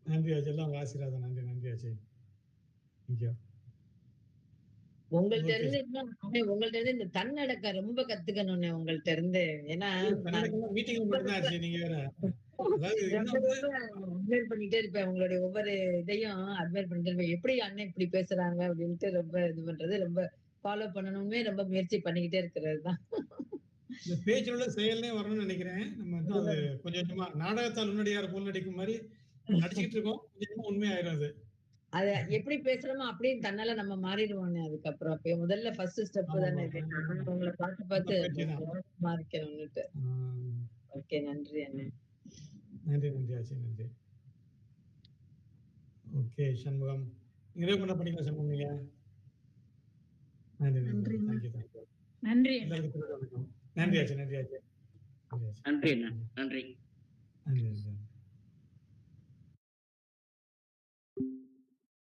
நன்றி ஆச்சு, எல்லாம் ஆசீர்வாதம். நன்றி நன்றி ஆச்சு. உங்கள்ட்ட இருந்து உங்கள்ட்ட இருந்து இந்த தன்னடக்கம் ரொம்ப கத்துக்கணும்னு உங்கள்ட்ட இருந்து. ஏன்னா மீட்டிங் மட்டும் ஆச்சு, நீங்க வேற அட்மையர் பண்ணிட்டே இருப்பேன், உங்களுடைய ஒவ்வொரு இதையும் அட்மையர் பண்ணிட்டே இருப்பேன். எப்படி அண்ணன் இப்படி பேசுறாங்க அப்படின்ட்டு ரொம்ப இது பண்றது, ரொம்ப ஃபாலோ பண்ணணுமே ரொம்ப முயற்சி பண்ணிக்கிட்டே இருக்கிறது தான். இந்த பேச்சில் உள்ள செயல்னே வரணும்னு நினைக்கிறேன். நம்ம வந்து அது கொஞ்சம் கொஞ்சமா நாடகத்தால் உன்னடியார் போல் நடிக்கும் மாதிரி நடிச்சுக்கிட்டு இருக்கோம். கொஞ்சமா உண்மையாயிரும் அது. அத எப்படி பேசுறோமோ அப்படியே தன்னால நம்ம மாறிடுவோம். அதுக்கப்புறம் அப்ப முதல்ல ஃபர்ஸ்ட் ஸ்டெப் தானே இது. உங்களை பார்த்து பார்த்து மாறிக்கணும்னுட்டு. ஓகே, நன்றி அண்ணன். நன்றி நன்றி ஆச்சு, நன்றி. ஓகே சண்முகம், நிறைவு பண்ண பண்ணிக்கலாம் சண்முகம் நீங்க. நன்றி நன்றி, தேங்க்யூ தேங்க்யூ. நன்றி எல்லாருக்கும் நன்றி ஆச்சு, நன்றி ஆச்சு, நன்றி நன்றி நன்றி.